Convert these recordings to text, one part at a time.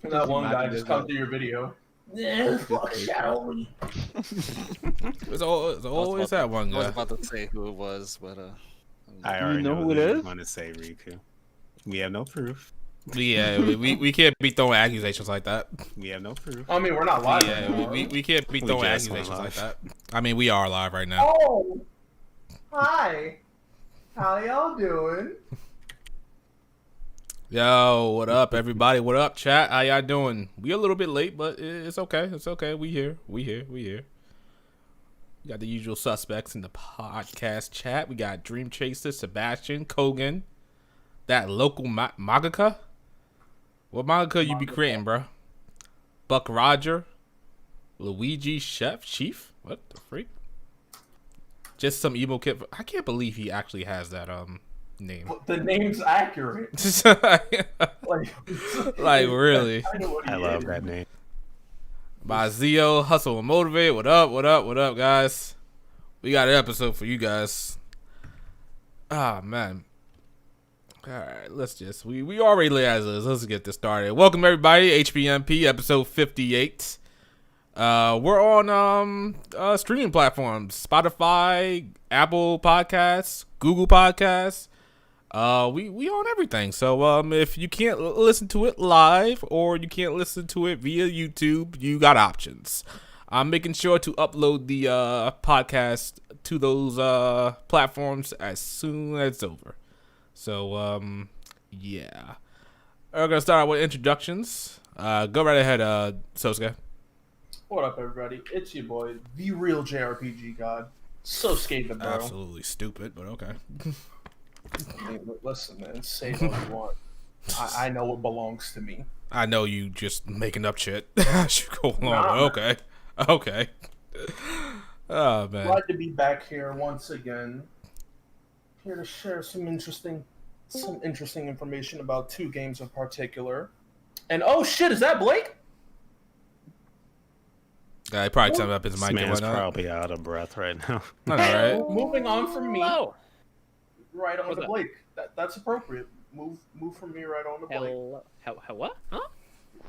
That one guy just come to your video. Yeah, fuck Shadow. It's always that one guy. I was about to say who it was, but I already know who it is. I'm gonna say Riku. We have no proof. Yeah, we can't be throwing accusations like that. We have no proof. I mean, we're not live. Yeah, we can't be throwing accusations like that. I mean, we are live right now. Oh, hi. How y'all doing? Yo, what up, everybody? What up, chat? How y'all doing? We a little bit late, but it's okay. It's okay. We here. We got the usual suspects in the podcast chat. We got Dream Chaser, Sebastian, Kogan, that local mangaka. What mangaka you be creating, bro? Buck Roger, Luigi Chief. What the freak? Just some emo kid. I can't believe he actually has that name. The name's accurate. like really. I love that name. By Zio, Hustle and Motivate. What up, guys? We got an episode for you guys. Ah, man. All right, let's just we already lay as is. Let's get this started. Welcome everybody, HPMP episode 58. We're on streaming platforms: Spotify, Apple Podcasts, Google Podcasts. We on everything. So if you can't listen to it live or you can't listen to it via YouTube, you got options. I'm making sure to upload the podcast to those platforms as soon as it's over. So yeah, we're gonna start out with introductions. Go right ahead, Sosuke. What up, everybody? It's your boy, the real JRPG god. So skated, bro. Absolutely stupid, but okay. Hey, listen, man. Say what you want. I know what belongs to me. I know you just making up shit. Should go along. Nah, Okay. Oh man. Glad to be back here once again. Here to share some interesting information about two games in particular. And oh shit, is that Blake? Yeah, he probably turned up his mic. This man's probably out of breath right now. All right. Moving on from me. Hello. Right on to Blake. That's appropriate. Move from me right on to Blake. Hello. What? Huh?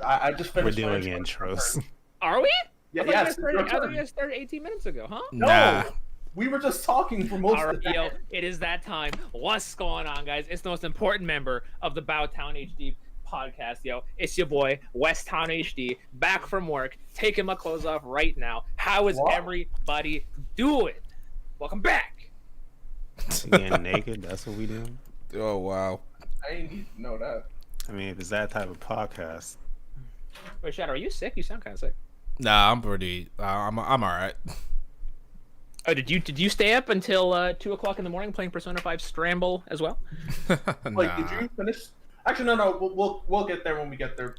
I just finished. We're doing intros. Are we? Yeah, I yes. thought you guys started 18 minutes ago, huh? Nah. No, we were just talking for most of the time. Yo, it is that time. What's going on, guys? It's the most important member of the Bowtown HD podcast, yo. It's your boy, Westtown HD, back from work, taking my clothes off right now. How is everybody doing? Welcome back. Getting naked, that's what we do. Oh wow. I didn't need to know that. I mean, if it's that type of podcast. Wait, Shadow, are you sick? You sound kind of sick. Nah, I'm pretty. I'm all right. Oh, did you stay up until 2:00 in the morning playing Persona 5 Scramble as well? Like, did you finish? Actually, no. We'll get there when we get there.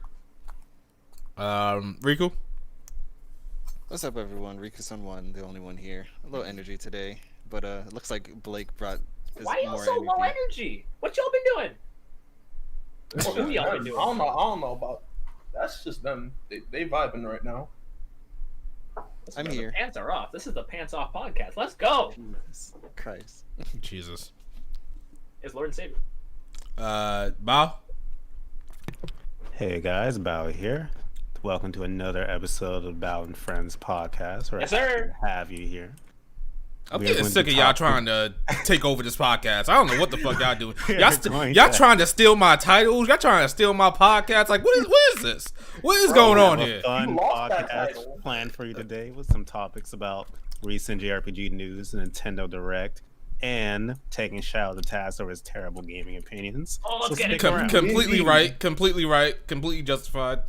Riku. What's up, everyone? Riku-san one, the only one here. A little energy today, but it looks like Blake brought. Why y'all so low energy? What y'all been doing? What y'all been doing? I don't know about. That's just them. They vibing right now. I'm here. The pants are off. This is the Pants Off podcast. Let's go. Jesus Christ. Jesus. It's Lord and Savior. Bao. Hey guys, Bao here. Welcome to another episode of Bao and Friends podcast. Yes, sir. Have you here? I'm getting sick of y'all trying to take over this podcast. I don't know what the fuck y'all doing. Y'all trying to steal my titles. Y'all trying to steal my podcast. Like, what is this? What is going on here? Fun podcast planned for you today with some topics about recent JRPG news, Nintendo Direct, and taking Shadow to task over his terrible gaming opinions. Oh, let's get it. Completely right. Completely justified.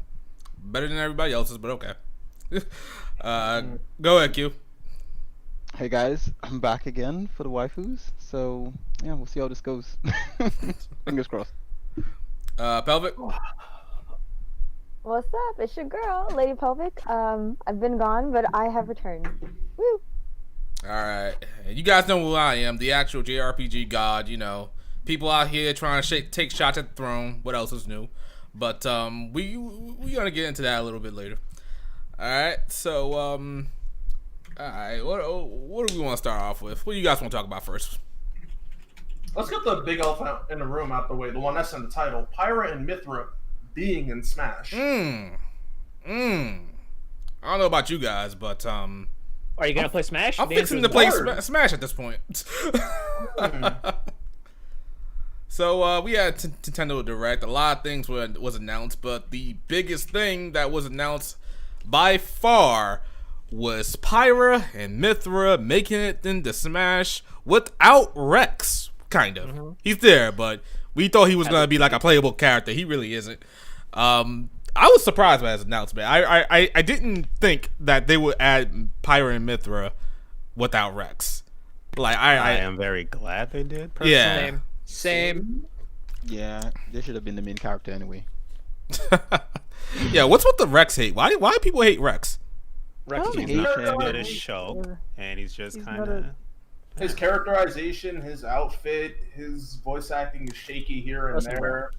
Better than everybody else's, but okay. Go ahead, Q. Hey guys, I'm back again for the waifus, so yeah, we'll see how this goes. Fingers crossed. Pelvic. What's up? It's your girl, Lady Pelvic. I've been gone, but I have returned. Woo! Alright. You guys know who I am, the actual JRPG god, you know. People out here trying to take shots at the throne. What else is new? But we gonna get into that a little bit later. Alright, so alright, what do we want to start off with? What do you guys want to talk about first? Let's get the big elephant in the room out the way. The one that's in the title. Pyra and Mythra being in Smash. I don't know about you guys, but Are you gonna play Smash? I'm The fixing answer to is play no. Smash at this point. So we had Nintendo Direct. A lot of things was announced, but the biggest thing that was announced by far was Pyra and Mythra making it into Smash without Rex. Kind of. He's there, but we thought he was gonna be like a playable character. He really isn't. I was surprised by his announcement. I didn't think that they would add Pyra and Mythra without Rex. Like I am very glad they did. Personally. Yeah. Same. Yeah, they should have been the main character anyway. Yeah, what's with the Rex hate? Why do people hate Rex? Rex Oh, is He's not him. good at show, and he's just He's kind not of. His characterization, his outfit, his voice acting is shaky here and Listen, there.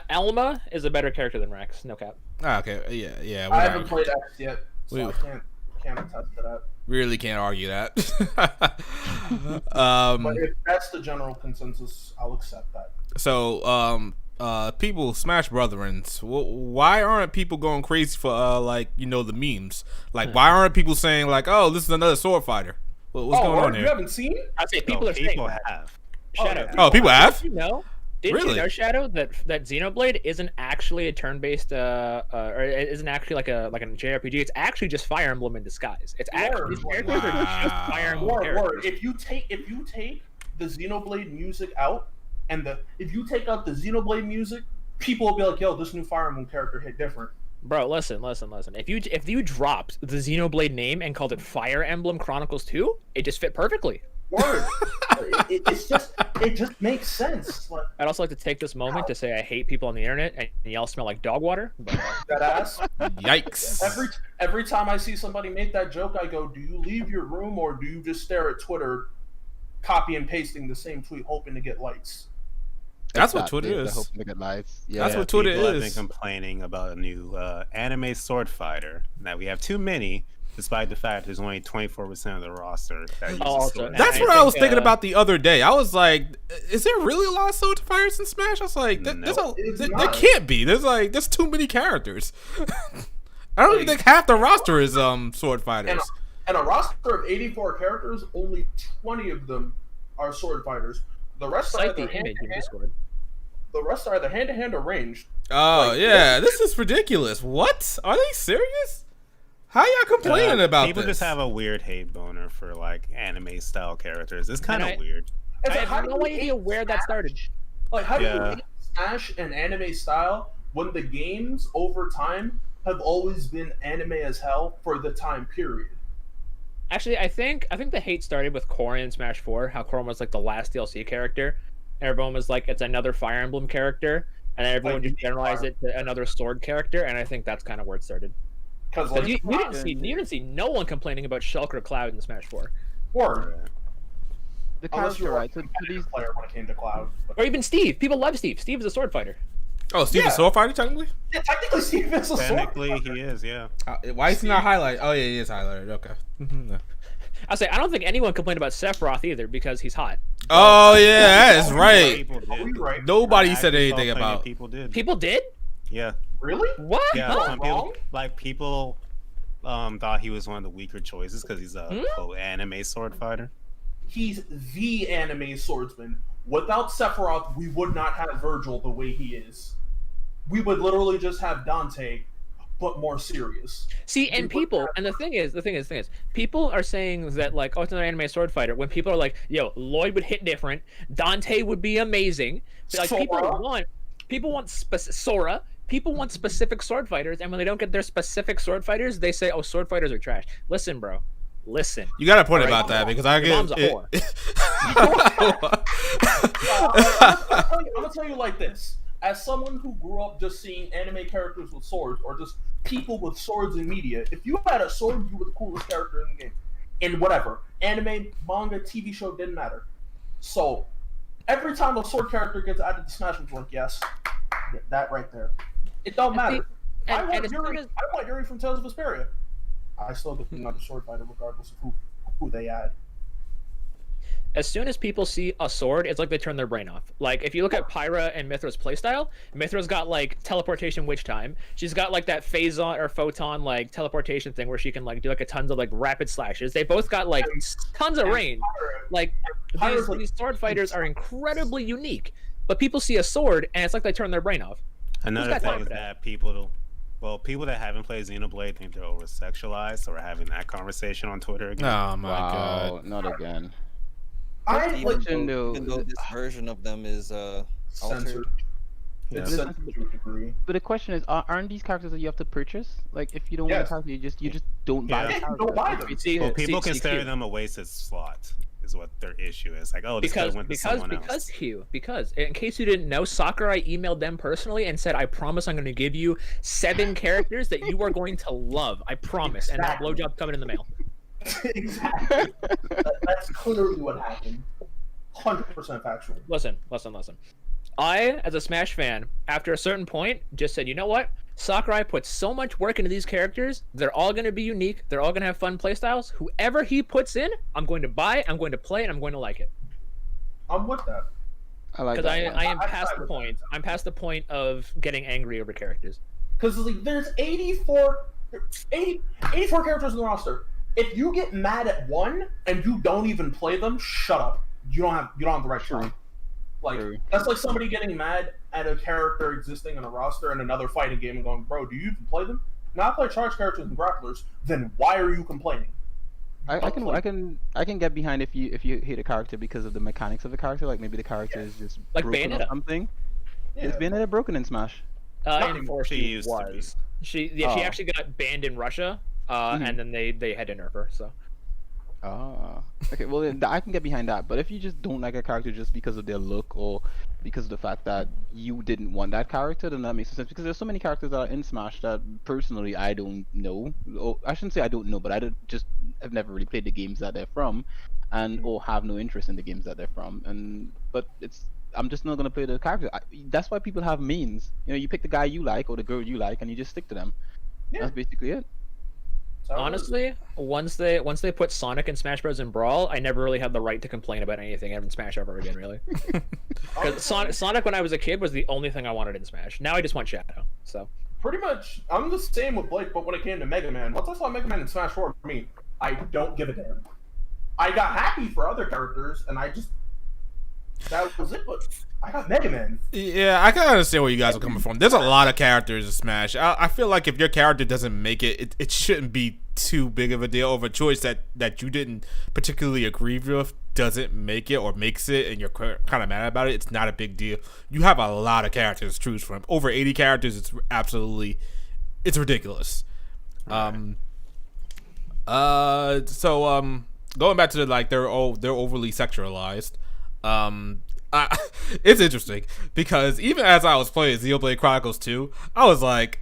Elma is a better character than Rex. No cap. Okay, yeah. I haven't played X yet, so We- I can't attest to that. Really can't argue that. But if that's the general consensus, I'll accept that. So, people, Smash Brethrens, why aren't people going crazy for, like, you know, the memes? Like, why aren't people saying, like, oh, this is another sword fighter? What's going on You here? haven't seen? I'd say people are saying people that. have. Shadow. yeah. Oh, people have? Did you know? Did Really? you know, Shadow, that Xenoblade isn't actually a turn-based, or it isn't actually like a JRPG? It's actually just Fire Emblem in disguise. It's actually these characters are just Fire Emblem Word. characters. If you take the Xenoblade music out, and if you take out the Xenoblade music, people will be like, "Yo, this new Fire Emblem character hit different." Bro, listen. If you dropped the Xenoblade name and called it Fire Emblem Chronicles 2, it just fit perfectly. Word. it just makes sense. Like I'd also like to take this moment to say I hate people on the internet and y'all smell like dog water. But, that ass. Yikes. Every time I see somebody make that joke, I go, "Do you leave your room or do you just stare at Twitter, copy and pasting the same tweet, hoping to get likes?" That's what Twitter They're is. hoping to get lives. Yeah. That's what Twitter people have been is. complaining about a new anime sword fighter. That we have too many, despite the fact there's only 24% of the roster. That uses also, sword. That's I what I was think, thinking about the other day. I was like, is there really a lot of sword fighters in Smash? I was like, there can't be. There's too many characters. I don't even think half the roster is sword fighters. And a roster of 84 characters, only 20 of them are sword fighters. The rest are cite either the image in hand-to-hand, Discord. the rest are either hand-to-hand or ranged. Oh Like, yeah, this is ridiculous. What? Are they serious? How y'all complaining about people this? just have a weird hate boner for like anime style characters. It's kind And of weird. It's I like, how have do no you idea hate where that Smash? started. Like, how do Yeah. you hate Smash and anime style when the games over time have always been anime as hell for the time period? Actually, I think the hate started with Corrin in Smash 4. How Corrin was like the last DLC character. Everyone was like, it's another Fire Emblem character, and then everyone just generalized it to another sword character. And I think that's kind of where it started. Because But like, you didn't see no one complaining about Shulker Cloud in Smash 4, word. The Unless you character, were a right? So these, player when it came to Cloud. But, or even Steve. People love Steve. Steve is a sword fighter. Oh, Steve's Yeah. a sword fighter technically? yeah, technically, Steve is a sword. Technically, he is. Yeah. Why is he not highlighted? Oh yeah, he is highlighted. Okay. No. I say I don't think anyone complained about Sephiroth either because he's hot. Oh yeah, that's right. People Are we did. right? Nobody I said actually saw anything plenty of about. people did. People did? Yeah. Really? What? Yeah, Huh? some people people thought he was one of the weaker choices because he's a quote anime sword fighter. He's the anime swordsman. Without Sephiroth, we would not have Virgil the way he is. We would literally just have Dante, but more serious. See, and people, and the thing is, people are saying that like, oh, it's another anime sword fighter. When people are like, yo, Lloyd would hit different, Dante would be amazing. Like Sora? people want Sora. People want specific sword fighters, and when they don't get their specific sword fighters, they say, oh, sword fighters are trash. Listen, bro. Listen. You got a point Alright, about that because I Your get. mom's a whore. I'm gonna tell you like this. As someone who grew up just seeing anime characters with swords, or just people with swords in media, if you had a sword, you were the coolest character in the game. In whatever. Anime, manga, TV show, didn't matter. So, every time a sword character gets added to Smash, it's like, yes, that right there. It don't matter. I want Yuri from Tales of Vesperia. I still get another sword fighter regardless of who they add. as soon as people see a sword, it's like they turn their brain off. Like if you look at Pyra and Mithra's playstyle, Mithra's got like teleportation witch time. She's got like that phazon or photon like teleportation thing where she can like do like a tons of like rapid slashes. They both got like tons of range. Like these sword fighters are incredibly unique, but people see a sword and it's like they turn their brain off. Another thing is that people that haven't played Xenoblade think they're over sexualized, so we're having that conversation on Twitter again. Oh my god, not again. Even though this version of them is censored. Yeah. It's censored to a degree. But the question is, aren't these characters that you have to purchase? Like, if you don't want a character, you just don't buy the Yeah, character. don't buy them. Well, people consider them a wasted slot. Is what their issue is. Like, oh, this could have went to someone else. Because in case you didn't know, Sakurai emailed them personally and said, "I promise I'm going to give you 7 characters that you are going to love. I promise." And that blowjob coming in the mail. Exactly. That's clearly what happened. 100% factual. Listen. I, as a Smash fan, after a certain point, just said, you know what? Sakurai puts so much work into these characters. They're all going to be unique. They're all going to have fun playstyles. Whoever he puts in, I'm going to buy, I'm going to play, and I'm going to like it. I'm with that. I like Because that. I am past the point. I'm past the point of getting angry over characters. Because like, there's 84 characters in the roster. If you get mad at one and you don't even play them, shut up. You don't have the right to try. Like that's like somebody getting mad at a character existing in a roster in another fighting game and going, "Bro, do you even play them?" Now I play charge characters and grapplers. Then why are you complaining? I can get behind if you hate a character because of the mechanics of the character. Like maybe the character is just like broken Bayonetta. or something. Yeah. Is Bayonetta broken in Smash? In 4 She she used to be. was. She actually got banned in Russia, and then they had to nerf her. So. Okay, well then, I can get behind that. But if you just don't like a character just because of their look or because of the fact that you didn't want that character, then that makes sense. Because there's so many characters that are in Smash that personally I don't know. Or I shouldn't say I don't know, but I've never really played the games that they're from, or have no interest in the games that they're from. But I'm just not gonna play the character. That's why people have mains. You know, you pick the guy you like or the girl you like, and you just stick to them. Yeah. That's basically it. Honestly, once they put Sonic and Smash Bros. In Brawl, I never really had the right to complain about anything in Smash ever again, really. Because Sonic, when I was a kid, was the only thing I wanted in Smash. Now I just want Shadow. So Pretty much, I'm the same with Blake, but when it came to Mega Man, once I saw Mega Man in Smash 4, for me, I don't give a damn. I got happy for other characters, and that was it, but I got Mega Man. Yeah, I can understand where you guys are coming from. There's a lot of characters in Smash. I feel like if your character doesn't make it, it shouldn't be too big of a deal. Of a choice that you didn't particularly agree with doesn't make it or makes it, and you're kind of mad about it, it's not a big deal. You have a lot of characters to choose from. Over 80 characters, it's ridiculous. Right. Going back to they're overly sexualized. It's interesting because even as I was playing Xenoblade Chronicles 2, I was like,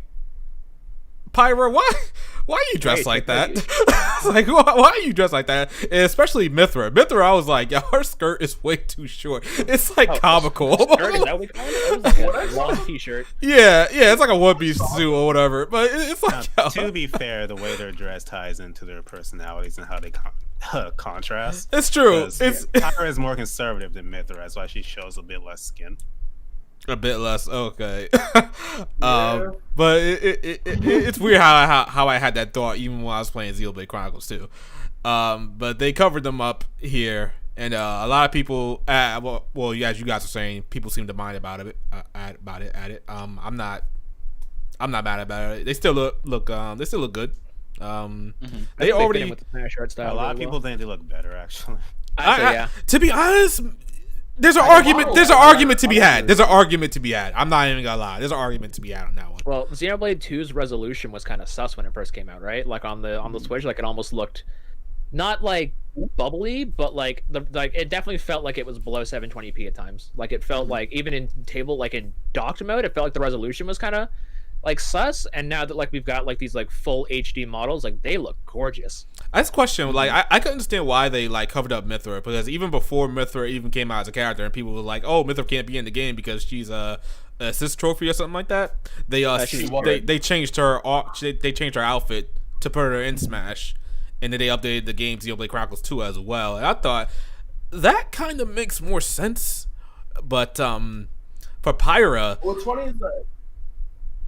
Pyra, why are you dressed like that? I was like, why are you dressed like that? And especially Mythra. I was like, yeah, her skirt is way too short. It's like comical. Skirt, is that what we call it? It was like a long t-shirt. Yeah, it's like a one-piece suit or whatever. But it's like, to be fair, the way they're dressed ties into their personalities and how they contrast. It's true. Pyra is more conservative than Mithra. That's why she shows a bit less skin. A bit less, okay. Yeah. But it's weird how I had that thought even when I was playing Xenoblade Chronicles 2. But they covered them up here, and a lot of people, well, as you guys are saying, people seem to mind about it. I'm not mad about it. They still look good. They already with the Smash art style. A lot of people think they look better, actually. To be honest, there's an argument to be had. I'm not even gonna lie. There's an argument to be had on that one. Well, Xenoblade 2's resolution was kind of sus when it first came out, right? Like on the Switch, like it almost looked not like bubbly, but like it definitely felt like it was below 720p at times. Like it felt like even in docked mode, it felt like the resolution was kind of like sus. And now that like we've got like these like full HD models, like they look gorgeous. I just question, like, I can understand why they like covered up Mythra, because even before Mythra even came out as a character, and people were like, "Oh, Mythra can't be in the game because she's a assist trophy or something like that." They changed her. They changed her outfit to put her in Smash, and then they updated the game Xenoblade Chronicles 2 as well. And I thought that kind of makes more sense. But for Pyra, What's funny is that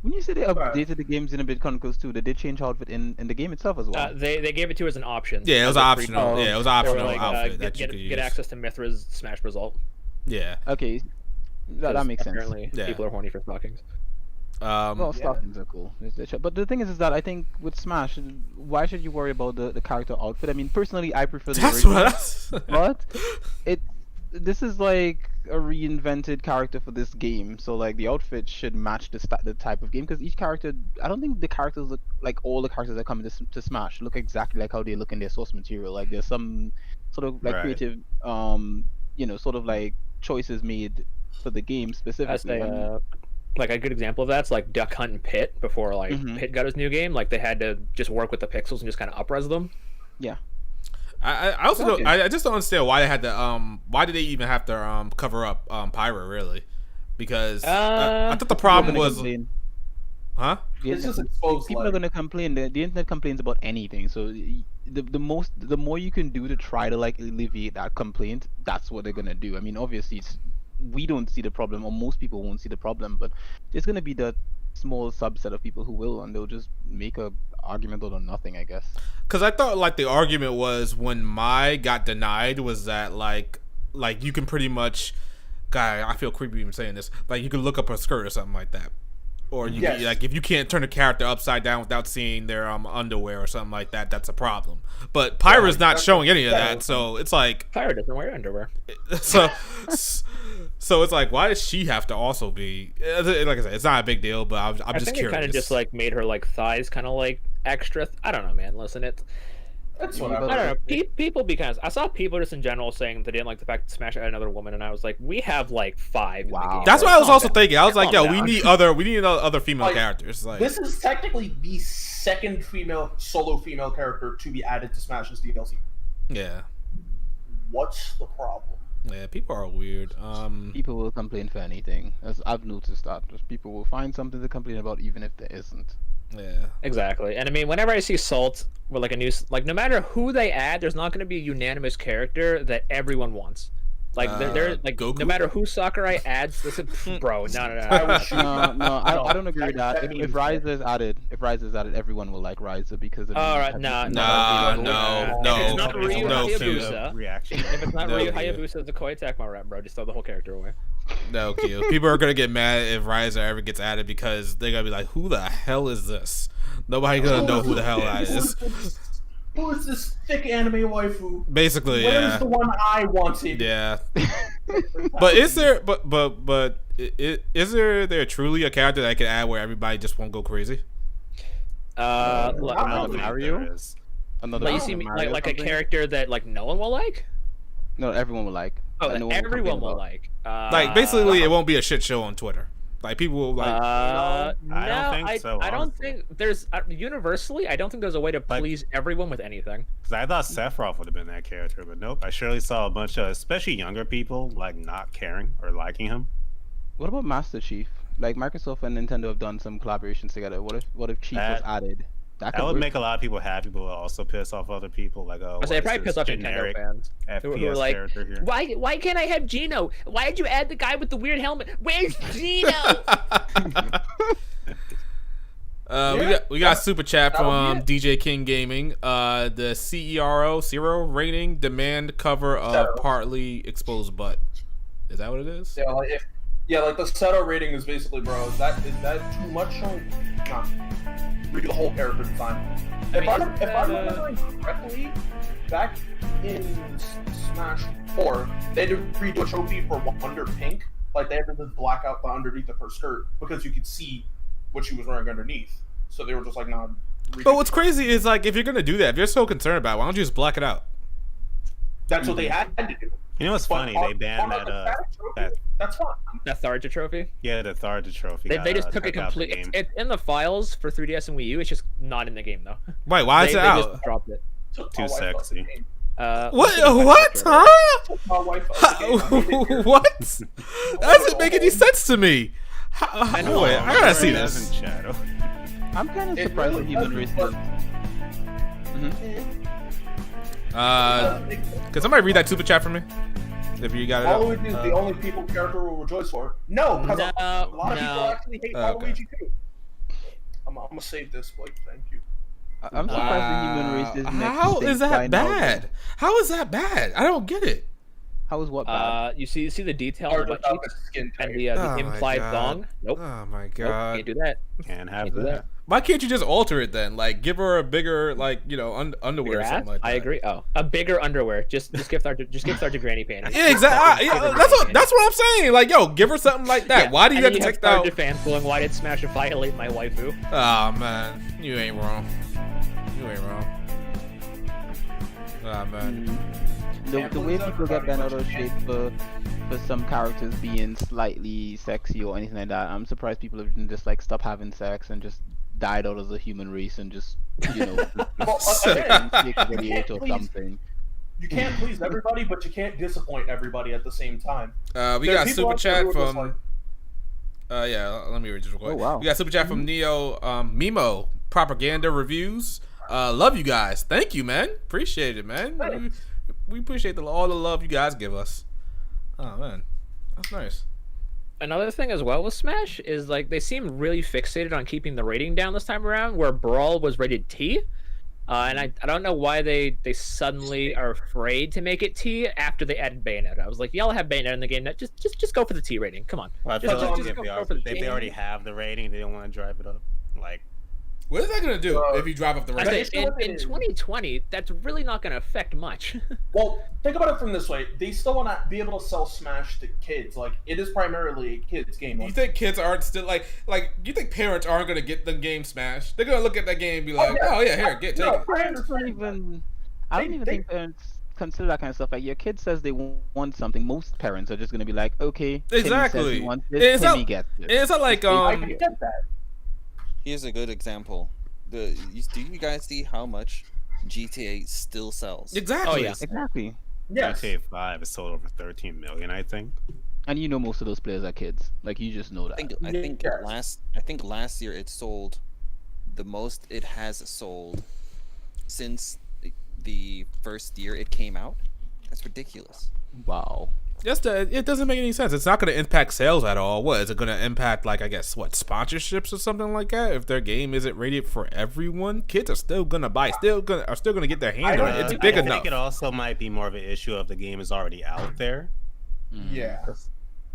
When you say they updated the games in a bit Chronicles 2, did they change outfit in the game itself as well? They gave it to you as an option. yeah, it was optional. Yeah, it was They were optional like, outfit that you could use. get access to Mithra's Smash result. Yeah. Okay, that makes sense. Apparently, Yeah. people are horny for stockings. Well, stockings are cool. But the thing is that I think with Smash, why should you worry about the character outfit? I mean, personally, I prefer the That's original, what. but this is like a reinvented character for this game, so like the outfit should match the type of game, because each character, I don't think the characters look like all the characters that come to Smash look exactly like how they look in their source material. Like there's some sort of like creative, sort of like choices made for the game specifically. Like a good example of that's like Duck Hunt and Pit before like Pit got his new game. Like they had to just work with the pixels and just kind of up-res them. Yeah. I also don't, I just don't understand why they had to why did they even have to cover up Pyra really? Because I thought the problem was huh? it's just exposed. People are gonna complain. The internet complains about anything. So the more you can do to try to like alleviate that complaint, that's what they're gonna do. I mean, obviously, we don't see the problem, or most people won't see the problem, but there's gonna be that small subset of people who will, and they'll just make a argument out of nothing, I guess. Because I thought like the argument was when Mai got denied was that like you can pretty much, God, I feel creepy even saying this. Like you can look up her skirt or something like that, or you can, like if you can't turn a character upside down without seeing their underwear or something like that, that's a problem. But Pyra's not showing any of that, so it's like Pyra doesn't wear underwear. So it's like, why does she have to also be? Like I said, it's not a big deal, but I'm just curious. I think it kind of just like made her like thighs kind of like extra. I don't know, man. Listen, That's whatever. I don't know. People I saw people just in general saying they didn't like the fact that Smash had another woman, and I was like, we have like 5. Wow. In the game. That's what I was also thinking. I was like, yo, Calm we down. need other female Like, characters. Like This is technically the second solo female character to be added to Smash's DLC. yeah. What's the problem? Yeah, people are weird. People will complain for anything. I've noticed that. Just people will find something to complain about, even if there isn't. Yeah. Exactly. And I mean, whenever I see Salt with like a new, like no matter who they add, there's not going to be a unanimous character that everyone wants. Like they're like Goku? no matter who Sakurai adds, listen, bro, no. I don't agree with that. If Ryza is added, everyone will like Ryza because of All right, no. No. If it's not Ryu no, Hayabusa, reaction. if it's not No, Ryu Q. Hayabusa, the Koei Tecmo rep, bro, just throw the whole character away. No, Q. People are gonna get mad if Ryza ever gets added because they're gonna be like, "Who the hell is this?" Nobody's gonna know who the hell that is. Who is this thick anime waifu? Basically, Where's yeah. the one I wanted? Yeah. But is there? But is there truly a character that I can add where everybody just won't go crazy? Another Mario? Another Like you see, Mario like a something? character that like no one will like. No, everyone will like. Oh, that that no one everyone complain will about. like. Like basically, it won't be a shit show on Twitter. Like people will like. I don't think so, I don't honestly. think there's universally. I don't think there's a way to please everyone with anything. Because I thought Sephiroth would have been that character, but nope. I surely saw a bunch of, especially younger people, like not caring or liking him. What about Master Chief? Like Microsoft and Nintendo have done some collaborations together. What if Chief was added? That would make a lot of people happy, but also piss off other people. Like, oh, I say it probably what's pissed this off Nintendo generic fans FPS who are like, character here? why can't I have Gino? Why did you add the guy with the weird helmet? Where's Gino? We got super chat from DJ King Gaming. The zero rating demand cover of partly exposed butt. Is that what it is? Yeah, like the Seto rating is basically, bro. Is that too much? Nah. Redo the whole character design. If I'm remembering correctly, back in Smash 4, they had to redo a trophy for Wonder Pink. Like they had to just black out the underneath of her skirt because you could see what she was wearing underneath. So they were just like, nah. But what's crazy is like if you're gonna do that, if you're so concerned about it, why don't you just black it out? That's what they had to do. You know what's funny? They banned that. That's fine. That Tharja trophy. Yeah, the Tharja trophy. They just took it complete. It's in the files for 3DS and Wii U. It's just not in the game though. Wait, why is it out? Just dropped it. Too sexy. What? Huh? What? That doesn't make any sense to me. I know. Wait, I gotta see this. I'm kind of surprised that he was racist. Can somebody read that super chat for me? If you got it up. Waluigi is the only people character will rejoice for. No, because a lot of people actually hate Waluigi too. I'm gonna save this, Blake. Thank you. I'm surprised the human race is next. How is that bad? How is that bad? I don't get it. How is what bad? You see the detail of butt cheeks and the implied thong. Nope. Oh my Nope, god. can't do that. Can't have Can't do that. Why can't you just alter it then? Like, give her a bigger, like, you know, underwear or something like that. I agree. Oh, a bigger underwear. Just gift our to granny panties. Yeah, exactly. That's what I'm saying. Like, yo, give her something like that. Yeah. Why do you have to take take out? fans going, why did Smash violate my waifu? Oh man, you ain't wrong. You ain't wrong. Ah man. The way people get bent out of shape for some characters being slightly sexy or anything like that, I'm surprised people have just like stop having sex and just died out as a human race and just, you know, take a video or something. You can't please everybody, but you can't disappoint everybody at the same time. We got super chat from. Yeah, let me read this real quick. Oh, wow. We got super chat from Neo Mimo Propaganda Reviews. Love you guys. Thank you, man. Appreciate it, man. We appreciate all the love you guys give us. Oh man, that's nice. Another thing as well with Smash is like they seem really fixated on keeping the rating down this time around, where Brawl was rated T. And I don't know why they suddenly are afraid to make it T after they added Bayonetta. I was like, y'all have Bayonetta in the game. Just go for the T rating. Come on. Well, I feel like if they already have the rating, they don't want to drive it up. Like, what is that gonna do if you drive up the rating? In 2020, that's really not gonna affect much. Well, think about it from this way: they still want to be able to sell Smash to kids. Like, it is primarily a kids game. You think kids aren't still like you think parents aren't gonna get the game Smash? They're gonna look at that game and be like, oh yeah, here, take it. Parents don't even. I don't even think parents consider that kind of stuff. Like, your kid says they want something. Most parents are just gonna be like, okay, exactly. Timmy says he wants this, Timmy gets it. It's not like I get that. Here's a good example. Do you guys see how much GTA still sells? Exactly. Oh yeah, exactly. Yes. GTA 5 is sold over 13 million, I think. And you know most of those players are kids. Like, you just know that. I think last year it sold the most it has sold since the first year it came out. That's ridiculous. Wow. It doesn't make any sense. It's not going to impact sales at all. What is it going to impact? Like, I guess what, sponsorships or something like that? If their game isn't rated for everyone, kids are still going to buy. Are still going to get their hand on it. It's big enough. I think it also might be more of an issue of the game is already out there. Yeah.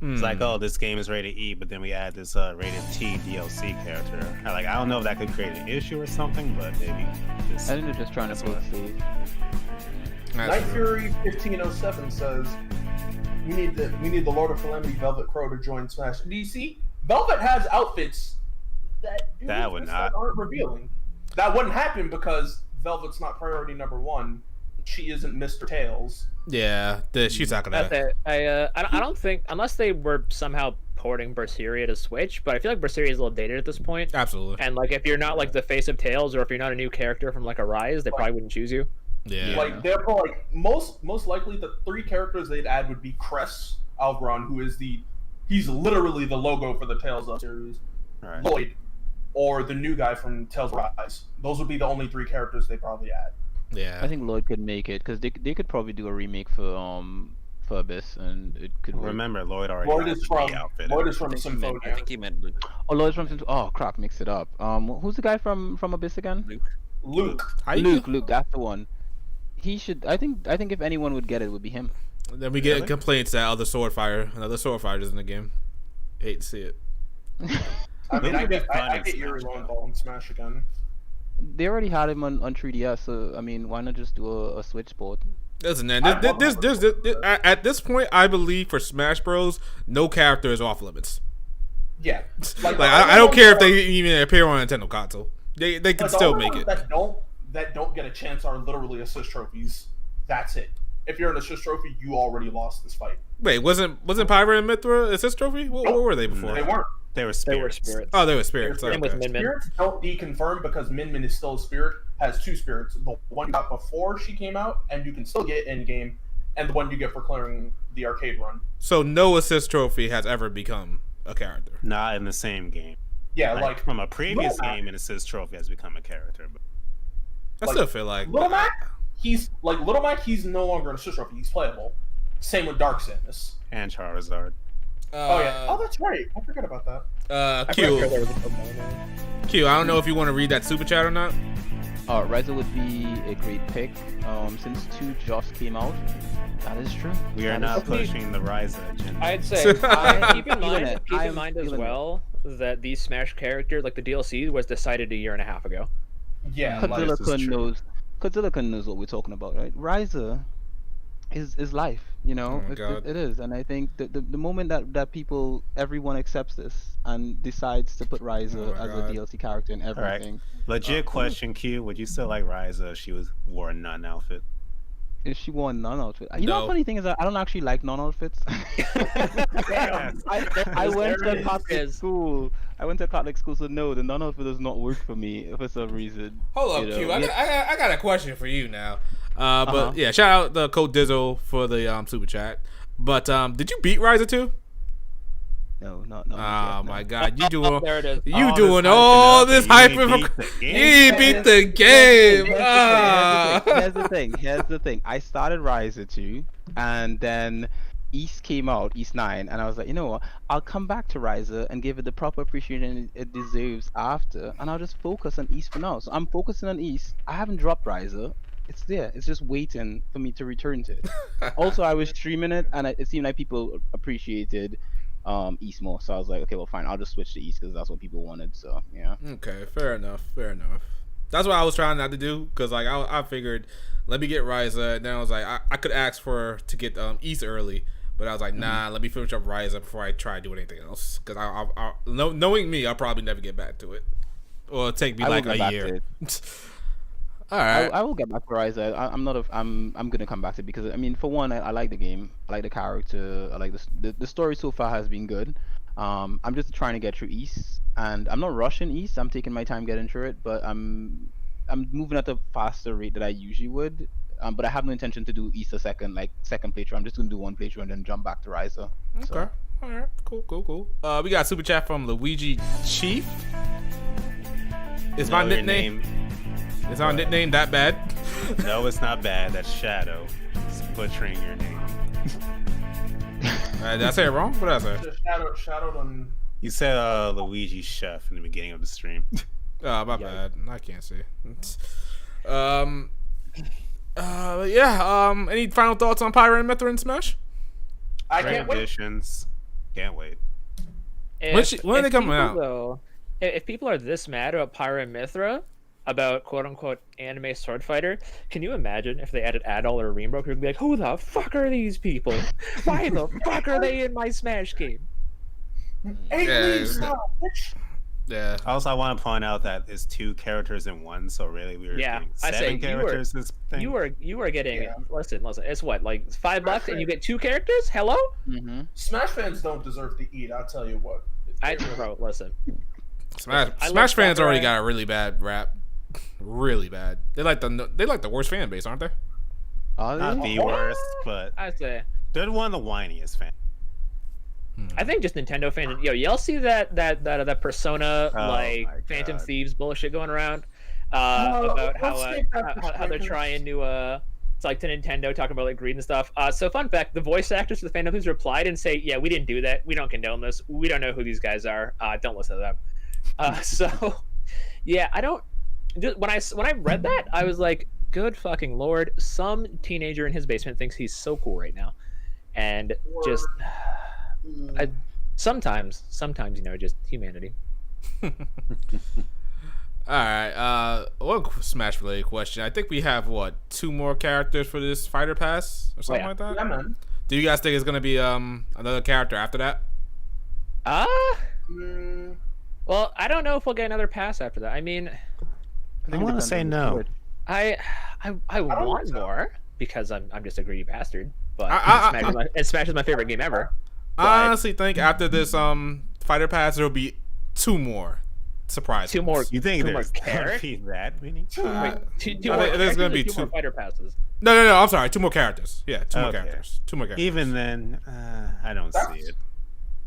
It's like, oh, this game is rated E, but then we add this rated T DLC character. I don't know if that could create an issue or something, but maybe. I think they're just trying to play safe. Night Fury 1507 says we need the Lord of Calamity Velvet Crow to join Smash. Do you see? Velvet has outfits that would not aren't revealing. That wouldn't happen because Velvet's not priority number one. She isn't Mr. Tails. Yeah, she's not gonna. I don't think, unless they were somehow porting Berseria to Switch, but I feel like Berseria is a little dated at this point. Absolutely. And like, if you're not like the face of Tails, or if you're not a new character from like Arise, they probably wouldn't choose you. Yeah. Like, therefore, like most likely the three characters they'd add would be Cress Alvaron, who is he's literally the logo for the Tales of series. Right. Lloyd, or the new guy from Tales of Rise. Those would be the only three characters they probably add. Yeah. I think Lloyd could make it because they could probably do a remake for Abyss, and it could work. Remember, Lloyd already Lloyd is from Symphonia. I think he meant Luke. Oh, Lloyd's from oh crap, mix it up. Who's the guy from Abyss again? Luke. Luke, that's the one. He should. I think if anyone would get it, would be him. Then we get complaints that another sword fighter's in the game. Hate to see it. I mean, I get Yuri Lowenthal in Smash again. They already had him on 3DS, so I mean, why not just do a Switch port? Listen, man, at this point, I believe for Smash Bros, no character is off limits. Yeah, like I don't care if they even appear on a Nintendo console. They can still make it. That don't get a chance are literally assist trophies. That's it. If you're an assist trophy, you already lost this fight. Wait, wasn't Pyra and Mythra assist trophy? What were they before? They weren't. They were spirits. Oh, they were spirits. Same with Min Min. Spirits don't deconfirm because Min Min is still a spirit. Has two spirits. The one you got before she came out, and you can still get in game, and the one you get for clearing the arcade run. So no assist trophy has ever become a character. Not in the same game. Yeah, like from a previous game, an assist trophy has become a character. But I still feel like Little Mac, he's no longer an assist trophy. He's playable. Same with Dark Samus. And Charizard. Oh yeah. Oh, that's right. I forgot about that. Q, I don't know if you want to read that super chat or not. Ryza would be a great pick. Since 2 just came out, that is true. We are not pushing the Ryza agenda. I'd say keep in mind as well that the Smash character, like the DLC, was decided a year and a half ago. Yeah. Godzilla knows what we're talking about, right? Ryza is life, you know. Oh, God. It is, and I think the moment that everyone accepts this and decides to put Ryza as a DLC character and everything. Legit question, Q. Would you still like Ryza if she wore a nun outfit? If she wore a nun outfit, you know, the funny thing is that I don't actually like nun outfits. I went to a Catholic school. So no, the nun outfit does not work for me for some reason. Hold up, Q. I got a question for you now. But yeah, shout out the Code Dizzle for the super chat. But did you beat Ryza 2? No. Oh my God, you doing There it is. you doing all this hyping for you beat the game. Here's the thing. I started Ryza 2, and then East came out, East 9, and I was like, you know what? I'll come back to Ryza and give it the proper appreciation it deserves after, and I'll just focus on East for now. So I'm focusing on East. I haven't dropped Ryza. It's there. It's just waiting for me to return to it. Also, I was streaming it, and it seemed like people appreciated East more. So I was like, okay, well, fine. I'll just switch to East because that's what people wanted. So yeah. Okay, fair enough. That's what I was trying not to do because like I figured, let me get Ryza. And then I was like, I could ask to get East early, but I was like, nah, let me finish up Ryza before I try to do anything else. Because knowing me, I'll probably never get back to it, or it'll take me like a year. All right, I will get back to Ryza. I'm gonna come back to it because I mean, for one, I like the game. I like the character. I like the story so far has been good. I'm just trying to get through East, and I'm not rushing East. I'm taking my time getting through it, but I'm moving at a faster rate than I usually would. But I have no intention to do East a second playthrough. I'm just gonna do one playthrough and then jump back to Ryza. Okay, So. all right, cool. We got a super chat from Luigi Chief. Is my nickname? Is our nickname that bad? No, it's not bad. That's Shadow. It's butchering your name. Did I say it wrong? What did I say? Just shadowed on. You said Luigi Chef in the beginning of the stream. Oh, my bad. I can't see. Yeah. Any final thoughts on Pyra and Mithra and Smash? I Great can't wait. additions. Can't wait. When are they coming out? Though, if people are this mad about Pyra and Mithra, about quote-unquote anime sword fighter, can you imagine if they added Adol or Rainbow, who would be like, who the fuck are these people? Why the fuck are they in my Smash game? Yeah. Also, I want to point out that it's 2 characters in one, so really we were getting 7 characters this thing. You were getting listen, it's what, like $5 and you get 2 characters? Hello? Mm-hmm. Smash fans don't deserve to eat. I'll tell you what. Bro, listen. Smash fans already got a really bad rap. Really bad. They like the worst fan base, aren't they? Not the worst, but I'd say they're one of the whiniest fans. I think just Nintendo fans. Yo, y'all see that Persona Phantom Thieves bullshit going around about how they're trying to it's like to Nintendo talking about like greed and stuff. So fun fact: the voice actors for the Phantom Thieves replied and say, "Yeah, we didn't do that. We don't condone this. We don't know who these guys are. Don't listen to them." So yeah, I don't. Just, when I read that, I was like, "Good fucking lord!" Some teenager in his basement thinks he's so cool right now, and just. Sometimes, just humanity. All right. One Smash related question. I think we have 2 more characters for this fighter pass or something like that. Yeah, man. Do you guys think it's gonna be another character after that? Well, I don't know if we'll get another pass after that. I mean, I want to say no. I want more because I'm just a greedy bastard. But Smash is my favorite game ever. I honestly think after this fighter pass, there'll be 2 more surprises. 2 more. You think two more there's gonna characters? be that many? Two more. There's gonna be 2 more fighter passes. No. I'm sorry. 2 more characters. Yeah, 2 more characters. 2 more characters. Even then, I don't see it.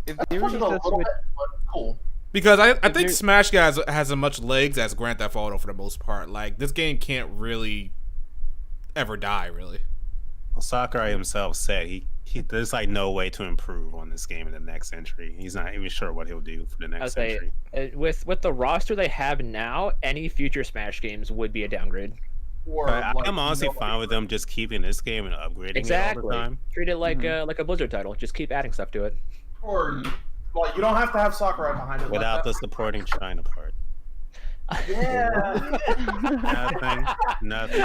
If they release this with, cool. Because I think Smash has as much legs as Grand Theft Auto for the most part. Like this game can't really ever die. Really. Well, Sakurai himself said he There's like no way to improve on this game in the next entry. He's not even sure what he'll do for the I'll next say entry. with the roster they have now, any future Smash games would be a downgrade. Or But like, I'm honestly nobody- fine with them just keeping this game and upgrading it all Exactly. the time. Treat it like a Blizzard title. Just keep adding stuff to it. Or like you don't have to have Sakurai behind it. Without the Let supporting China part. that- yeah. Nothing.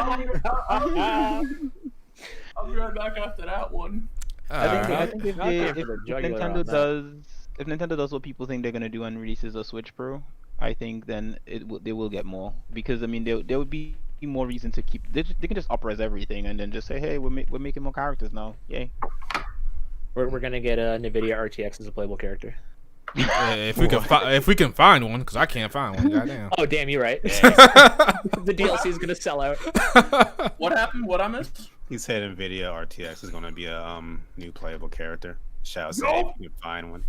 I'll be right back after that one. I think if, Not they, going for if, the if jugular Nintendo on that. does what people think they're gonna do and releases a Switch Pro, I think then they will get more, because I mean there would be more reason to keep. They can just upres everything and then just say, hey, we're making more characters now. Yay. We're gonna get a NVIDIA RTX as a playable character. If we can find one, because I can't find one. Goddamn. Oh damn, you're right. The DLC is gonna sell out. What happened? What I missed? He said NVIDIA RTX is going to be a new playable character. Shall say No. if you can find one.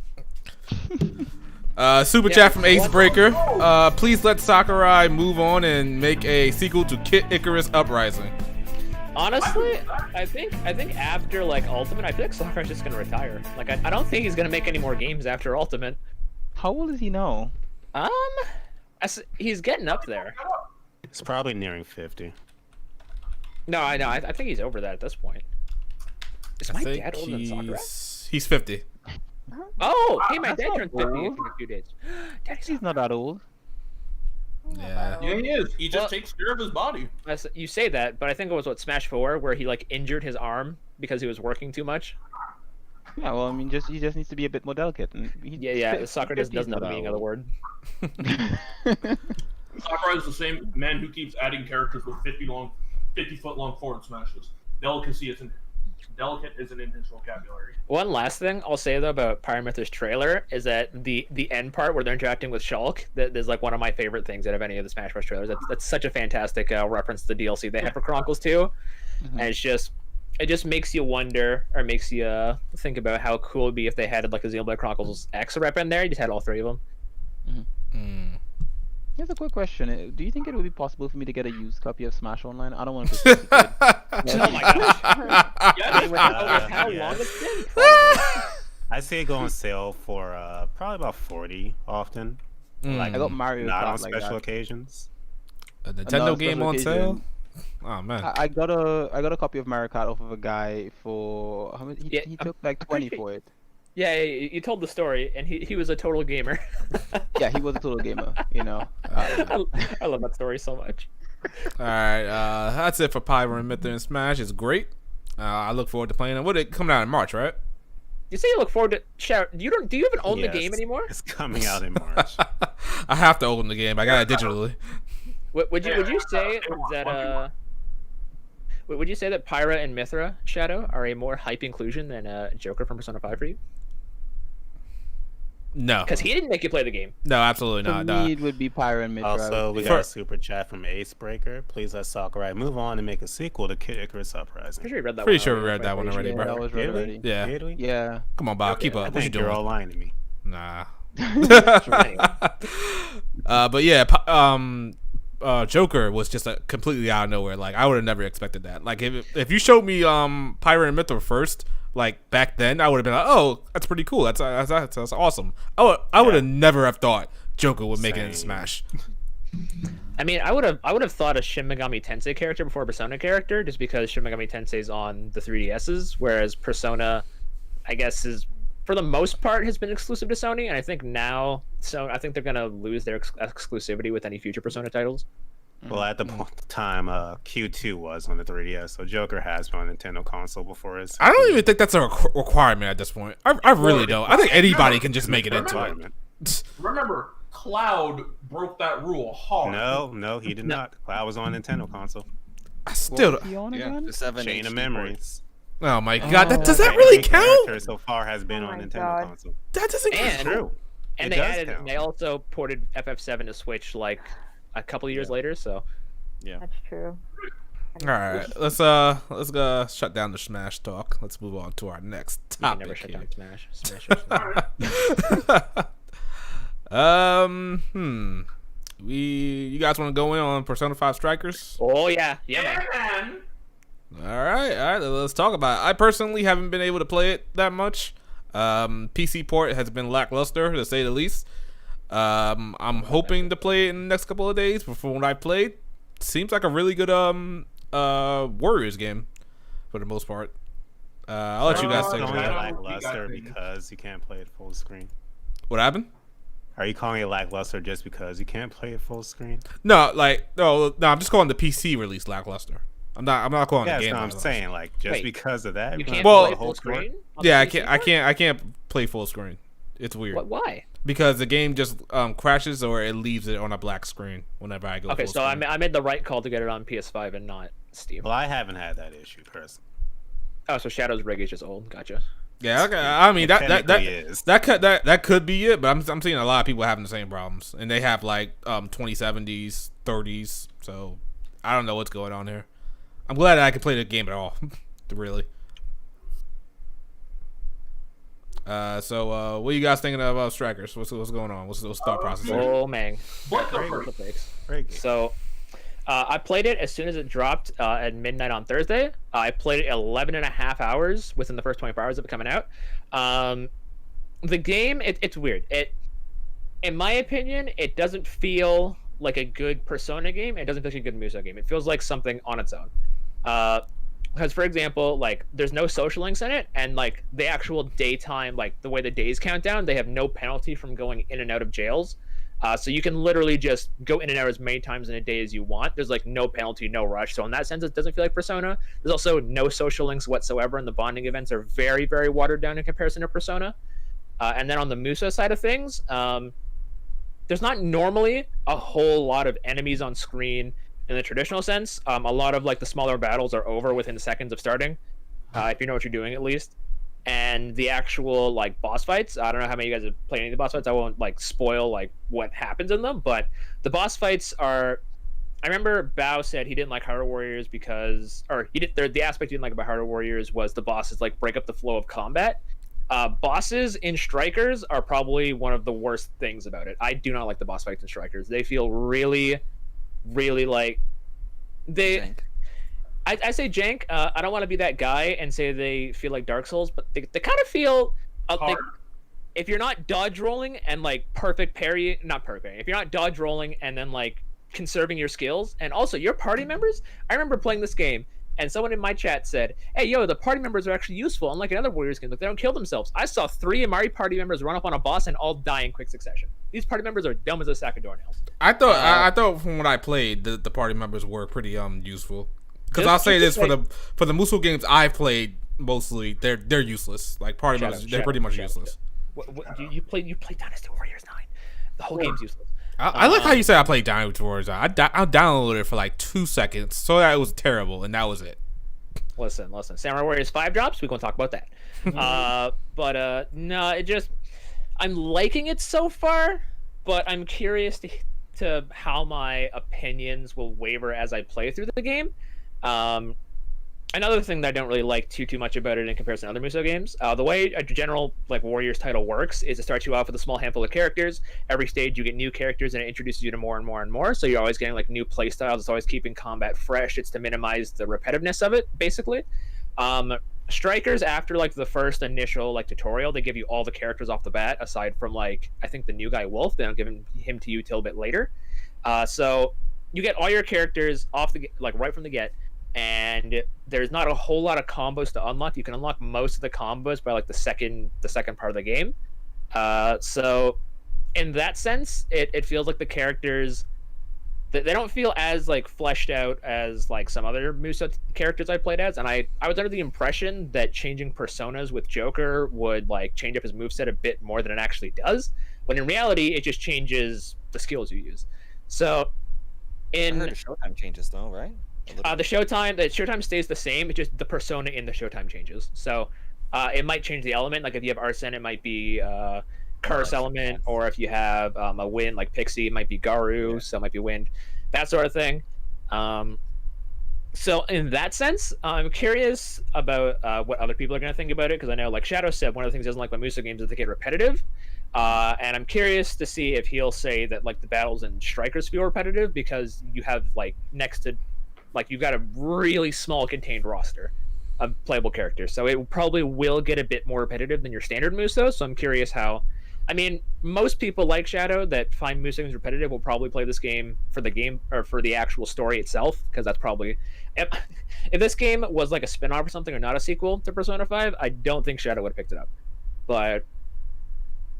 Super chat from Acebreaker. Please let Sakurai move on and make a sequel to Kid Icarus Uprising. Honestly, I think after like Ultimate, I feel like Sakurai's just gonna retire. Like I don't think he's gonna make any more games after Ultimate. How old is he now? He's getting up there. It's probably nearing 50. No, I know. I think he's over that at this point. Is my dad older than Sakurai? He's 50. Oh, hey, my That's dad not turned 50 in old. a few days. Daddy's He's not that old. Yeah. Yeah, he is. He just Well- takes care of his body. You say that, but I think it was Smash 4 where he like injured his arm because he was working too much. Yeah, well, I mean, he just needs to be a bit more delicate. And Yeah. Sakurai doesn't know the meaning of the word. Sakurai is the same man who keeps adding characters with 50-foot long forward smashes. Delicacy isn't delicate isn't in his vocabulary. One last thing I'll say though about Pyra Mythra's trailer is that the end part where they're interacting with Shulk, that is like one of my favorite things out of any of the Smash Bros. Trailers. That's such a fantastic reference to the DLC they had for Chronicles 2, and it just makes you wonder, or makes you think about how cool it'd be if they had like a Xenoblade Chronicles X rep in there. You just had all three of them. Here's a quick question. Do you think it would be possible for me to get a used copy of Smash Online? I don't want to put Oh my gosh! Yeah, With how yes. long it's been? Probably. I say it go on sale for probably about 40 often. Like I got Mario not Kart on like special that. occasions. A Another Nintendo game special on sale? occasion. Oh man. I got a copy of Mario Kart off of a guy for how much? Yeah, He took like 20 pretty- for it. Yeah, you told the story, and he was a total gamer. Yeah, he was a total gamer. You know. I love that story so much. Alright, that's it for Pyra and Mithra and Smash. It's great. I look forward to playing it. What it coming out in March, right? You say you look forward to Shout. Do you even own the game Yes, anymore? It's coming out in March. I have to open the game. I got it digitally. Would you say that would you say that Pyra and Mythra Shadow are a more hype inclusion than Joker from Persona 5 for you? No. Because he didn't make you play the game. No, absolutely For not. me, it would be Pyra and Mithra. Also, we For- got a super chat from Acebreaker. Please let Sakurai move on and make a sequel to Kid Icarus Uprising. Pretty sure you read that. Pretty one sure we already, read that one right? already, Yeah, bro. that was read Did we? already. Yeah. Did we? Yeah. Come on, Bob. Keep I up. What you think doing? you're all lying to me. Nah. Anyway. But yeah, Joker was just completely out of nowhere. Like I would have never expected that. Like if you showed me Pyra and Mithra first, like back then, I would have been like, oh, that's pretty cool. That's awesome. I would have never have thought Joker would make it in Same. Smash. I mean, I would have thought a Shin Megami Tensei character before a Persona character, just because Shin Megami Tensei's on the 3DSs, whereas Persona, I guess, is for the most part has been exclusive to Sony, and I think now, so I think they're gonna lose their exclusivity with any future Persona titles. Well, at the time, Q2 was on the 3DS, so Joker has been on Nintendo console before his. I don't even think that's a requirement at this point. I really don't. I think anybody can just make it into it. Requirement. Remember, Cloud broke that rule hard. No, he did not. Cloud was on Nintendo console. I still. What was he on Yeah, again? the 7 Chain of HD Memories. Oh my god! Does that Every really character count? so far has been Oh on my Nintendo God. console. That doesn't count. And True. and It they does added, count. they also ported FF7 to Switch like a couple years later. So That's true. All right, let's go shut down the Smash talk. Let's move on to our next you can topic. never shut here. down Smash. Smash is Smash. You guys want to go in on Persona 5 Strikers? Oh yeah, yeah, man. Yeah, man. All right. Let's talk about it. I personally haven't been able to play it that much. PC port has been lackluster, to say the least. I'm hoping to play it in the next couple of days. But from what I played, seems like a really good Warriors game for the most part. I'll let you guys take Are you it. calling it Yeah. lackluster because you can't play it full screen? What happened? Are you calling it lackluster just because you can't play it full screen? No. I'm just calling the PC release lackluster. I'm not calling Yeah, the that's game. what I'm lackluster. saying. Like just Wait, because of that, You you're can't gonna Well- play the whole full port? screen? on the Yeah, I PC can't. port? I can't play full screen. It's weird Why? because the game just crashes or it leaves it on a black screen whenever I go. Okay, full so screen. I made the right call to get it on PS5 and not Steam. Well, I haven't had that issue personally. Oh, so Shadow's rig is just old. Gotcha. Yeah, okay. I mean It technically is. that could be it, but I'm seeing a lot of people having the same problems, and they have like 2070s, 30s. So I don't know what's going on here. I'm glad that I can play the game at all, really. So what are you guys thinking about Strikers? What's going on? What's those thought process? here? Oh man. What the Great. first? Great game. So, I played it as soon as it dropped at midnight on Thursday. I played it 11 and a half hours within the first 24 hours of it coming out. The game, it's weird. In my opinion, it doesn't feel like a good Persona game. It doesn't feel like a good Muso game. It feels like something on its own. Because, for example, like there's no social links in it, and like the actual daytime, like the way the days count down, they have no penalty from going in and out of jails. So you can literally just go in and out as many times in a day as you want. There's like no penalty, no rush. So in that sense, it doesn't feel like Persona. There's also no social links whatsoever, and the bonding events are very, very watered down in comparison to Persona. And then on the Muso side of things, there's not normally a whole lot of enemies on screen in the traditional sense. A lot of like the smaller battles are over within seconds of starting, if you know what you're doing at least. And the actual like boss fights, I don't know how many of you guys have played any of the boss fights. I won't like spoil like what happens in them, but the boss fights are. I remember Bao said he didn't like Hyrule Warriors because, or he did. The aspect he didn't like about Hyrule Warriors was the bosses like break up the flow of combat. Bosses in Strikers are probably one of the worst things about it. I do not like the boss fights in Strikers. They feel really, really like they. Jank. I say jank. I don't want to be that guy and say they feel like Dark Souls, but they kind of feel. Hard. If you're not dodge rolling and like perfect parry, not perfect. If you're not dodge rolling and then like conserving your skills, and also your party members. I remember playing this game, and someone in my chat said, "Hey, yo, the party members are actually useful, unlike in other Warriors games. Like they don't kill themselves." I saw 3 of my party members run up on a boss and all die in quick succession. These party members are dumb as a sack of doornails. I thought from what I played, the party members were pretty useful. Because Just- I'll say this just for the Musou games I've played, mostly they're useless. Like party members, they're pretty much useless. What, you played Dynasty Warriors 9. The whole game's useless. I like how you said I played Dynasty Warriors. I downloaded it for like 2 seconds, so that it was terrible, and that was it. Listen. Samurai Warriors 5 drops. We're gonna talk about that. No, it just I'm liking it so far, but I'm curious to how my opinions will waver as I play through the game. Another thing that I don't really like too much about it in comparison to other Muso games, the way a general like Warriors title works is it starts you off with a small handful of characters. Every stage you get new characters and it introduces you to more and more and more. So you're always getting like new play styles. It's always keeping combat fresh. It's to minimize the repetitiveness of it, basically. Strikers, after like the first initial like tutorial, they give you all the characters off the bat, aside from like I think the new guy Wolf. They don't give him to you till a bit later. So you get all your characters off the like right from the get. And there's not a whole lot of combos to unlock. You can unlock most of the combos by like the second part of the game. So in that sense, it feels like the characters they don't feel as like fleshed out as like some other Muso characters I played as. And I was under the impression that changing personas with Joker would like change up his moveset a bit more than it actually does. When in reality, it just changes the skills you use. So I in heard the Showtime changes though, right? the Showtime stays the same. It's just the persona in the Showtime changes. So it might change the element. Like if you have Arsene, it might be Curse element, or if you have a wind like Pixie, it might be Garu, so it might be wind, that sort of thing. So in that sense, I'm curious about what other people are going to think about it, because I know, like Shadow said, one of the things he doesn't like about Muso games is they get repetitive. And I'm curious to see if he'll say that like the battles in Strikers feel repetitive because you have like next to like you've got a really small contained roster of playable characters, so it probably will get a bit more repetitive than your standard Muso. So I'm curious how. I mean, most people like Shadow that find Muso games repetitive will probably play this game for the game or for the actual story itself, because that's probably if this game was like a spin-off or something or not a sequel to Persona 5, I don't think Shadow would have picked it up. But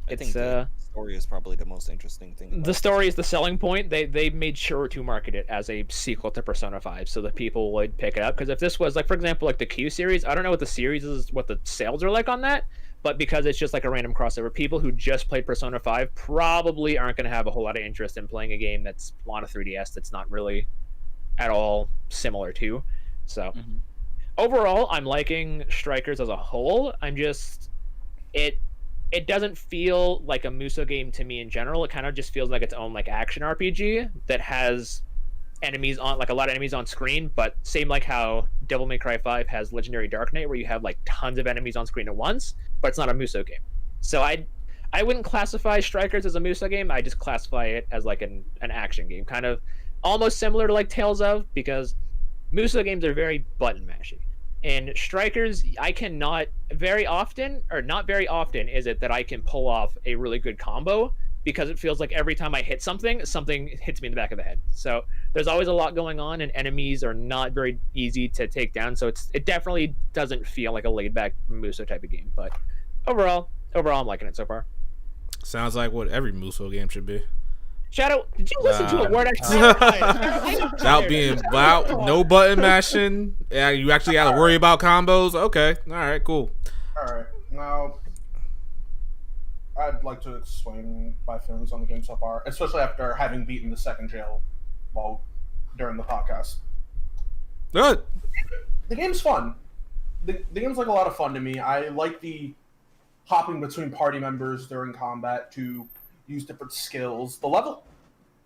I think the story is probably the most interesting thing. The story is the selling point. They made sure to market it as a sequel to Persona 5 so that people would pick it up. Because if this was, like, for example, like the Q series, I don't know what the series is, what the sales are like on that, but because it's just like a random crossover, people who just played Persona 5 probably aren't going to have a whole lot of interest in playing a game that's on a 3DS that's not really at all similar to. So, overall, I'm liking Strikers as a whole. I'm just... It doesn't feel like a Muso game to me in general. It kind of just feels like its own like action RPG that has enemies on, like a lot of enemies on screen, but same like how Devil May Cry 5 has Legendary Dark Knight, where you have like tons of enemies on screen at once, but it's not a Muso game. So I wouldn't classify Strikers as a Muso game. I just classify it as like an action game, kind of almost similar to like Tales of, because Muso games are very button mashy. In Strikers, I cannot very often, or not very often, is it that I can pull off a really good combo, because it feels like every time I hit something, something hits me in the back of the head. So there's always a lot going on, and enemies are not very easy to take down. So it definitely doesn't feel like a laid-back Muso type of game. But overall, I'm liking it so far. Sounds like what every Muso game should be. Shadow, did you listen to a word I said? Without being loud, no button mashing. Yeah, you actually got to worry about combos. Okay, all right, cool. All right, now I'd like to explain my feelings on the game so far, especially after having beaten the second jail during the podcast. Good. The game's fun. The game's like a lot of fun to me. I like the hopping between party members during combat to use different skills. The level,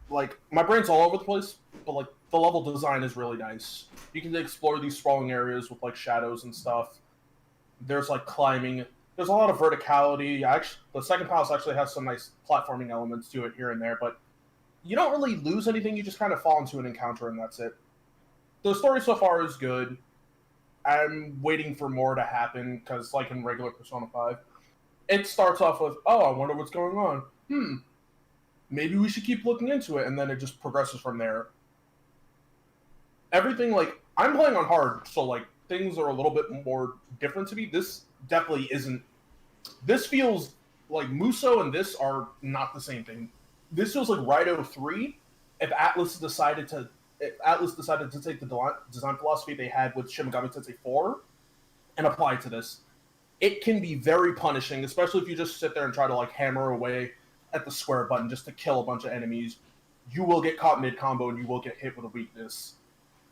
like, my brain's all over the place, but like the level design is really nice. You can explore these sprawling areas with like shadows and stuff. There's like climbing. There's a lot of verticality. The second house actually has some nice platforming elements to it here and there, but you don't really lose anything. You just kind of fall into an encounter and that's it. The story so far is good. I'm waiting for more to happen because, like in regular Persona 5, it starts off with, oh, I wonder what's going on. Maybe we should keep looking into it, and then it just progresses from there. Everything, like, I'm playing on hard, so, like, things are a little bit more different to me. This definitely isn't... This feels like Muso and this are not the same thing. This feels like Raito 3 if Atlas decided to take the design philosophy they had with Shin Megami Tensei 4 and apply it to this. It can be very punishing, especially if you just sit there and try to, like, hammer away at the square button just to kill a bunch of enemies. You will get caught mid-combo and you will get hit with a weakness.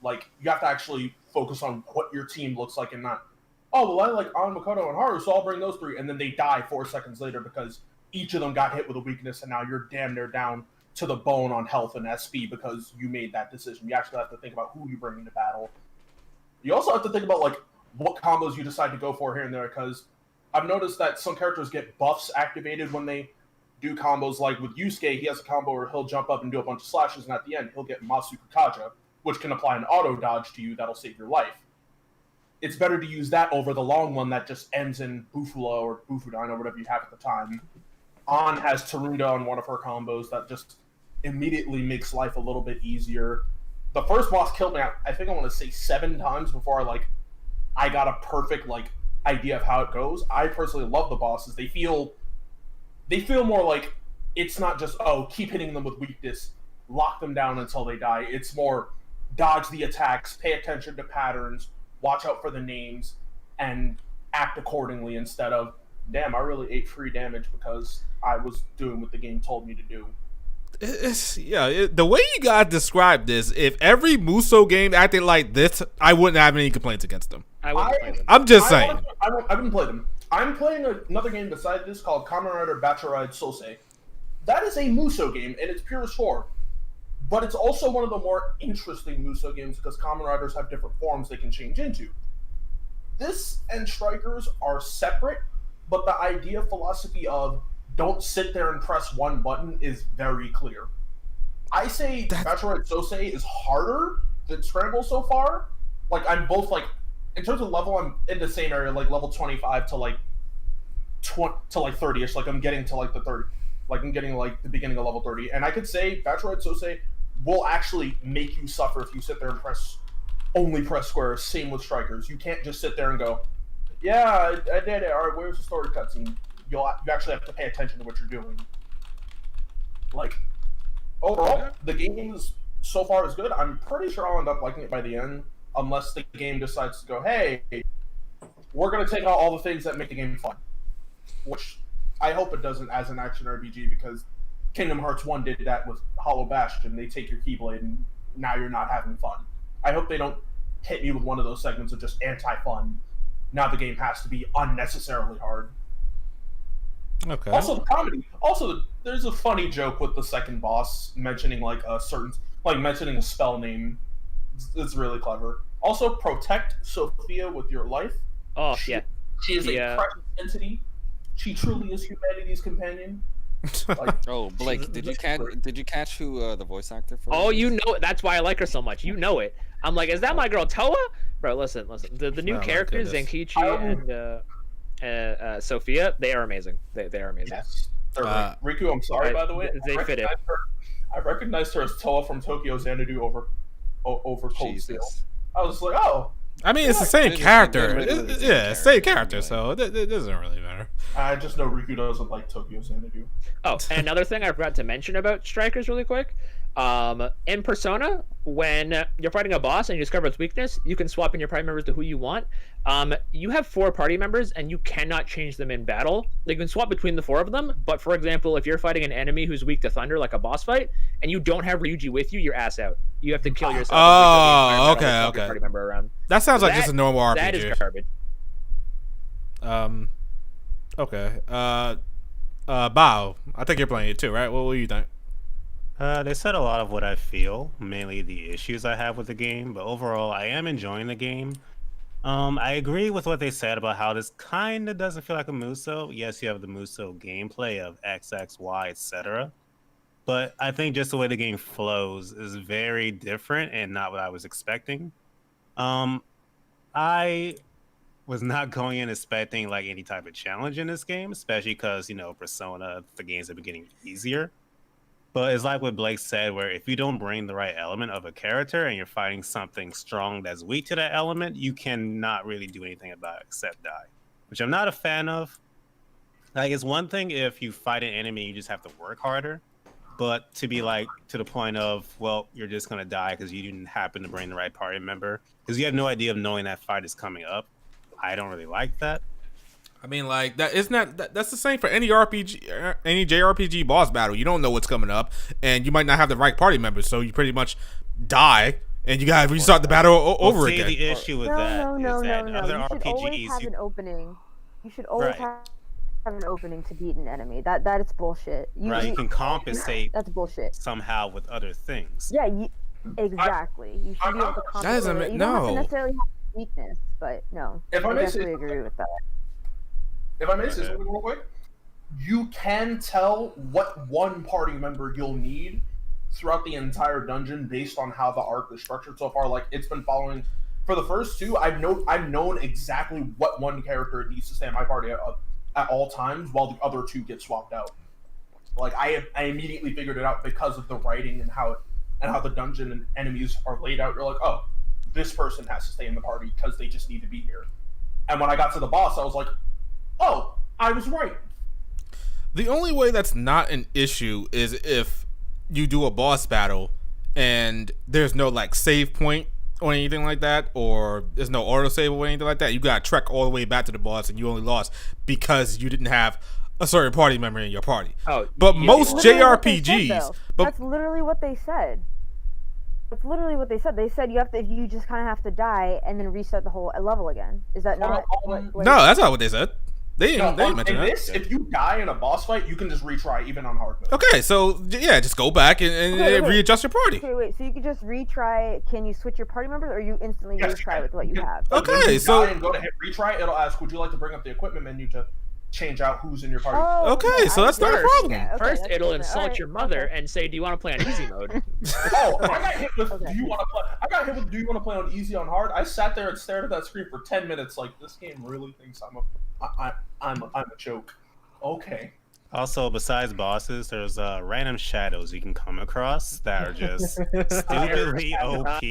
Like, you have to actually focus on what your team looks like and not, oh, well, I like An, Makoto, and Haru, so I'll bring those three, and then they die 4 seconds later because each of them got hit with a weakness, and now you're damn near down to the bone on health and SP because you made that decision. You actually have to think about who you bring into battle. You also have to think about, like, what combos you decide to go for here and there, because I've noticed that some characters get buffs activated when they do combos. Like with Yusuke, he has a combo where he'll jump up and do a bunch of slashes, and at the end, he'll get Matsuka Kaja, which can apply an auto dodge to you that'll save your life. It's better to use that over the long one that just ends in Bufula or Bufudan or whatever you have at the time. An has Tarunda on one of her combos that just immediately makes life a little bit easier. The first boss killed me, I think I want to say 7 times before I got a perfect idea of how it goes. I personally love the bosses. They feel more like it's not just, oh, keep hitting them with weakness, lock them down until they die. It's more dodge the attacks, pay attention to patterns, watch out for the names, and act accordingly instead of, damn, I really ate free damage because I was doing what the game told me to do. The way you guys describe this, if every Muso game acted like this, I wouldn't have any complaints against them. I'm just saying. I wouldn't play them. I'm playing another game beside this called Kamen Rider Bachelorette Sosei. That is a Muso game, and it's pure sword. But it's also one of the more interesting Muso games because Kamen Riders have different forms they can change into. This and Strikers are separate, but the idea philosophy of don't sit there and press one button is very clear. I say Bachelorette Sosei is harder the scramble so far, like I'm both like in terms of level, I'm in the same area, like level 25 to like 30ish. Like I'm getting to like the 30, like I'm getting like the beginning of level 30, and I could say Bachelorette Sose will actually make you suffer if you sit there and only press square. Same with strikers. You can't just sit there and go, yeah, I did it. All right, where's the story cutscene? You actually have to pay attention to what you're doing. Like, overall, the game is so far is good. I'm pretty sure I'll end up liking it by the end, unless the game decides to go, hey, we're going to take out all the things that make the game fun. Which I hope it doesn't as an action RPG, because Kingdom Hearts 1 did that with Hollow Bastion. They take your Keyblade and now you're not having fun. I hope they don't hit me with one of those segments of just anti-fun. Now the game has to be unnecessarily hard. Okay. Also, the comedy. Also, there's a funny joke with the second boss mentioning like mentioning a spell name. It's really clever. Also, protect Sophia with your life. Oh, she yeah. She is a precious entity. She truly is humanity's companion. Like, Oh, Blake, did you catch who the voice actor for? Oh, is? you know it. That's why I like her so much. You know it. I'm like, is that my girl Toa? Bro, listen. The new Oh my characters, goodness. Zenkichi and Sophia, they are amazing. They are amazing. yes. Riku, I'm sorry, by the way. They fit it. I recognized her as Toa from Tokyo Xanadu over Cold Steel. Jesus. I was like, oh. I mean, it's the same It is character. literally the same Yeah, same character, character, so it doesn't really matter. I just know Riku doesn't like Tokyo Xanadu. Oh, and another thing I forgot to mention about strikers really quick. In Persona, when you're fighting a boss and you discover its weakness, you can swap in your party members to who you want. You have 4 party members and you cannot change them in battle. You can swap between the 4 of them, but for example, if you're fighting an enemy who's weak to thunder, like a boss fight, and you don't have Ryuji with you, you're ass out. You have to kill yourself. Oh, and reset the entire battle with okay. your party member around. That sounds like That- just a normal RPG. That is garbage. Okay. Bao, I think you're playing it too, right? What do you think? They said a lot of what I feel, mainly the issues I have with the game, but overall, I am enjoying the game. I agree with what they said about how this kind of doesn't feel like a Muso. Yes, you have the Muso gameplay of X, X, Y, etc. But I think just the way the game flows is very different and not what I was expecting. I was not going in expecting like any type of challenge in this game, especially because, Persona, the games have been getting easier. But it's like what Blake said, where if you don't bring the right element of a character and you're fighting something strong that's weak to that element, you cannot really do anything about it except die, which I'm not a fan of. Like, it's one thing if you fight an enemy, you just have to work harder. But to be like to the point of, well, you're just going to die because you didn't happen to bring the right party member, because you have no idea of knowing that fight is coming up. I don't really like that. I mean, like that isn't that's the same for any RPG, any JRPG boss battle. You don't know what's coming up, and you might not have the right party members, so you pretty much die, and you gotta restart the battle over again. The issue with that is that in other You should always RPGs, have an opening. You should always have an opening to beat an enemy. That is bullshit. you can compensate That's bullshit. somehow with other things. Yeah, exactly. You should be able to compensate. doesn't You don't have to no. necessarily have weakness, but no. If I I may definitely say, agree with that. if I may say something real quick, you can tell what one party member you'll need throughout the entire dungeon based on how the arc is structured so far. Like, it's been following for the first 2. I've known exactly what one character needs to stay in my party at all times, while the other 2 get swapped out. Like, I immediately figured it out because of the writing and how the dungeon and enemies are laid out. You're like, oh, this person has to stay in the party because they just need to be here. And when I got to the boss, I was like, oh, I was right. The only way that's not an issue is if you do a boss battle and there's no like save point or anything like that, or there's no auto save or anything like that. You gotta trek all the way back to the boss, and you only lost because you didn't have a certain party member in your party. Oh, But yeah, most That's literally what they said, JRPGs, though. but That's literally what they said. That's literally what they said. They said you just kind of have to die and then restart the whole level again. Is that not what? no, that's not what they said. They didn't In mention that. this, if you die in a boss fight, you can just retry even on hard mode. Okay, so yeah, just go back and Okay. readjust your party. Okay, wait. So you could just retry. Can you switch your party members, or you instantly Yes, you retry can. with what you have? Okay, When you so- die and go to hit retry, it'll ask, would you like to bring up the equipment menu to change out who's in your party. Oh, Okay, so that's not a First, problem. Yeah, okay, first that's it'll different. insult Alright, your mother okay. and say, "Do you want to play on easy mode?" Oh, I got hit with. Okay. Do you want to play? I got hit with. Do you want to play on easy on hard? I sat there and stared at that screen for 10 minutes. Like this game really thinks I'm a joke. Okay. Also, besides bosses, there's random shadows you can come across that are just stupidly OP.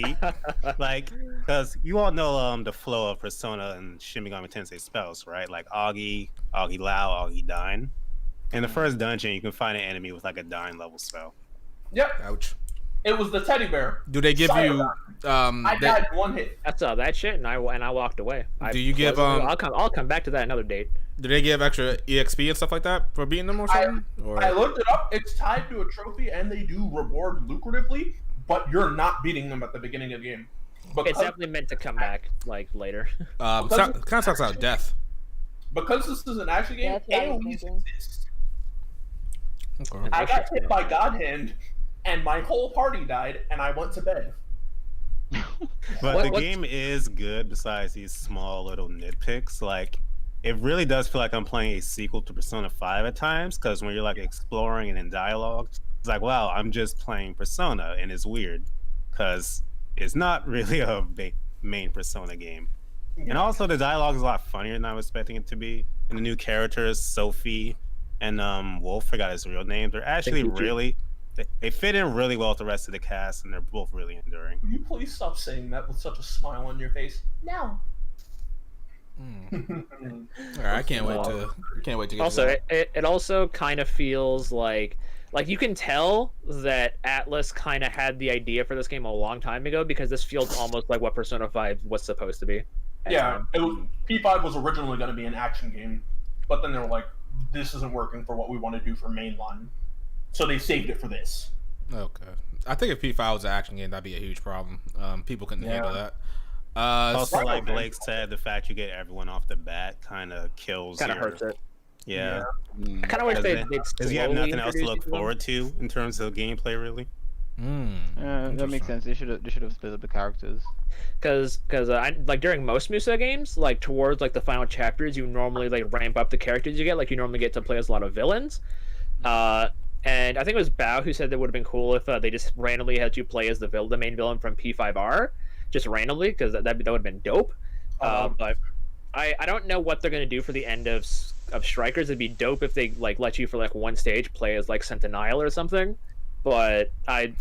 Like, because you all know the flow of Persona and Shin Megami Tensei spells, right? Like Augie, Augie Lao, Augie Dine. In the first dungeon, you can find an enemy with like a Dine level spell. Yep. Ouch. It was the teddy bear. Do they give you I died one hit. That's that shit, and I walked away. Do you give, I'll come back to that another date. do they give extra EXP and stuff like that for beating them or something? I looked it up. It's tied to a trophy, and they do reward lucratively, but you're not beating them at the beginning of the game. It's definitely meant to come back like later. Kind of talks about death. Because this is an action game, That's what I was AoEs thinking. exist. Okay. I got hit by God Hand, and my whole party died, and I went to bed. But the What- game is good besides these small little nitpicks. Like, it really does feel like I'm playing a sequel to Persona 5 at times, because when you're like exploring and in dialogue, it's like, wow, I'm just playing Persona, and it's weird, because it's not really a main Persona game. And also, the dialogue is a lot funnier than I was expecting it to be. And the new characters, Sophie and Wolf, forgot his real name. They're actually really, they fit in really well with the rest of the cast, and they're both really enduring. Will you please stop saying that with such a smile on your face? No. All right, I can't wait to get Also, to that. it also kind of feels like you can tell that Atlas kind of had the idea for this game a long time ago, because this feels almost like what Persona 5 was supposed to be. Yeah, P5 was originally going to be an action game, but then they were like, this isn't working for what we want to do for mainline. So they saved it for this. Okay. I think if P5 was an action game, that'd be a huge problem. People couldn't handle that. Also, like Blake said, the fact you get everyone off the bat kind of kills. Kind of hurts it. Yeah. I kind of wish they'd Because you have slowly nothing else to introduce look you to them. forward to in terms of gameplay, really. That makes sense. They should have split up the characters. Because like during most Musa games, like towards like the final chapters, you normally like ramp up the characters you get. Like you normally get to play as a lot of villains. And I think it was Bao who said that would have been cool if they just randomly had you play as the main villain from P5R, just randomly, because that would have been dope. But I don't know what they're gonna do for the end of Strikers. It'd be dope if they like let you for like one stage play as like Sentinel or something. But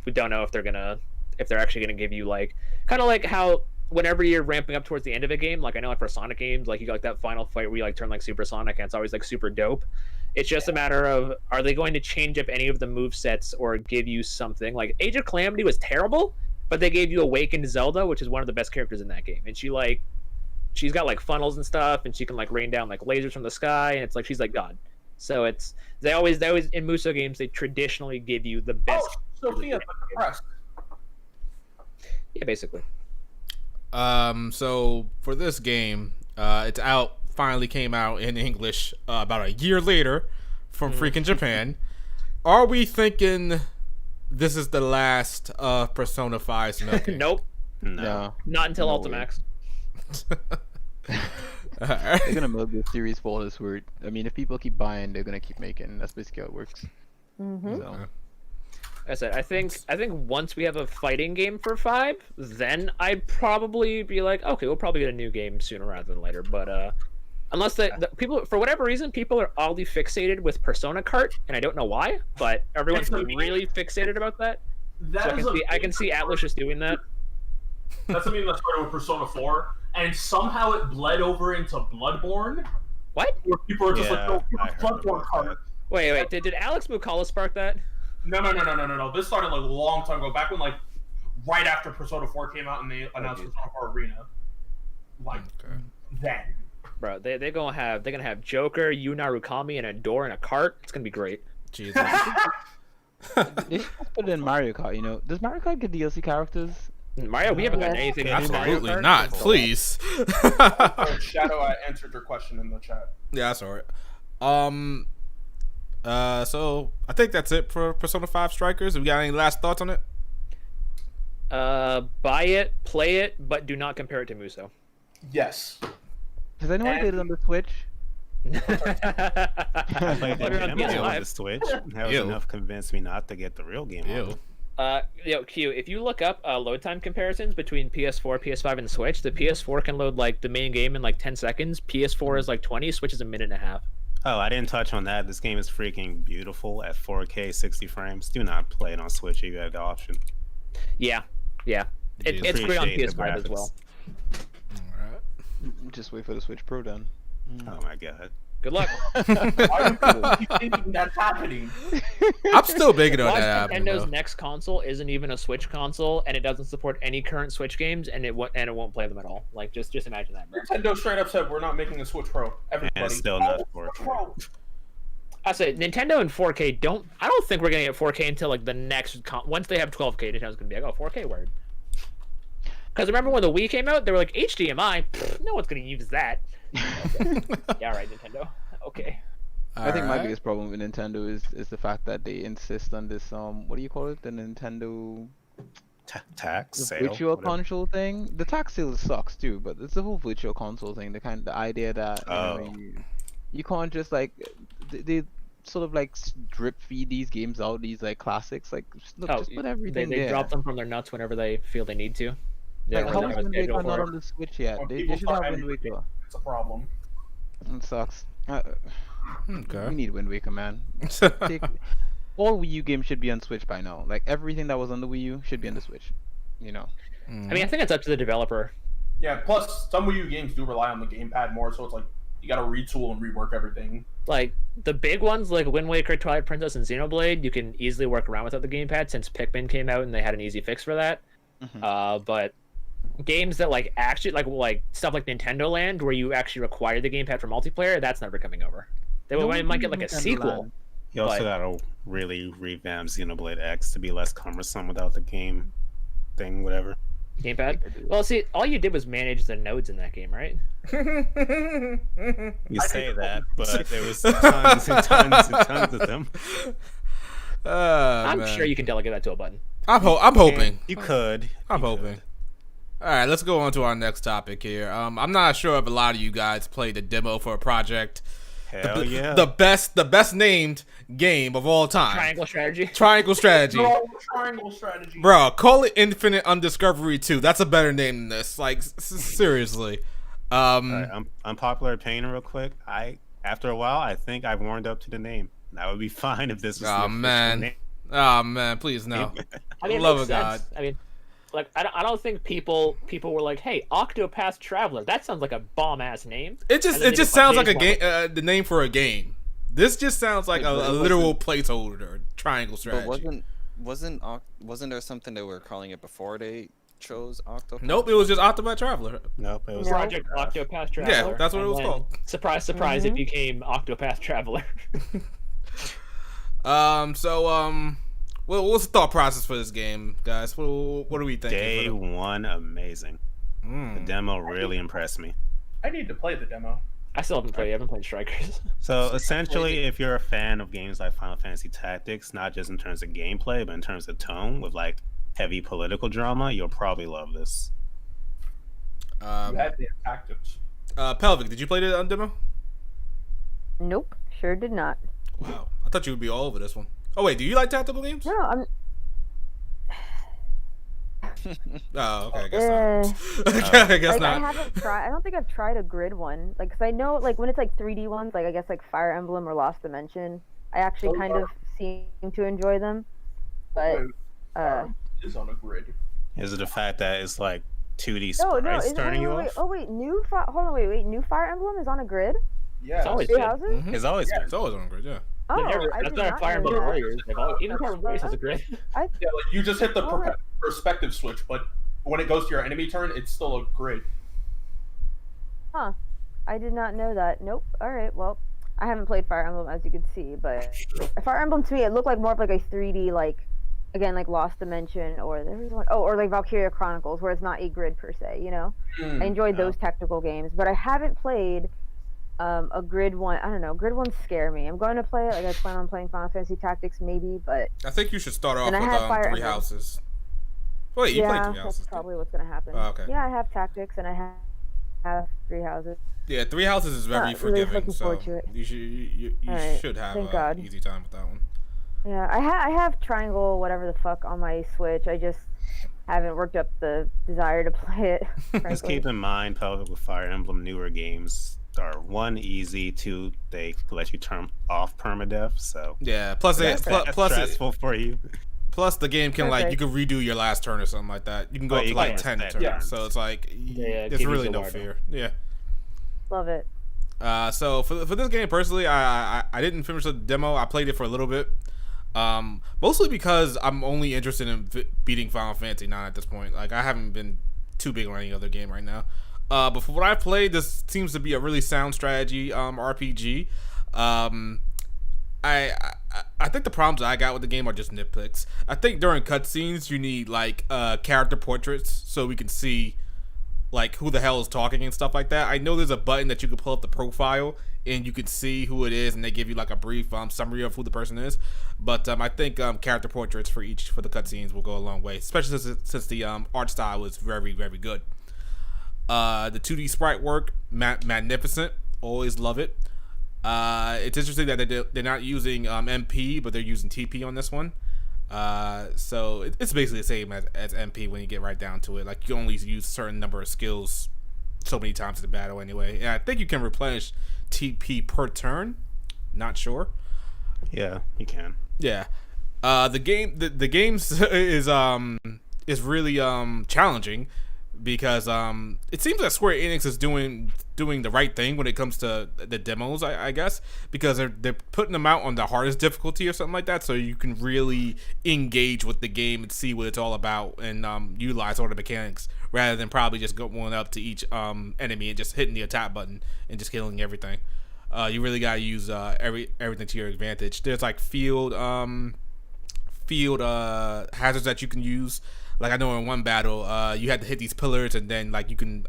we don't know if they're actually gonna give you like kind of like how whenever you're ramping up towards the end of a game, like I know like for Sonic games, like you got like that final fight where you like turn like Super Sonic, and it's always like super dope. It's just a matter of, are they going to change up any of the move sets or give you something? Like Age of Calamity was terrible, but they gave you Awakened Zelda, which is one of the best characters in that game, and she's got like funnels and stuff, and she can like rain down like lasers from the sky, and it's like she's like God. So they always in Muso games they traditionally give you the best. Oh, Sophia, press. Yeah, basically. So for this game, it's out. Finally came out in English about a year later from freaking Japan. Are we thinking this is the last Persona 5 milking? Nope. No. Not until No way. Ultimax. They're gonna milk this series for all it's worth. I mean, if people keep buying, they're gonna keep making. That's basically how it works. Mm-hmm. So, I said, I think once we have a fighting game for 5, then I'd probably be like, okay, we'll probably get a new game sooner rather than later. But unless the people, for whatever reason, people are oddly fixated with Persona Kart, and I don't know why, but everyone's really fixated about that. So I can see Atlas just doing that. That's something that started with Persona 4, and somehow it bled over into Bloodborne, What? where people are just Yeah, like, I no, heard Bloodborne about card. that. Wait. Did Alex Mukala spark that? No. This started like a long time ago, back when like right after Persona 4 came out and they announced Persona 4 Arena. Like then. Bro, they're gonna have Joker, Yu Narukami, and a door and a cart. It's gonna be great. Jesus. they should just put it in Mario Kart. You know, does Mario Kart get DLC characters? Mario, we haven't gotten anything. Yeah, new Mario Absolutely Kart. not. Please. Shadow, I answered your question in the chat. Yeah, that's alright. So I think that's it for Persona 5 Strikers. We got any last thoughts on it? Buy it, play it, but do not compare it to Muso. Yes. Has anyone played it on the Switch? I played the Put it on demo on PS5. the Switch. That was Ew. enough to convince me not to get the real game. on Ew. it. Q, if you look up load time comparisons between PS4, PS5, and Switch, the PS4 can load like the main game in like 10 seconds. PS4 is like 20. Switch is a minute and a half. Oh, I didn't touch on that. This game is freaking beautiful at 4K 60 frames. Do not play it on Switch if you have the option. Yeah. It's great on Appreciate the PS5 as graphics. well. Alright. Just wait for the Switch Pro then. Oh my god. Good luck. Why do people keep thinking that's happening? I'm still bigging on Watch that happening, Nintendo's though. next console isn't even a Switch console, and it doesn't support any current Switch games, and it won't play them at all. Like, just imagine that, bro. Nintendo straight up said we're not making a Switch Pro. Everybody. And it's still not Switch 4K. Pro. I say Nintendo and 4K I don't think we're gonna get 4K until like the next once they have 12K. Nintendo's gonna be like, oh, 4K word. Because remember when the Wii came out, they were like HDMI. Pfft, no one's gonna use that. Okay. Yeah, right, Nintendo. Okay. I think my Alright. biggest problem with Nintendo is the fact that they insist on this what do you call it? The Nintendo Tax, the sale, virtual whatever. console thing. The tax sale sucks too, but it's the whole virtual console thing. The idea that you can't just like they sort of like drip feed these games out, these like classics. Like look, just put everything they there. drop them from their nuts whenever they feel they need to. They Like don't how really is have a Wind schedule Waker for not it. on the Switch yet? When They people should have start Wind anything, Waker. it's a problem. It sucks. We Okay. need Wind Waker, man. Take, all Wii U games should be on Switch by now. Like everything that was on the Wii U should be on the Switch. You know. I mean, I think it's up to the developer. Yeah, plus some Wii U games do rely on the gamepad more, so it's like you gotta retool and rework everything. Like the big ones, like Wind Waker, Twilight Princess, and Xenoblade, you can easily work around without the gamepad since Pikmin came out and they had an easy fix for that. But games that like actually like stuff like Nintendo Land, where you actually require the gamepad for multiplayer, that's never coming over. They might get like a Nintendo sequel. Land. You also But- gotta really revamp Xenoblade X to be less cumbersome without the game thing, whatever. Gamepad. Well, see, all you did was manage the nodes in that game, right? You say that, but there was tons and tons and tons of them. I'm Man. sure you can delegate that to a button. I'm hoping. You could. I'm You hoping. could. All right, let's go on to our next topic here. I'm not sure if a lot of you guys played the demo for a project. Hell yeah. The best named game of all time. Triangle strategy. Triangle Strategy. No, triangle strategy. Bro, call it Infinite Undiscovery 2. That's a better name than this. Like, seriously. Alright, unpopular opinion real quick. After a while, I think I've warmed up to the name. That would be fine if this was the Oh, official man. name. Oh, man, please, no. I mean, it Love makes of sense. I mean, like I don't think people were like, "Hey, Octopath Traveler." That sounds like a bomb ass name. It And then just they sounds like just a game, the name for a game. This just sounds like Wait, but a it literal placeholder. Triangle But Strategy. wasn't there something they were calling it before they chose Octopath? Nope, it was just Octopath Traveler. Nope, it was Project Octopath Traveler. Yeah, that's what it and was then, called. Surprise, surprise! It became Octopath Traveler. What's the thought process for this game, guys? What are we thinking? Day one amazing. The demo really impressed me. I need to play the demo. I still haven't played. I haven't played Strikers. So essentially, if you're a fan of games like Final Fantasy Tactics, not just in terms of gameplay, but in terms of tone, with like heavy political drama, you'll probably love this. You had the tactics. Pelvic, did you play the demo? Nope, sure did not. Wow, I thought you would be all over this one. Oh wait, do you like tactical games? No, I'm. Oh, okay, I guess not. I guess Like, I not. haven't tried. I don't think I've tried a grid one. Like, 'cause I know, like, when it's like 3D ones, like I guess like Fire Emblem or Lost Dimension, I actually kind of seem to enjoy them. But Is on a grid. Is it the fact that it's like 2D no, sprites is starting you wait, off? oh wait, hold on, wait, new Fire Emblem is on a grid. Yeah. It's always Three been. houses. Mhm. It's always been. It's always on grid, yeah. Oh, I That's did not not Fire know Emblem that. Warriors. Even Carbon Warriors has a grid. Yeah, like you just hit the Oh, wait. perspective switch, but when it goes to your enemy turn, it's still a grid. Huh. I did not know that. Nope. All right. Well, I haven't played Fire Emblem as you can see, but Fire Emblem to me it looked like more of like a 3D like again like Lost Dimension or there was one or like Valkyria Chronicles where it's not a grid per se, you know. I enjoyed those tactical games, but I haven't played a grid one. I don't know. Grid ones scare me. I'm going to play it. Like I plan on playing Final Fantasy Tactics maybe, but I think you should start off And I with had Fire Three Emblem. Houses. Wait, you played yeah, Three that's Houses? probably what's gonna happen. Oh, okay. Yeah, I have Tactics and I have 3 houses. Yeah, 3 houses is very Not really forgiving, looking so forward to it. you Alright, should have thank an God. easy time with that one. Yeah, I have Triangle, whatever the fuck, on my Switch. I just haven't worked up the desire to play it. Just Frankly. keep in mind, probably with Fire Emblem newer games are 1 easy, 2 they let you turn off permadeath. So Yeah, plus that's stressful for you. Plus the game can like you Perfect. can redo your last turn or something like that. You can go Oh, up you to like can 10 spend turns. turns. So it's like Yeah, there's give really you no Zaward. fear. Yeah. Love it. So for this game personally, I didn't finish the demo. I played it for a little bit. Mostly because I'm only interested in beating Final Fantasy 9 at this point. Like I haven't been too big on any other game right now. But for what I've played, this seems to be a really sound strategy RPG. I think the problems I got with the game are just nitpicks. I think during cutscenes you need like character portraits so we can see like who the hell is talking and stuff like that. I know there's a button that you can pull up the profile and you can see who it is, and they give you like a brief summary of who the person is. But I think character portraits for the cutscenes will go a long way, especially since the art style is very, very good. The 2D sprite work, magnificent. Always love it. It's interesting that they're not using MP, but they're using TP on this one. So it's basically the same as MP when you get right down to it. Like you only use a certain number of skills so many times in the battle anyway. And I think you can replenish TP per turn. Not sure. Yeah, you can. Yeah. The game is really challenging because it seems like Square Enix is doing the right thing when it comes to the demos, I guess, because they're putting them out on the hardest difficulty or something like that, so you can really engage with the game and see what it's all about and utilize all the mechanics rather than probably just going up to each enemy and just hitting the attack button and just killing everything. You really gotta use everything to your advantage. There's like field hazards that you can use. Like I know in one battle, you had to hit these pillars and then like you can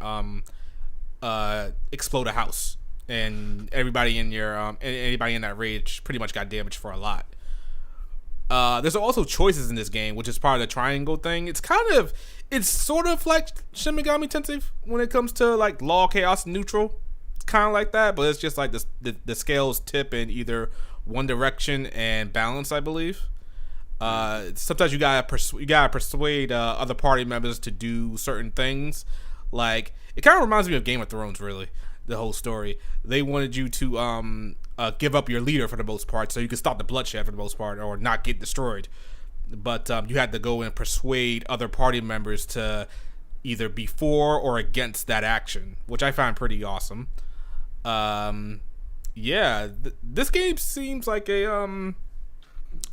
explode a house, and everybody in your anybody in that raid pretty much got damaged for a lot. There's also choices in this game, which is part of the triangle thing. It's sort of like Shin Megami Tensei when it comes to like law, chaos, neutral. It's kind of like that, but it's just like the scales tip in either one direction and balance, I believe. Sometimes you gotta persuade other party members to do certain things. Like it kind of reminds me of Game of Thrones, really. The whole story. They wanted you to give up your leader for the most part, so you could stop the bloodshed for the most part, or not get destroyed. But you had to go and persuade other party members to either be for or against that action, which I find pretty awesome. This game seems like a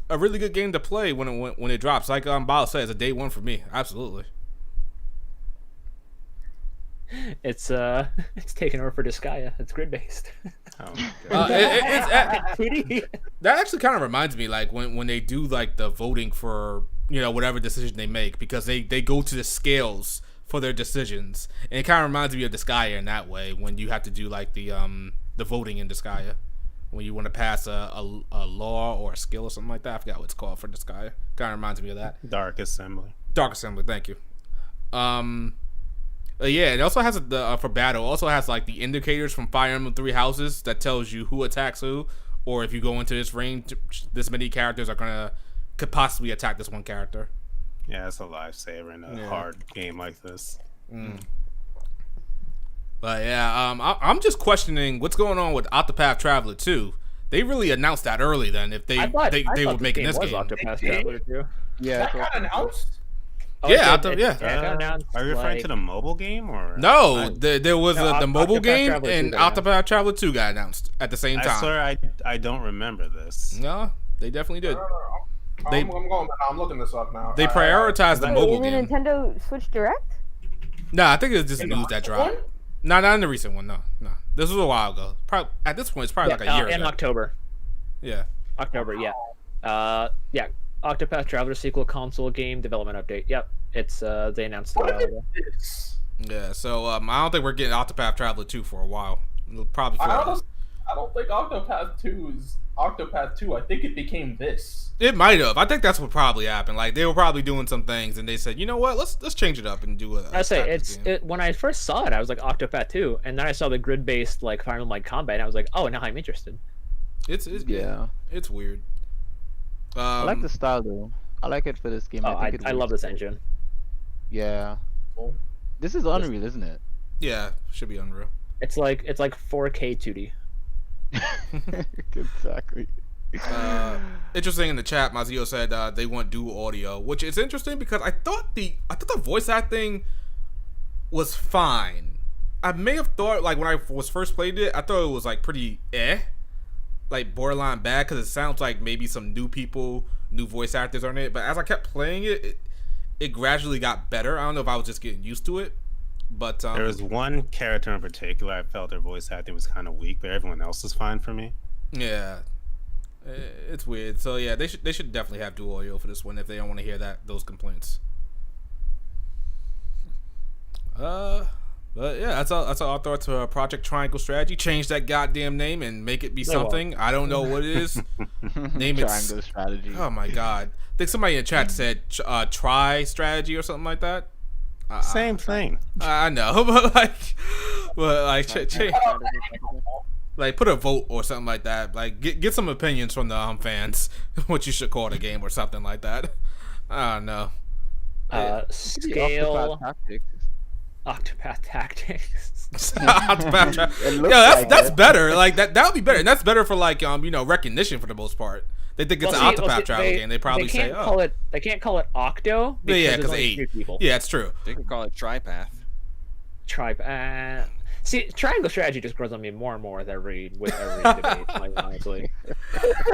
really good game to play when it drops. Like Bao says, a day one for me. Absolutely. It's taking over for Disgaea. It's grid based. Oh, That actually kind of reminds me, like when they do like the voting for whatever decision they make, because they go to the scales for their decisions, and it kind of reminds me of Disgaea in that way when you have to do like the voting in Disgaea when you want to pass a law or a skill or something like that. I forgot what it's called for Disgaea. Kind of reminds me of that. Dark Assembly. Thank you. It also has for battle. Also has like the indicators from Fire Emblem 3 houses that tells you who attacks who, or if you go into this range, this many characters could possibly attack this one character. Yeah, it's a lifesaver in a hard game like this. But yeah, I'm just questioning what's going on with Octopath Traveler 2. They really announced that early. Then if they were making this game. Octopath Traveler too. Yeah, That got announced? Oh, Yeah, it did. yeah. It got announced, Are you referring like- to the mobile game or? No, there was the mobile Octopath game Traveler 2 and got Octopath Traveler 2 got announced at the same time. I swear I don't remember this. No, they definitely did. I'm going. I'm looking this up now. They prioritized the Wait, mobile in the game. Nintendo Switch Direct? No, I think it was just In news the that recent dropped. one? No, not in the recent one. No. This was a while ago. Probably at this point, it's probably like a year in ago. October. Yeah. October, yeah. Octopath Traveler sequel console game development update. Yep, it's they announced it a What while is ago. this? Yeah. So I don't think we're getting Octopath Traveler 2 for a while. It'll probably. I I don't think Octopath 2 is Octopath 2. I think it became this. It might have. I think that's what probably happened. Like they were probably doing some things, and they said, you know what, let's change it up and do a. I say tactics game. when I first saw it, I was like Octopath 2, and then I saw the grid-based like Fire Emblem like combat, and I was like, oh, now I'm interested. It's Yeah. it's weird. I like the style though. I like it for this game. Oh, think it I love works. this engine. Yeah. Cool. This is Unreal, isn't it? Yeah, should be Unreal. It's like 4K 2D. Exactly. Interesting in the chat, Mazio said they want dual audio, which is interesting because I thought the voice acting was fine. I may have thought like when I was first played it, I thought it was like pretty like borderline bad because it sounds like maybe some new voice actors on it. But as I kept playing it, it gradually got better. I don't know if I was just getting used to it, but There was one character in particular I felt their voice acting was kind of weak, but everyone else was fine for me. yeah, it's weird. So yeah, they should definitely have dual audio for this one if they don't want to hear those complaints. But yeah, that's all our thoughts for Project Triangle Strategy. Change that goddamn name and make it be something. I don't know what it is. Name it Triangle Strategy. Oh my god! I think somebody in the chat said try strategy or something like that. Same thing. I know, but like like put a vote or something like that. Like get some opinions from the fans what you should call the game or something like that. I don't know. Scale Octopath Tactics. Octopath Tactics. Yeah, that's better. Like that would be better. And that's better for like recognition for the most part. They think it's an Octopath Traveler game. They probably say, "Oh, they can't call it Octo." Yeah, because because 8 3 people. Yeah, it's true. They can call it Tripath. See, Triangle Strategy just grows on me more and more with every debate. Like, honestly,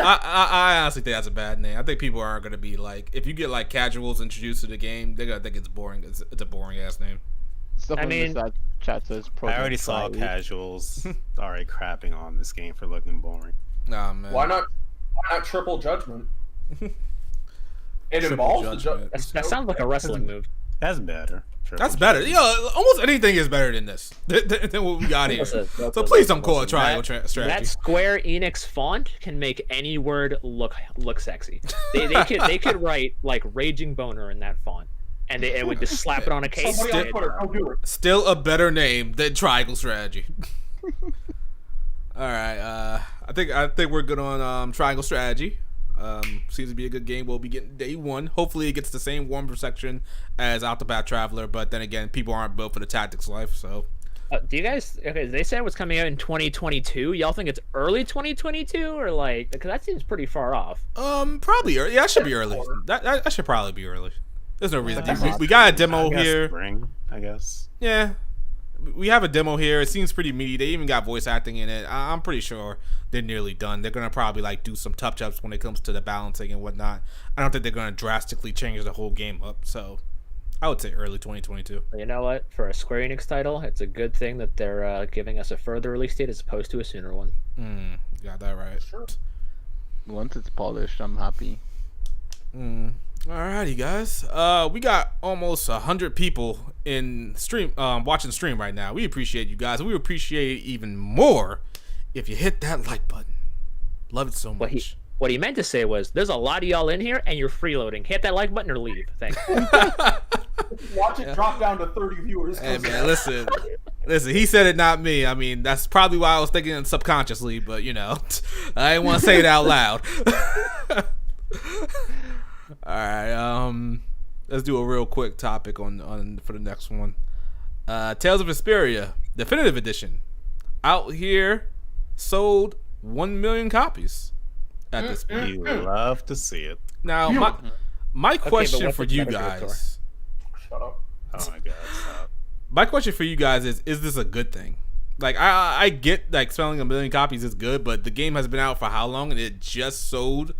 I honestly think that's a bad name. I think people aren't going to be like, if you get like casuals introduced to the game, they're going to think it's boring. It's a boring ass name. Someone in the chat says I already saw casuals already crapping on this game for looking boring. Nah, man. Why not Triple Judgment? It Triple involves Judgment. that sounds like a wrestling move. That's better. That's better. Almost anything is better than this. Than what we got here. So please don't call it Triangle Strategy. That Square Enix font can make any word look sexy. They could write like Raging Boner in that font, and it would just slap it on a case. Somebody on Twitter, don't do it. Still a better name than Triangle Strategy. All right, I think we're good on Triangle Strategy. Seems to be a good game. We'll be getting day 1. Hopefully, it gets the same warm reception as Octopath Traveler. But then again, people aren't built for the tactics life. So, do you guys? Okay, they said it was coming out in 2022. Y'all think it's early 2022 or like? Because that seems pretty far off. Probably early. Yeah, that should be early. That should probably be early. There's no reason. We got a demo here. Spring, I guess. Yeah. We have a demo here. It seems pretty meaty. They even got voice acting in it. I'm pretty sure they're nearly done. They're gonna probably like do some touch-ups when it comes to the balancing and whatnot. I don't think they're gonna drastically change the whole game up. So I would say early 2022. You know what? For a Square Enix title, it's a good thing that they're giving us a further release date as opposed to a sooner one. Got that right. Sure. Once it's polished, I'm happy. Alrighty, guys. We got almost 100 people in stream, watching stream right now. We appreciate you guys. We appreciate it even more if you hit that like button. Love it so much. What he meant to say was, there's a lot of y'all in here, and you're freeloading. Hit that like button or leave. Thanks. Watch it drop down to 30 viewers. Hey man, listen. He said it, not me. I mean, that's probably why I was thinking it subconsciously, but I didn't want to say it out loud. All right, let's do a real quick topic on for the next one. Tales of Vesperia Definitive Edition out here, sold 1 million copies at this point. You love to see it. Now, my question for what's you the Metacritic guys. Shut up. Oh my god, stop. My question for you guys is this a good thing? Like, I get like selling 1 million copies is good, but the game has been out for how long and it just sold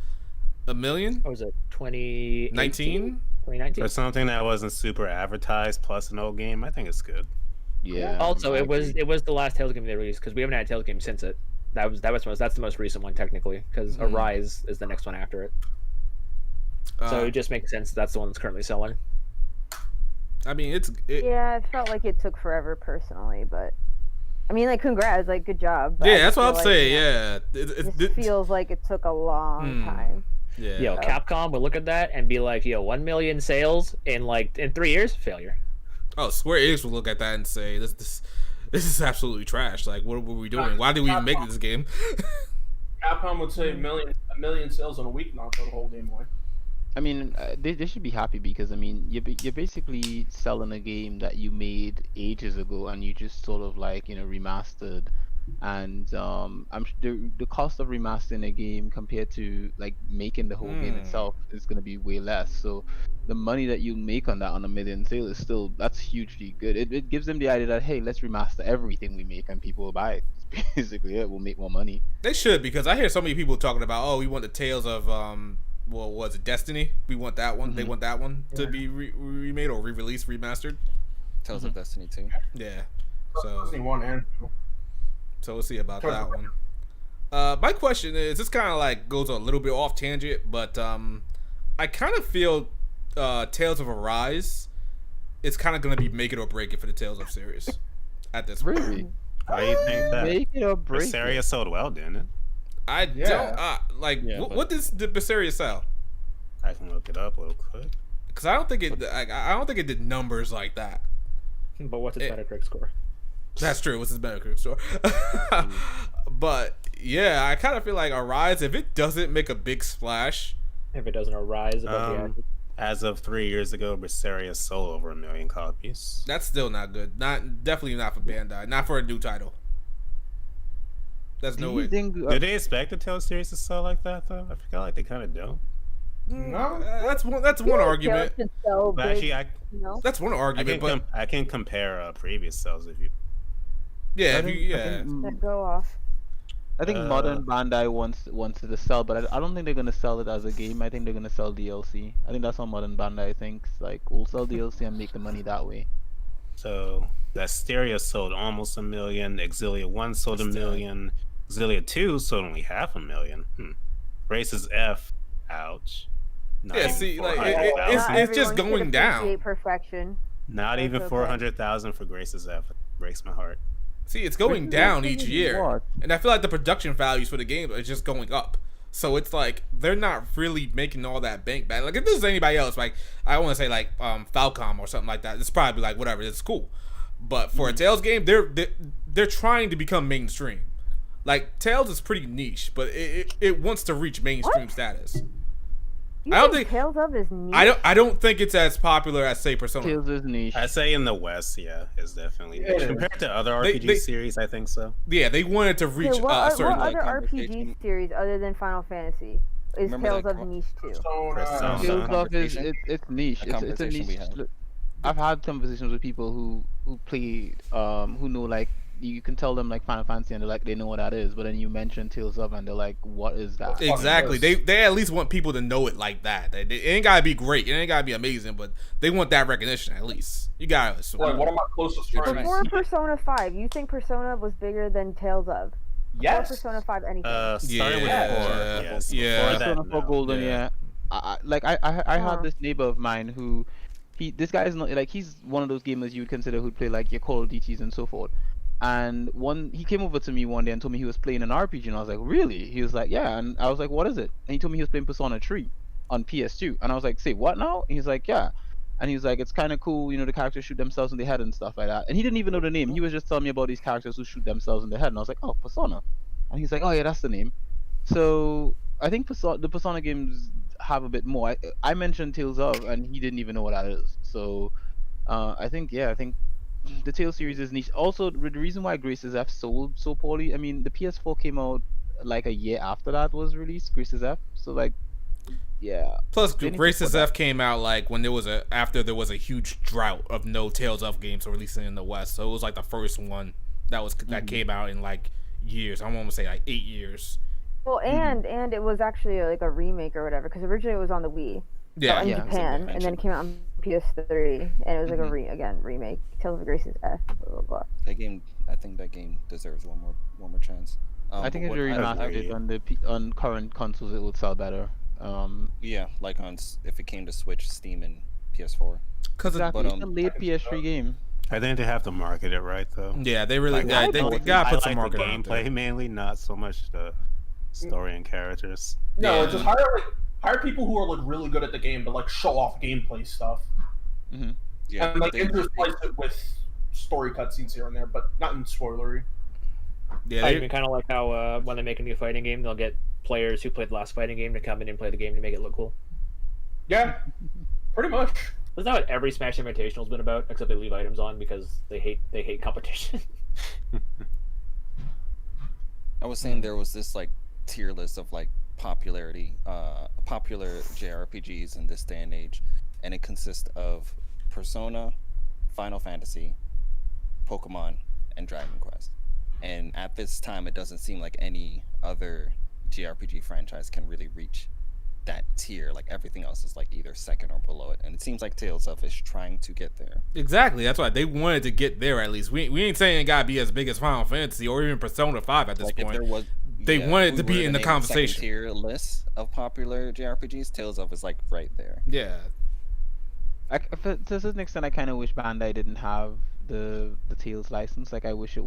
1 million? What was it? 2019? 2019. For something that wasn't super advertised plus an old game, I think it's good. Yeah. Also, I it was agree. the last Tales game they released because we haven't had a Tales game since it. That's the most recent one technically because Arise is the next one after it. So it just makes sense that's the one that's currently selling. I mean, Yeah, it felt like it took forever personally, but I mean, like, congrats, like, good job. but I Yeah, just that's what feel I'm like, saying. you know, Yeah, It just feels like it took a long time. yeah. Yo, Capcom would look at that and be like, yo, 1 million sales in 3 years, failure. Oh, Square Enix will look at that and say, this is absolutely trash. Like, what were we doing? Why did we even make this game? Capcom would say a million sales in a week, not throw the whole game away. I mean, they should be happy because I mean, you're basically selling a game that you made ages ago and you just sort of like remastered, and the cost of remastering a game compared to like making the whole game itself is gonna be way less. So the money that you make on that on a million sale is still that's hugely good. It gives them the idea that hey, let's remaster everything we make and people will buy it. That's basically it. We'll make more money. They should, because I hear so many people talking about, oh, we want the Tales of well, was it Destiny? We want that one. They want that one to be remade or re-released, remastered. Tales of Destiny 2. Yeah. So Destiny 1 and 2. So we'll see about that one. My question is, this kind of like goes a little bit off tangent, but I kind of feel Tales of Arise is kind of going to be make it or break it for the Tales of series at this point. Really? Why do you think that? Make it or break it. Berseria sold well, didn't it? I don't like. Yeah, what does the Berseria sell? I can look it up real quick. Because I don't think it. I don't think it did numbers like that. But what's its Metacritic score? That's true. What's his Metacritic score? But yeah, I kind of feel like Arise, if it doesn't make a big splash, If it doesn't arise above the average. As of 3 years ago, Berseria sold over 1 million copies. that's still not good. Definitely not for Bandai. Not for a new title. There's no way. Do they expect the Tales series to sell like that though? I feel like they kind of don't. No, That's one argument. Tales should sell But big, actually, you know? That's one argument, but I can compare previous sales if you. yeah, yeah. That go off. I think modern Bandai wants it to sell, but I don't think they're gonna sell it as a game. I think they're gonna sell DLC. I think that's how modern Bandai thinks. Like, we'll sell DLC and make the money that way. So Asteria sold almost 1 million. Exilia 1 sold 1 million. Exilia 2 sold only 500,000. Races F, ouch. Not Yeah, even see, like 400,000. it's just Everyone should going down. appreciate perfection. Not That's even okay. 400,000 for Grace's F. It breaks my heart. See, it's going down each year, What? and I feel like the production values for the game are just going up. So it's like they're not really making all that bank back. Like if this is anybody else, like I want to say like Falcom or something like that, it's probably like whatever, it's cool. But for a Tales game, they're trying to become mainstream. Like Tales is pretty niche, but it wants to reach mainstream status. You I don't think think- Tales of is niche? I don't think it's as popular as say Persona. Tales is niche. I say in the West, yeah, it's definitely Yeah. compared to other They- RPG they- series. I think so. Yeah, they wanted to reach Okay, a certain what like. other conversation. RPG series other than Final Fantasy is Remember Tales that of co- niche too? Persona. Tales of is conversation? it's niche. A It's a conversation we niche. had. I've had conversations with people who play who know, like, you can tell them like Final Fantasy and they're like, they know what that is, but then you mention Tales of and they're like, what is that? Exactly. They at least want people to know it like that. It ain't gotta be great. It ain't gotta be amazing, but they want that recognition at least. You gotta assume. like one of my closest friends. Before Persona 5, you think Persona was bigger than Tales of? Before Yes. Persona 5 anything? Started with Yeah. 4. Yes. Yeah. Before that, Persona 4 no. Golden, Yeah. yeah. I had this neighbor of mine who this guy is not like, he's one of those gamers you would consider who'd play like your Call of Duties and so forth. And he came over to me one day and told me he was playing an RPG, and I was like, really? He was like, yeah. And I was like, what is it? And he told me he was playing Persona 3 on PS2, and I was like, say what now? And he's like, yeah. And he was like, it's kind of cool, the characters shoot themselves in the head and stuff like that. And he didn't even know the name. He was just telling me about these characters who shoot themselves in the head, and I was like, oh, Persona. And he's like, oh yeah, that's the name. So I think the Persona games have a bit more. I mentioned Tales of, and he didn't even know what that is. So I think the Tales series is niche. Also, the reason why Grace's F sold so poorly, I mean, the PS4 came out like a year after that was released, Grace's F. So like, yeah. Plus, They need to Grace's put F came out like when after there was a huge drought of no Tales of games releasing in the West. So it was like the first one that came out in like years. I want to say like 8 years. Well, and it was actually like a remake or whatever, because originally it was on the Wii. Yeah. in Yeah. Japan, and then it came out on PS3, and it was like a remake. Tales of Grace's F. Blah blah blah. I think that game deserves one more chance. I think if what you I- remastered it on current consoles, it would sell better. Yeah, like if it came to Switch, Steam, and PS4. Because Exactly. But, It's a late PS3 game. I think they have to market it right though. Yeah, they really Like, they I gotta put some like the marketing out there. gameplay mainly, not so much the story and characters. No, Yeah. just hire people who are like really good at the game to like show off gameplay stuff, Yeah, and like they- intersplice it with story cutscenes here and there, but not in spoilery. Yeah, I they, mean, kind of like how when they make a new fighting game, they'll get players who played the last fighting game to come in and play the game to make it look cool. Yeah, pretty much. That's not what every Smash Invitational's been about, except they leave items on because they hate competition. I was saying there was this like tier list of like popular JRPGs in this day and age, and it consists of Persona, Final Fantasy, Pokemon, and Dragon Quest. And at this time, it doesn't seem like any other JRPG franchise can really reach that tier. Like everything else is like either second or below it, and it seems like Tales of is trying to get there. exactly. That's why they wanted to get there at least. We ain't saying it gotta be as big as Final Fantasy or even Persona 5 at this Like if point. there was, They wanted if to we be were in the name a second conversation. tier list of popular JRPGs. Tales of is like right there. Yeah. To a certain extent, I kind of wish Bandai didn't have the Tales license. Like, I wish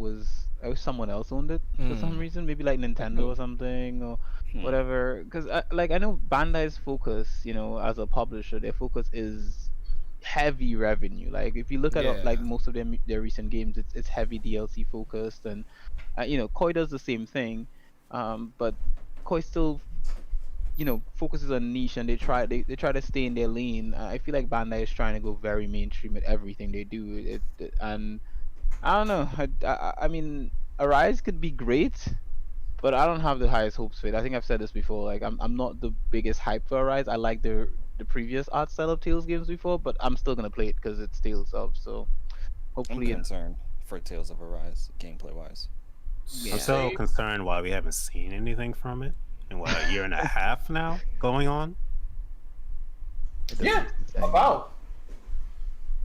someone else owned it for some reason. Maybe like Nintendo or something or whatever. Because I know Bandai's focus, as a publisher, their focus is heavy revenue. Like, if you look at like most of their recent games, it's heavy DLC focused, and Koi does the same thing, but Koi still focuses on niche, and they try to stay in their lane. I feel like Bandai is trying to go very mainstream with everything they do. And I don't know. I mean, Arise could be great, but I don't have the highest hopes for it. I think I've said this before. Like, I'm not the biggest hype for Arise. I like the previous art style of Tales games before, but I'm still gonna play it because it's Tales of. So I'm hopefully, concerned for Tales of Arise gameplay wise. Yeah. I'm so concerned why we haven't seen anything from it in what, a year and a half now going on. Yeah, about.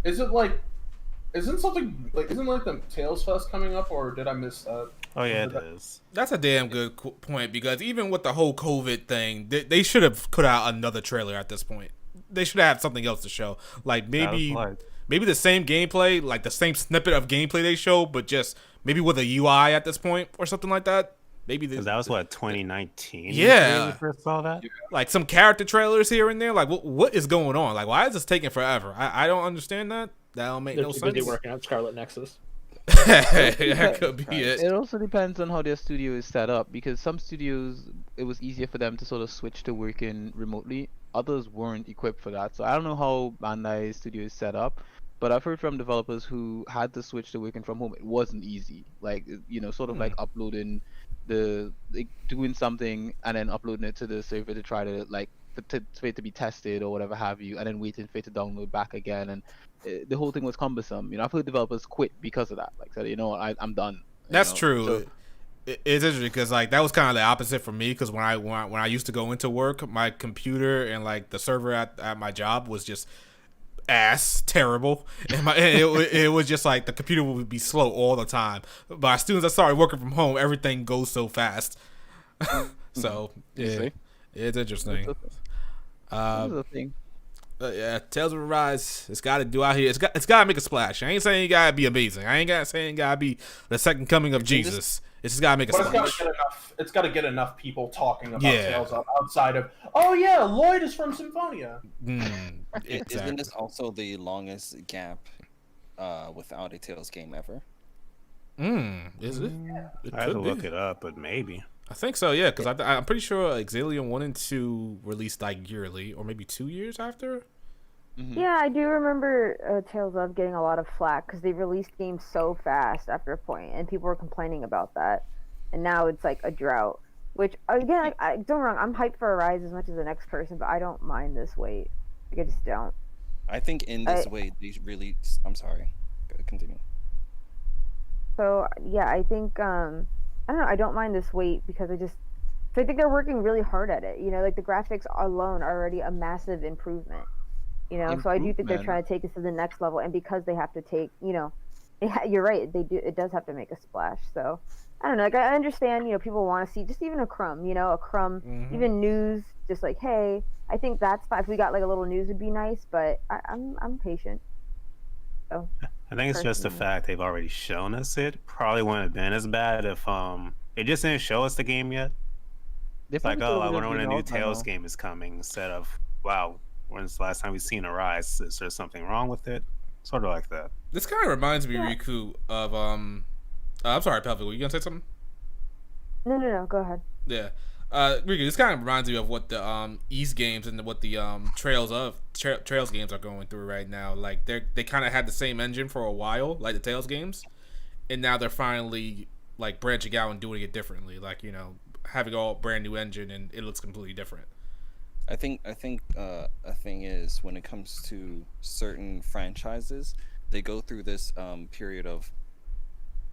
Isn't like the Tales Fest coming up, or did I miss that? Oh yeah, it is. That's a damn good point, because even with the whole COVID thing, they should have put out another trailer at this point. They should have something else to show. Like maybe the same gameplay, like the same snippet of gameplay they showed, but just maybe with a UI at this point or something like that. Maybe that was what, 2019? Yeah, when we first saw that. Like some character trailers here and there. Like what is going on? Like, why is this taking forever? I don't understand that. That don't make They're no too sense. busy working on Scarlet Nexus. That could be it. It also depends on how their studio is set up, because some studios, it was easier for them to sort of switch to working remotely. Others weren't equipped for that. So I don't know how Bandai's studio is set up, but I've heard from developers who had to switch to working from home. It wasn't easy. Like, sort of like uploading doing something and then uploading it to the server to try to for it to be tested or whatever have you, and then waiting for it to download back again, and the whole thing was cumbersome. I've heard developers quit because of that. Like, said, I'm done. That's true. So, it's interesting because like that was kind of the opposite for me, because when I used to go into work, my computer and like the server at my job was just terrible, and it was just like the computer would be slow all the time. But as soon as I started working from home, everything goes so fast. So yeah, it's interesting. Yeah, Tales of Arise, it's got to do out here. It's got to make a splash. I ain't saying it got to be amazing. I ain't saying it got to be the second coming of Jesus. It's just got to make a splash. It's got to get enough people talking about Tales of outside of, oh yeah, Lloyd is from Symphonia. Exactly. Isn't this also the longest gap without a Tales game ever? Is it? I have to look it up, but maybe. I think so, yeah, because I'm pretty sure Exilium 1 and 2 released like yearly, or maybe 2 years after. Yeah, I do remember Tales of getting a lot of flack because they released games so fast after a point, and people were complaining about that. And now it's like a drought. Which, again, I don't get me wrong, I'm hyped for Arise as much as the next person, but I don't mind this wait. Like, I just don't. I think in this way, they really... I'm sorry. Continue. So, yeah, I think... I don't know, I don't mind this wait because I think they're working really hard at it. Like the graphics alone are already a massive improvement. So I do think they're trying to take it to the next level, and because they have to take, you're right, they do. It does have to make a splash. So I don't know. Like, I understand, people want to see just even a crumb, even news. Just like, hey, I think that's fine. If we got like a little news, would be nice. But I'm patient. So I think it's just the personally. fact they've already shown us it. Probably wouldn't have been as bad if they just didn't show us the game yet. They It's like, probably oh, I would've wonder when a been new out by Tales now. game is coming. Instead of, wow, when's the last time we've seen Arise? Is there something wrong with it? Sort of like that. This kind of reminds me, Yeah. Riku, of I'm sorry, Pelvic. Were you gonna say something? No. Go ahead. Yeah. Riku, this kind of reminds me of what the East games and what the Trails games are going through right now. Like they kind of had the same engine for a while, like the Tales games, and now they're finally like branching out and doing it differently. Like having all brand new engine and it looks completely different. I think a thing is when it comes to certain franchises, they go through this period of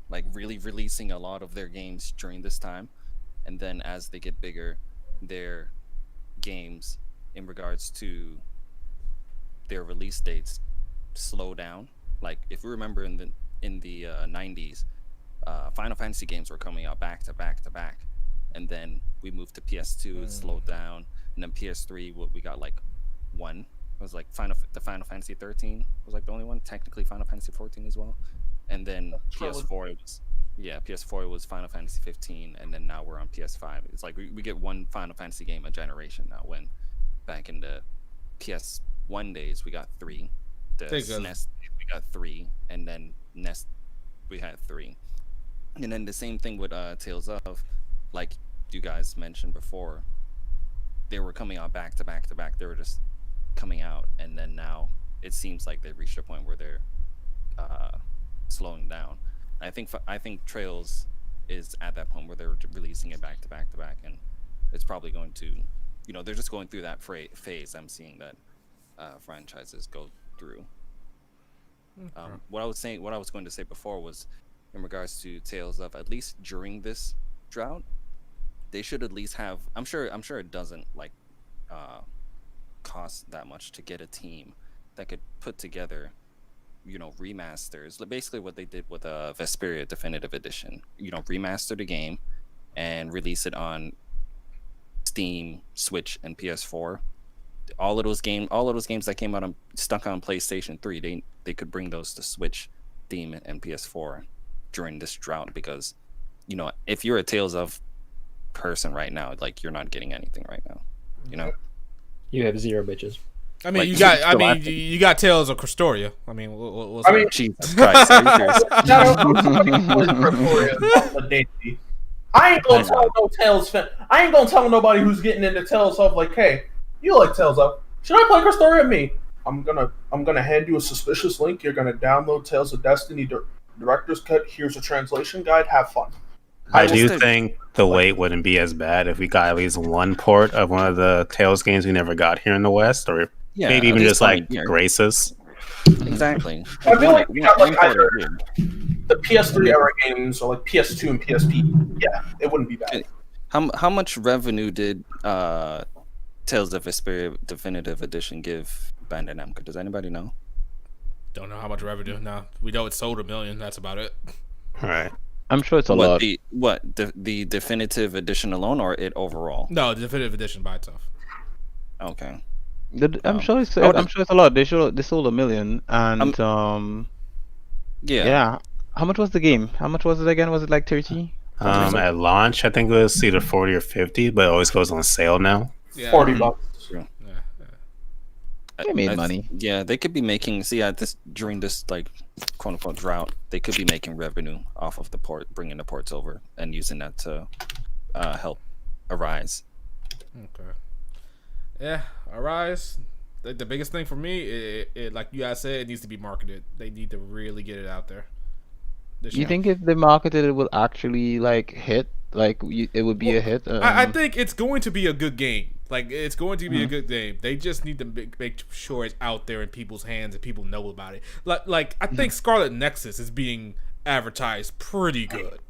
like really releasing a lot of their games during this time, and then as they get bigger, their games in regards to their release dates slow down. Like if you remember in the 90s, Final Fantasy games were coming out back to back to back, and then we moved to PS2, it slowed down, and then PS3, we got like one. It was like Final Fantasy 13 was like the only one. Technically, Final Fantasy 14 as well, and then PS4 it was. Yeah, PS4 was Final Fantasy 15, and then now we're on PS5. It's like we get one Final Fantasy game a generation now. When back in the PS1 days, we got 3. The SNES, we got 3, and then NES, we had 3. And then the same thing with Tales of, like you guys mentioned before, they were coming out back to back to back. They were just coming out, and then now it seems like they've reached a point where they're slowing down. I think Trails is at that point where they're releasing it back to back to back, and it's probably going to, they're just going through that phase. I'm seeing that franchises go through. What I was going to say before was in regards to Tales of, at least during this drought, they should at least have. I'm sure it doesn't like cost that much to get a team that could put together remasters. Basically what they did with Vesperia Definitive Edition, remaster the game and release it on Steam, Switch, and PS4. All of those games that came out stuck on PlayStation 3, they could bring those to Switch, Steam, and PS4 during this drought, because if you're a Tales of person right now, like, you're not getting anything right now. You have 0 bitches. I mean, like, you got Tales of Cristoria. I mean, what's Jesus Christ, are you serious? I ain't gonna tell no Tales fan. I ain't gonna tell nobody who's getting into Tales of, like, hey, you like Tales of? Should I play Cristoria? Me. I'm gonna hand you a suspicious link. You're gonna download Tales of Destiny Director's Cut. Here's a translation guide. Have fun. I do think the wait wouldn't be as bad if we got at least one port of one of the Tales games we never got here in the West, or maybe even just like Graces. Exactly. I feel like we got like One either port the PS3 era games or like PS2 and PSP. Yeah, it wouldn't be bad. How much revenue did Tales of Vesperia Definitive Edition give Bandai Namco? Does anybody know? Don't know how much revenue. No, we know it sold 1 million. That's about it. All right. I'm sure it's a lot. The definitive edition alone, or it overall? No, the definitive edition by itself. Okay. I'm sure it's a lot. They sold 1 million, and yeah. How much was the game? How much was it again? Was it like 30? At launch, I think it was either 40 or 50, but it always goes on sale now. Yeah. $40. They made money. Yeah, they could be making. During this like quote unquote drought, they could be making revenue off of the port, bringing the ports over and using that to help Arise. Okay. Yeah, Arise. The biggest thing for me, it like you guys said, it needs to be marketed. They need to really get it out there. You think if they marketed it would actually like hit? Like it would be a hit? I think it's going to be a good game. Like, it's going to be a good game. They just need to make sure it's out there in people's hands and people know about it. Like I think Scarlet Nexus is being advertised pretty good.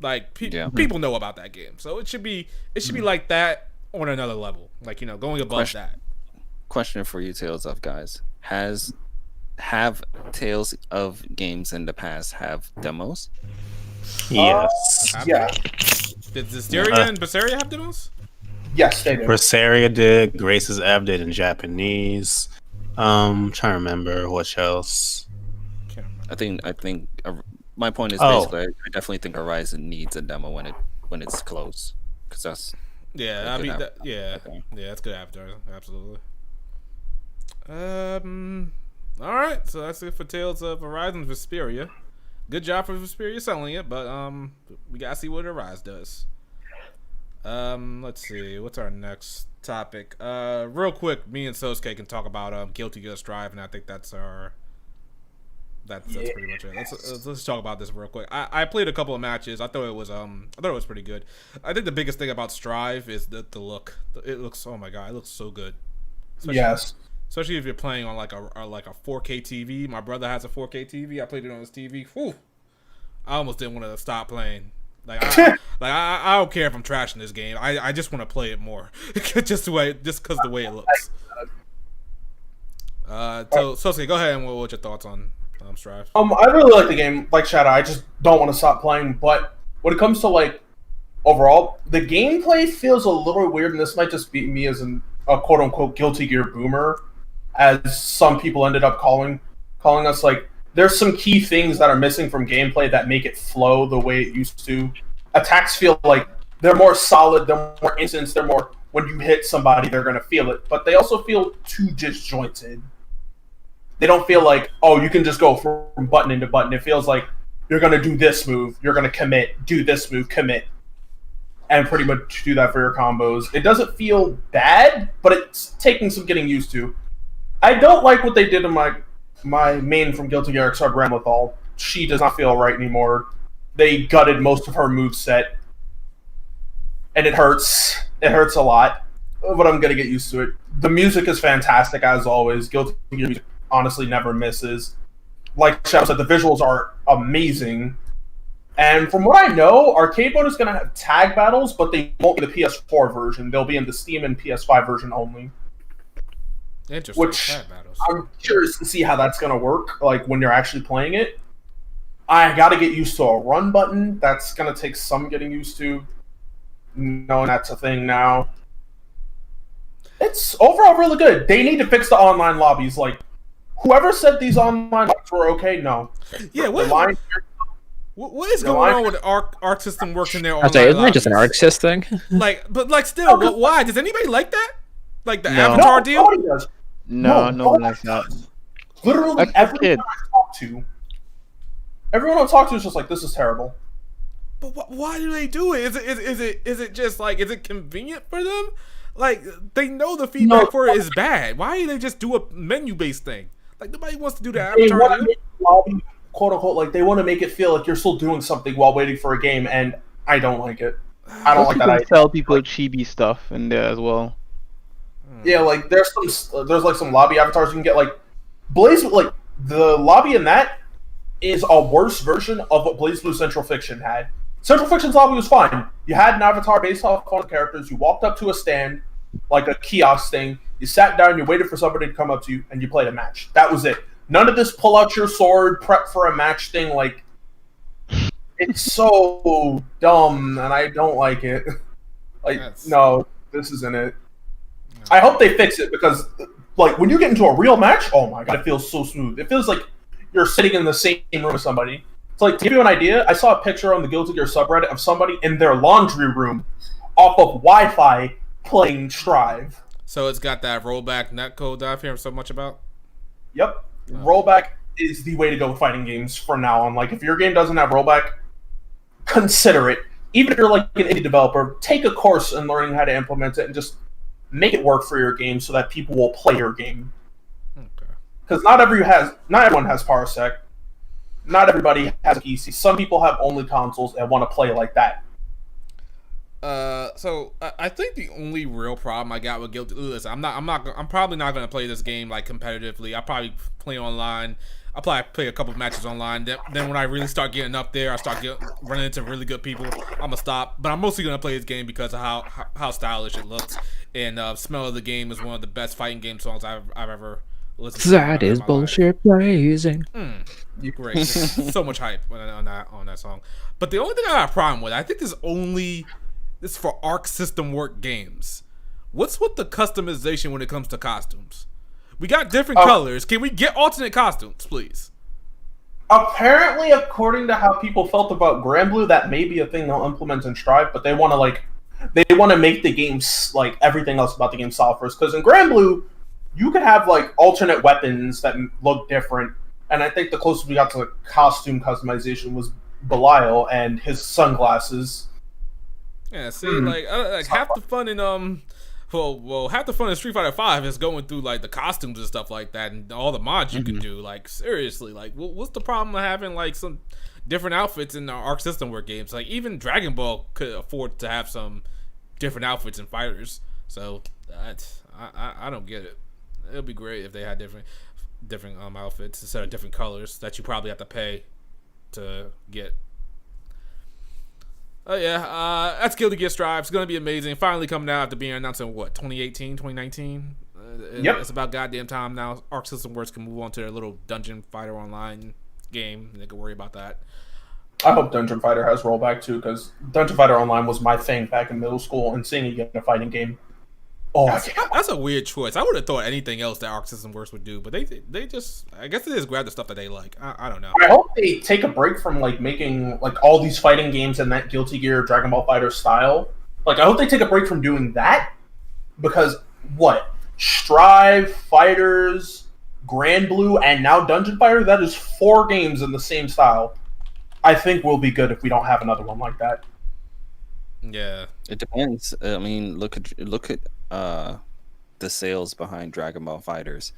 Like people know about that game, so it should be like that on another level. Like, going above that. Question for you, Tales of guys: have Tales of games in the past have demos? Yes. Yeah. Did Zisteria and Berseria have demos? Yes, they do. Berseria did. Grace's Ave did in Japanese. Trying to remember what else. I think my point is Oh. basically I definitely think Horizon needs a demo when it's closed, because that's Yeah, a I good mean, app- yeah, okay. yeah, that's good advertising, absolutely. All right, so that's it for Tales of Horizon Vesperia. Good job for Vesperia selling it, but we gotta see what Arise does. Let's see, what's our next topic? Real quick, me and Sosuke can talk about Guilty Gear Strive, and I think that's pretty much it. Let's talk about this real quick. I played a couple of matches. I thought it was pretty good. I think the biggest thing about Strive is the look. It looks, oh my god, it looks so good. Especially if you're playing on like a 4K TV. My brother has a 4K TV. I played it on his TV. Whew. I almost didn't want to stop playing. I don't care if I'm trashing this game. I just want to play it more, just because the way it looks. So Sosuke, go ahead and what's your thoughts on Strive? I really like the game, like Shadow. I just don't want to stop playing. But when it comes to like overall, the gameplay feels a little weird, and this might just be me as a quote unquote Guilty Gear boomer, as some people ended up calling us. Like, there's some key things that are missing from gameplay that make it flow the way it used to. Attacks feel like they're more solid, they're more instant, they're more, when you hit somebody, they're going to feel it. But they also feel too disjointed. They don't feel like, oh, you can just go from button into button. It feels like you're going to do this move, you're going to commit, do this move, commit, and pretty much do that for your combos. It doesn't feel bad, but it's taking some getting used to. I don't like what they did to my main from Guilty Gear Xrd Ramlethal. She does not feel right anymore. They gutted most of her moveset, and it hurts. It hurts a lot, but I'm going to get used to it. The music is fantastic, as always. Guilty Gear music honestly never misses. Like Shadow said, the visuals are amazing. And from what I know, Arcade Mode is going to have tag battles, but they won't be the PS4 version. They'll be in the Steam and PS5 version only. Interesting. Which I'm curious to see how that's going to work, like when you're actually playing it. I got to get used to a run button. That's going to take some getting used to. Knowing that's a thing now. It's overall really good. They need to fix the online lobbies. Like, whoever said these online lobbies were okay, no. Yeah, what is going on with the arc system works in their online I'll say, isn't that lobbies? just an arc sys thing? But still, why? Does anybody like that? Like the Avatar deal? Nobody does. No one likes that. Literally That's the kid. everyone I talk to is just like, this is terrible. But why do they do it? Is it just like, is it convenient for them? Like, they know the feedback for it is bad. Why do they just do a menu based thing? Like, nobody wants to do the They Avatar want to deal. make the lobby, quote unquote, like they want to make it feel like you're still doing something while waiting for a game, and I don't like it. I don't like that idea. Tell people chibi stuff in there as well. Yeah, like there's like some lobby avatars you can get. Like Blaze, like the lobby in that is a worse version of what Blaze Blue Central Fiction had. Central Fiction's lobby was fine. You had an avatar based off on characters. You walked up to a stand, like a kiosk thing. You sat down, you waited for somebody to come up to you, and you played a match. That was it. None of this pull out your sword, prep for a match thing. Like, it's so dumb, and I don't like it. Like, no, this isn't it. I hope they fix it, because like when you get into a real match, oh my god, it feels so smooth. It feels like you're sitting in the same room with somebody. It's like, to give you an idea, I saw a picture on the Guilty Gear subreddit of somebody in their laundry room off of Wi-Fi playing Strive. So it's got that rollback netcode that I've heard so much about? Yep. Rollback is the way to go with fighting games from now on. Like, if your game doesn't have rollback, consider it. Even if you're like an indie developer, take a course in learning how to implement it and just make it work for your game so that people will play your game. Okay. Because not everyone has Parsec. Not everybody has a PC. Some people have only consoles and want to play like that. So I think the only real problem I got with Guilty, listen, I'm probably not gonna play this game like competitively. I'll probably play online. I'll probably play a couple matches online. Then when I really start getting up there, I start running into really good people. I'm gonna stop. But I'm mostly gonna play this game because of how stylish it looks, and Smell of the Game is one of the best fighting game songs I've ever listened to. That is bullshit blazing. Great, so much hype on that song. But the only thing I got a problem with, I think this for Arc System Work games. What's with the customization when it comes to costumes? We got different colors. Can we get alternate costumes, please? Apparently, according to how people felt about Granblue, that may be a thing they'll implement in Strive, but they want to make the game like everything else about the game solid first. Because in Granblue, you could have like alternate weapons that look different, and I think the closest we got to the costume customization was Belial and his sunglasses. Yeah, see, like half the fun in half the fun in Street Fighter V is going through like the costumes and stuff like that, and all the mods you can do. Like seriously, like what's the problem of having like some different outfits in the Arc System Work games? Like even Dragon Ball could afford to have some different outfits in fighters. So I don't get it. It'd be great if they had different outfits instead of different colors that you probably have to pay to get. Oh yeah, that's Guilty Gear Strive. It's gonna be amazing. Finally coming out after being announced in what, 2018, 2019? Yep. It's about goddamn time now. Arc System Works can move on to their little Dungeon Fighter Online game. They can worry about that. I hope Dungeon Fighter has rollback too, because Dungeon Fighter Online was my thing back in middle school, and seeing it get in a fighting game. Oh, that's a weird choice. I would have thought anything else that Arc System Works would do, but they just, I guess they just grab the stuff that they like. I don't know. I hope they take a break from like making like all these fighting games in that Guilty Gear, Dragon Ball Fighter style. Like I hope they take a break from doing that, because Strive, Fighters, Granblue, and now Dungeon Fighter, that is 4 games in the same style. I think we'll be good if we don't have another one like that. Yeah, it depends. I mean, look at the sales behind Dragon Ball Fighters.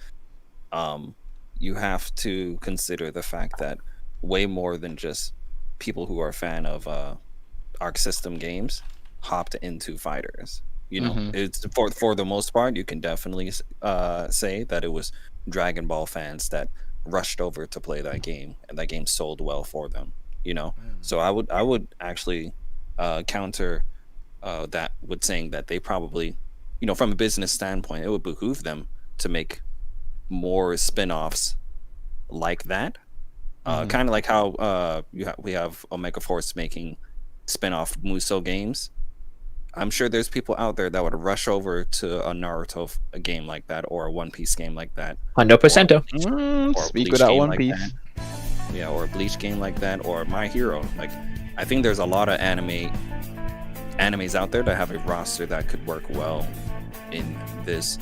You have to consider the fact that way more than just people who are a fan of Arc System games hopped into Fighters. You know, it's for the most part, you can definitely say that it was Dragon Ball fans that rushed over to play that game, and that game sold well for them. You know, so I would actually counter that with saying that they probably, you know, from a business standpoint, it would behoove them to make more spin-offs like that. Kind of like how we have Omega Force making spin-off Musou games. I'm sure there's people out there that would rush over to a Naruto game like that, or a One Piece game like that. 100%. Speak with that One Piece. Yeah, or a Bleach game like that, or My Hero. Like, I think there's a lot of animes out there that have a roster that could work well in this,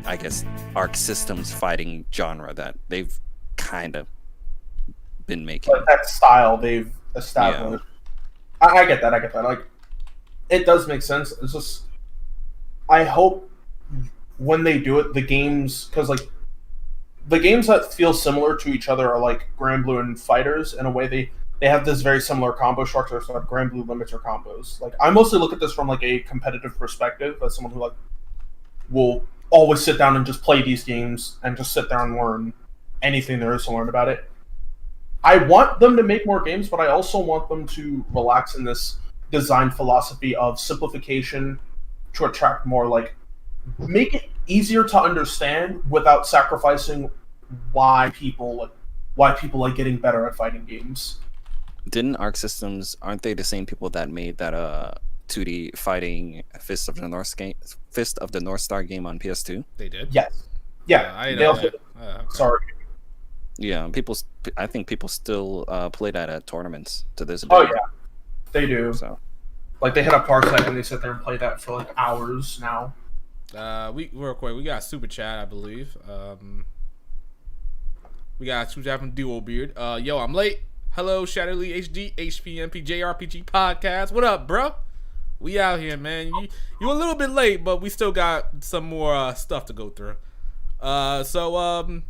I guess, Arc Systems fighting genre that they've kind of been making. But that style they've established. Yeah. I get that. Like, it does make sense. It's just, I hope when they do it, the games, because like the games that feel similar to each other are like Granblue and Fighters in a way. They have this very similar combo structure, so like Granblue limits your combos. Like I mostly look at this from like a competitive perspective, as someone who like will always sit down and just play these games and just sit there and learn anything there is to learn about it. I want them to make more games, but I also want them to relax in this design philosophy of simplification to attract more, like make it easier to understand without sacrificing why people like getting better at fighting games. Didn't Arc Systems, aren't they the same people that made that 2D fighting Fist of the North Star game on PS2? They did. Yes. Yeah. I know that. Okay. Sorry. Yeah, I think people still play that at tournaments to this day. Oh yeah, they do. So, like they hit a parsec and they sit there and play that for like hours now. Real quick, we got a super chat, I believe. We got a super chat from Duo Beard. Yo, I'm late. Hello, Shatterly HD, HPMP, JRPG podcast. What up, bro? We out here, man. You a little bit late, but we still got some more stuff to go through. So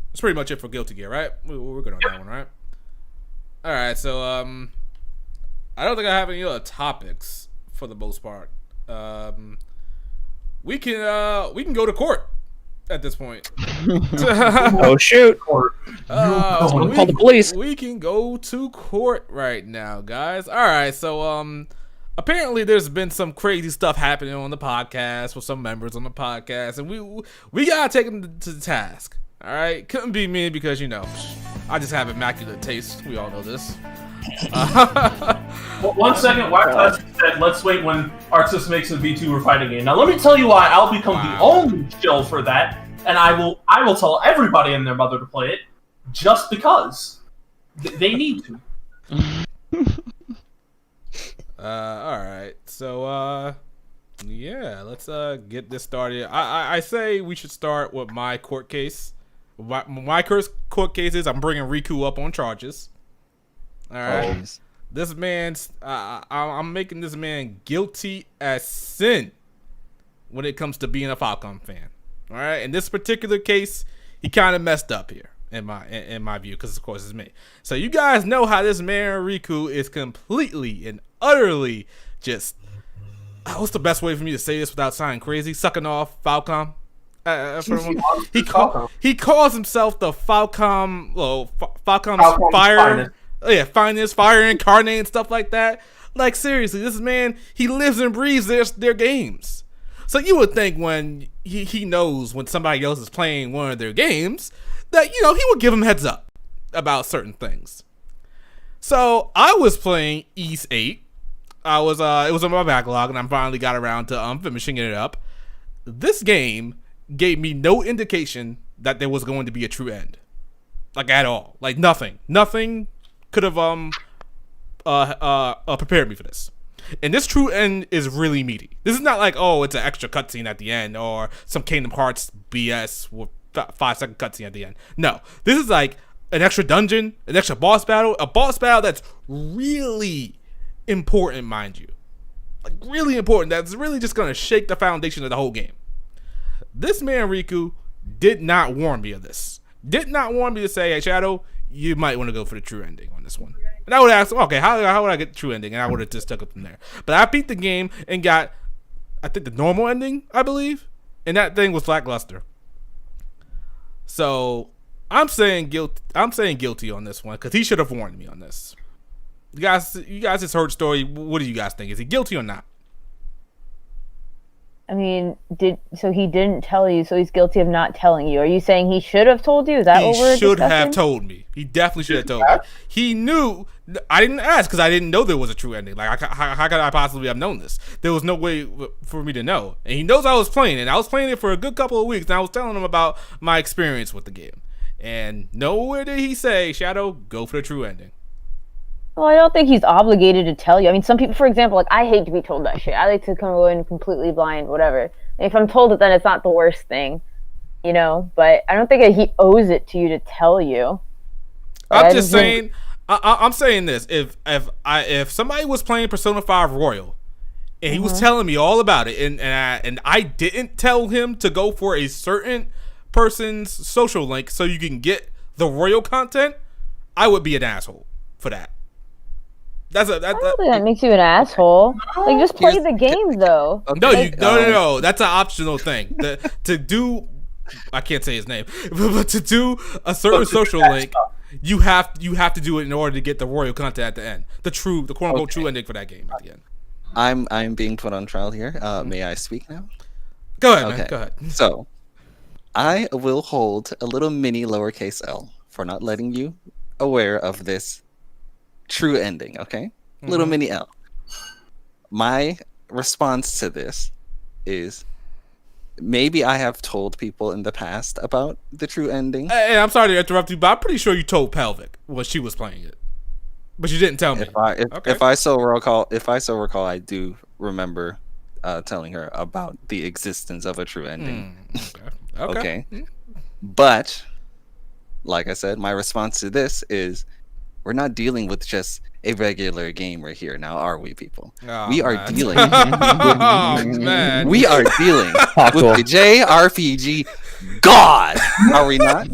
that's pretty much it for Guilty Gear, right? We're good on that one, right? All right, so I don't think I have any other topics for the most part. We can go to court at this point. Oh shoot! Someone call the police. We can go to court right now, guys. All right, so apparently there's been some crazy stuff happening on the podcast with some members on the podcast, and we gotta take them to the task. All right, couldn't be me because I just have immaculate taste. We all know this. Well, 1 second, Wildclass said, let's wait when Arc System makes a V2 or fighting game. Now, let me tell you why I'll become the only shill for that, and I will tell everybody and their mother to play it. just because they need to. All right. So, yeah, let's get this started. I say we should start with my court case. My court case is I'm bringing Riku up on charges. All right. Oh. This man's I'm making this man guilty as sin when it comes to being a Falcon fan. All right. In this particular case, he kind of messed up here in my view, because of course it's me. So you guys know how this man Riku is completely and utterly just what's the best way for me to say this without sounding crazy? Sucking off Falcon. He calls himself the Falcon. Well, Falcon's fire. Finest. Yeah, finest, fire incarnate and stuff like that. Like seriously, this man, he lives and breathes their games. So you would think when he knows when somebody else is playing one of their games that, you know, he would give him heads up about certain things. So I was playing East 8. It was on my backlog, and I finally got around to finishing it up. This game gave me no indication that there was going to be a true end, like at all. Like nothing could have prepared me for this. And this true end is really meaty. This is not like, oh, it's an extra cutscene at the end or some Kingdom Hearts BS with 5-second cutscene at the end. No, this is like an extra dungeon, an extra boss battle, a boss battle that's really important, mind you. Like really important. That's really just gonna shake the foundation of the whole game. This man Riku did not warn me of this. Did not warn me to say, hey Shadow, you might want to go for the true ending on this one. And I would ask, okay, how would I get the true ending? And I would have just took it from there. But I beat the game and got, I think, the normal ending, I believe. And that thing was lackluster. So I'm saying guilty on this one, because he should have warned me on this. You guys just heard the story. What do you guys think? Is he guilty or not? I mean, he didn't tell you, so he's guilty of not telling you. Are you saying he should have told you? Is that what we're discussing? He should have told me. He definitely should have told me. He knew. I didn't ask because I didn't know there was a true ending. Like, how could I possibly have known this? There was no way for me to know. And he knows I was playing it. I was playing it for a good couple of weeks, and I was telling him about my experience with the game. And nowhere did he say, Shadow, go for the true ending. Well, I don't think he's obligated to tell you. I mean, some people, for example, like, I hate to be told that shit. I like to go in completely blind, whatever. And if I'm told it, then it's not the worst thing, you know? But I don't think he owes it to you to tell you. I'm just saying, I'm saying this. If somebody was playing Persona 5 Royal, and he was telling me all about it, and I didn't tell him to go for a certain person's social link so you can get the Royal content, I would be an asshole for that. I don't think that makes you an asshole. Like, just play the game, though. Okay. No. That's an optional thing. To do, I can't say his name, but to do a certain social link, you have to do it in order to get the Royal content at the end. The quote unquote true ending for that game at the end. I'm being put on trial here. May I speak now? Go ahead, man. Go ahead. So, I will hold a little mini lowercase l for not letting you aware of this true ending, okay? Little mini L. My response to this is maybe I have told people in the past about the true ending. Hey, I'm sorry to interrupt you, but I'm pretty sure you told Pelvic when she was playing it, but you didn't tell me. If I so recall, I do remember telling her about the existence of a true ending. Okay. But like I said, my response to this is, we're not dealing with just a regular gamer here now, are we, people? We are dealing with the JRPG god, are we not?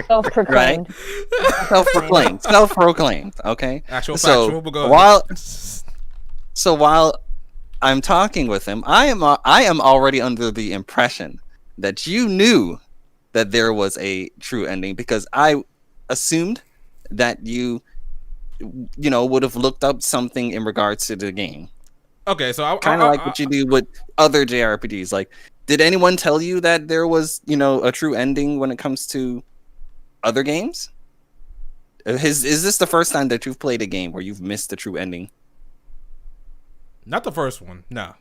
Self-proclaimed. Right? Self-proclaimed, okay? Actual so factual, while I'm talking with him, I am already under the impression that you knew that there was a true ending, because I assumed that you would have looked up something in regards to the game. Okay, so kind of like what you do with other JRPGs. Like, did anyone tell you that there was, a true ending when it comes to other games? Is this the first time that you've played a game where you've missed the true ending? Not the first one, no.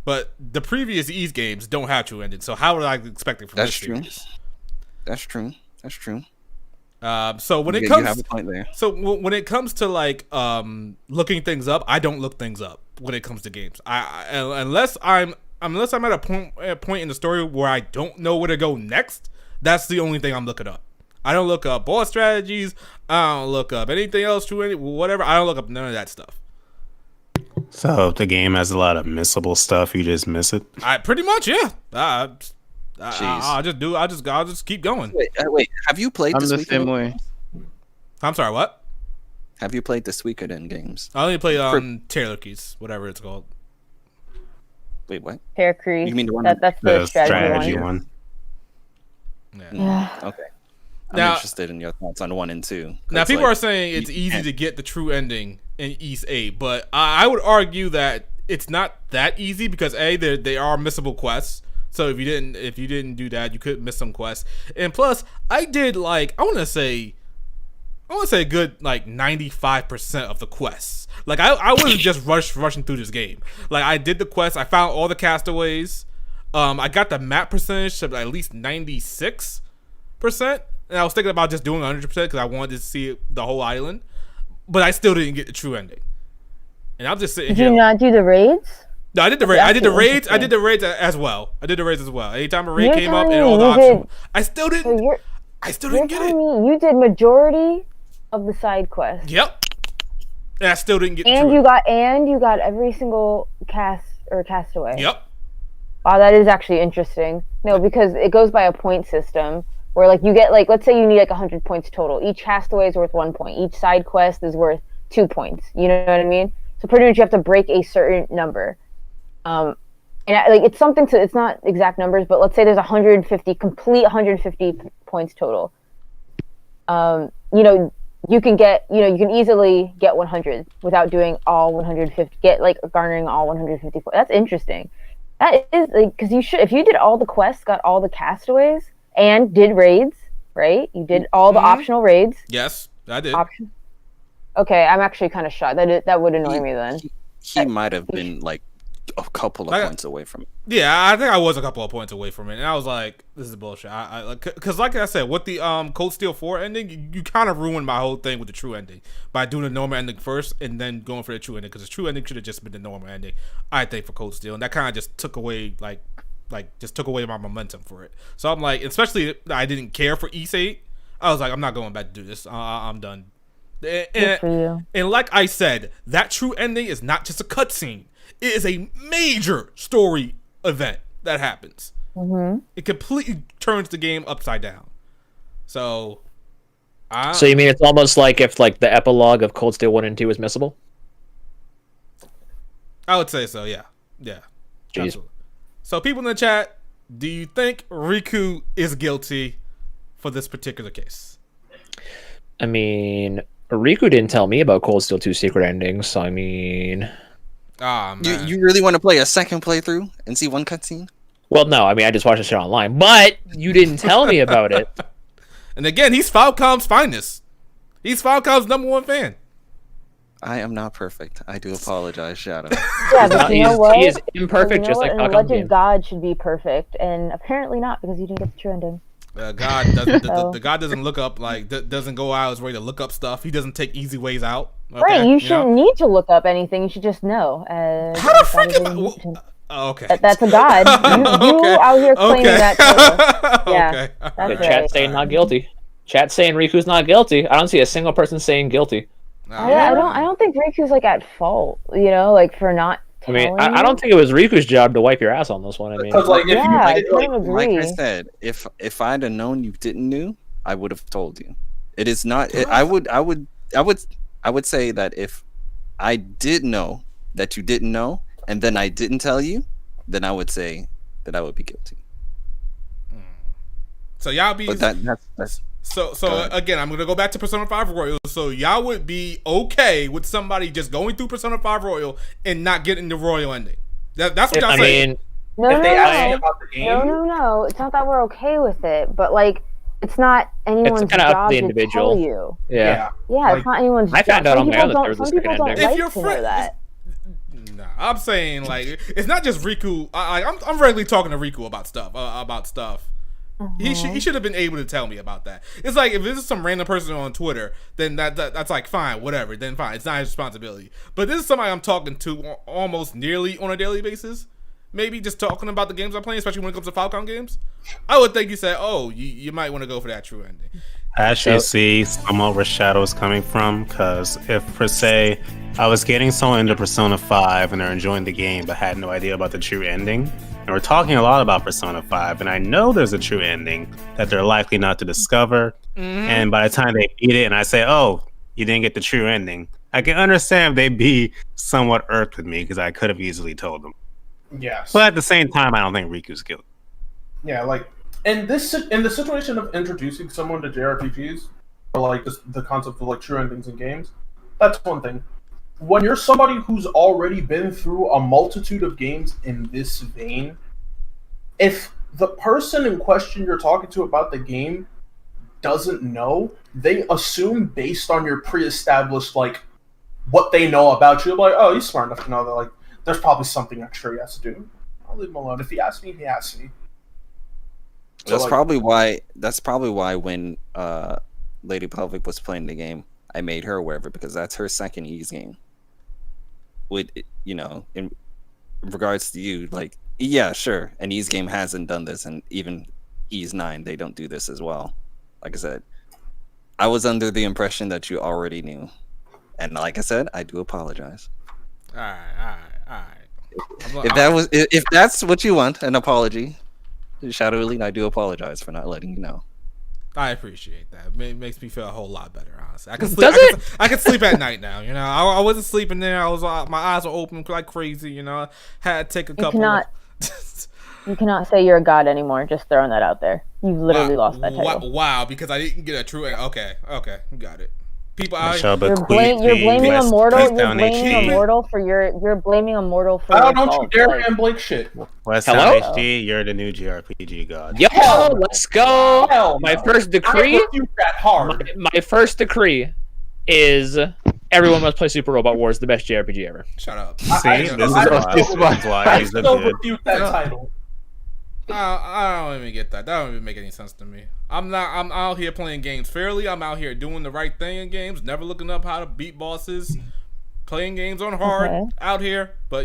But the previous Ys games don't have true endings, so how would I expect it from this series? That's true. So when it You comes, have a point there. so when it comes to like looking things up, I don't look things up when it comes to games. Unless I'm at a point in the story where I don't know where to go next. That's the only thing I'm looking up. I don't look up boss strategies. I don't look up anything else, whatever. I don't look up none of that stuff. So if the game has a lot of missable stuff, you just miss it. I pretty much, yeah. I'll just keep going. Wait. Have you played I'm this the week? same way. I'm sorry, what? Have you played the Suikoden games? I only play Taylor Keys, whatever it's called. Wait, what? Pear Creek. You mean the one That's the The strategy, strategy one. one. Yeah. Yeah. Okay. I'm Now- interested in your thoughts on 1 and 2. Now, people are saying it's you easy can't- to get the true ending in East 8, but I would argue that it's not that easy because they are missable quests. So if you didn't do that, you could miss some quests. And plus, I did like I want to say a good like 95% of the quests. Like I wasn't just rushing through this game. Like I did the quests. I found all the castaways. I got the map percentage to at least 96%. And I was thinking about just doing 100% because I wanted to see the whole island. But I still didn't get the true ending. And I'm just sitting Did here. you not do the raids? No, I did the That's raid. I did the actually raids. I did the raids as well. Anytime a raid You're came up telling and me all the you options, did- I still So didn't. you're I still you're didn't get it. telling me you did majority of the side quests, Yep. And I still didn't get the and true you got every single castaway. ending. Yep. Wow, that is actually interesting. No, because it goes by a point system where like you get like let's say you need like 100 points total. Each castaway is worth 1 point. Each side quest is worth 2 points. You know what I mean? So pretty much you have to break a certain number. Like it's something to it's not exact numbers, but let's say there's 150 points total. You can easily get 100 without doing all 150. Garnering all 150 points. That's interesting. That is like because if you did all the quests, got all the castaways, and did raids, right? You did all the optional raids. Yes, I did. Okay, I'm actually kind of shocked. That would annoy me then. He might have been like a couple of points away from it. Yeah, I think I was a couple of points away from it, and I was like, "This is bullshit." Because, like I said, with the Cold Steel 4 ending, you kind of ruined my whole thing with the true ending by doing the normal ending first and then going for the true ending. Because the true ending should have just been the normal ending, I think, for Cold Steel, and that kind of just took away took away my momentum for it. So I'm like, especially I didn't care for East 8. I was like, I'm not going back to do this. I'm done. Good for you. And like I said, that true ending is not just a cutscene. It is a major story event that happens. Mm-hmm. It completely turns the game upside down. So you mean it's almost like if like the epilogue of Cold Steel 1 and 2 is missable? I would say so, yeah. Yeah. Jeez. Absolutely. So people in the chat, do you think Riku is guilty for this particular case? I mean, Riku didn't tell me about Cold Steel 2 secret endings, so I mean... Ah, man. You really want to play a second playthrough and see one cutscene? Well, no, I mean, I just watched the shit online, but you didn't tell me about it. And again, he's Falcom's finest. He's Falcom's #1 fan. I am not perfect. I do apologize, Shadow. Yeah, but you know what? He is imperfect, just like An Falcom alleged game. god should be perfect, and apparently not because you didn't get the true ending. God doesn't. The God doesn't look up doesn't go out his way to look up stuff. He doesn't take easy ways out. Okay, Right, you know? shouldn't need to look up anything. You should just know. How the frick am I? Okay. That's a god. You Okay. out here claiming Okay. that title. Yeah, Okay. that's The right. chat saying not guilty. Chat saying Riku's not guilty. I don't see a single person saying guilty. I don't think Riku's like at fault. Like for not. I mean, telling I you. don't think it was Riku's job to wipe your ass on this one. I mean, Because like if Yeah, you I did, like, kind of Like I agree. said, if I'd have known you didn't know, I would have told you. It is not. I would say that if I did know that you didn't know, and then I didn't tell you, then I would say that I would be guilty. So y'all be. But that's So Go ahead. again, I'm gonna go back to Persona 5 Royal. So y'all would be okay with somebody just going through Persona 5 Royal and not getting the Royal ending. That's what y'all I saying. mean, No, if they ask you no, about the game, no. It's not that we're okay with it, but like, it's not anyone's kinda up to job the to individual. tell you. yeah. Yeah, Like, it's not anyone's I job. found out Some on my people other don't- third Some second people don't ending. If like your to know friend, that. nah, I'm saying like it's not just Riku. I'm regularly talking to Riku about stuff. He should have been able to tell me about that. It's like if this is some random person on Twitter, then that's like fine, whatever. Then fine, it's not his responsibility. But this is somebody I'm talking to almost nearly on a daily basis. Maybe just talking about the games I'm playing, especially when it comes to Falcon games. I would think you say, "Oh, you might want to go for that true ending." I actually see somewhat where Shadow is coming from, because if per se I was getting someone into Persona 5 and they're enjoying the game but had no idea about the true ending, and we're talking a lot about Persona 5, and I know there's a true ending that they're likely not to discover, and by the time they beat it and I say, "Oh, you didn't get the true ending," I can understand if they'd be somewhat irked with me because I could have easily told them. Yes. But at the same time, I don't think Riku's guilty. Yeah, like in the situation of introducing someone to JRPGs, or like the concept of like true endings in games, that's one thing. When you're somebody who's already been through a multitude of games in this vein, if the person in question you're talking to about the game doesn't know, they assume based on your pre-established like what they know about you, like, oh, he's smart enough to know that like there's probably something extra he has to do. I'll leave him alone. If he asks me, he asks me. So, That's like, probably why. That's probably why when Lady Public was playing the game, I made her aware of it, because that's her second Ys game. With in regards to you, like, yeah, sure, an Ys game hasn't done this, and even Ys 9, they don't do this as well. Like I said, I was under the impression that you already knew, and like I said, I do apologize. All right. If that's what you want, an apology, Shadow Elite, I do apologize for not letting you know. I appreciate that. It makes me feel a whole lot better, honestly. I can sleep. Does it? I can sleep at night now. I wasn't sleeping there. I was my eyes were open like crazy. Had to take a couple. You cannot say you're a god anymore. Just throwing that out there. You've literally lost that title. Wow, because I didn't get a true. Okay, got it. People, You're blaming Immortal for you're blaming Immortal for. Oh, don't you dare ban Blake shit. Westtown HD, you're the new JRPG god. Yo, let's go. My first decree. Hard. My first decree is everyone must play Super Robot Wars, the best JRPG ever. Shut up. See, this is why he's a still good. refute that title. I don't even get that. That don't even make any sense to me. I'm out here playing games fairly. I'm out here doing the right thing in games, never looking up how to beat bosses, playing games on hard out here. But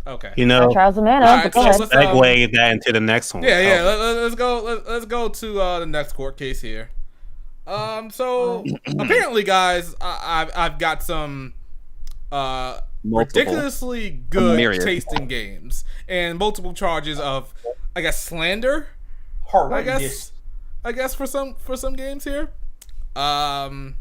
okay. Trials of Mana. All right, so let's segue that into the next one. Yeah. Let's go to the next court case here. So apparently, guys, I've got some ridiculously good tasting games and multiple charges of, I guess, slander. Horrendous. I guess for some games here. I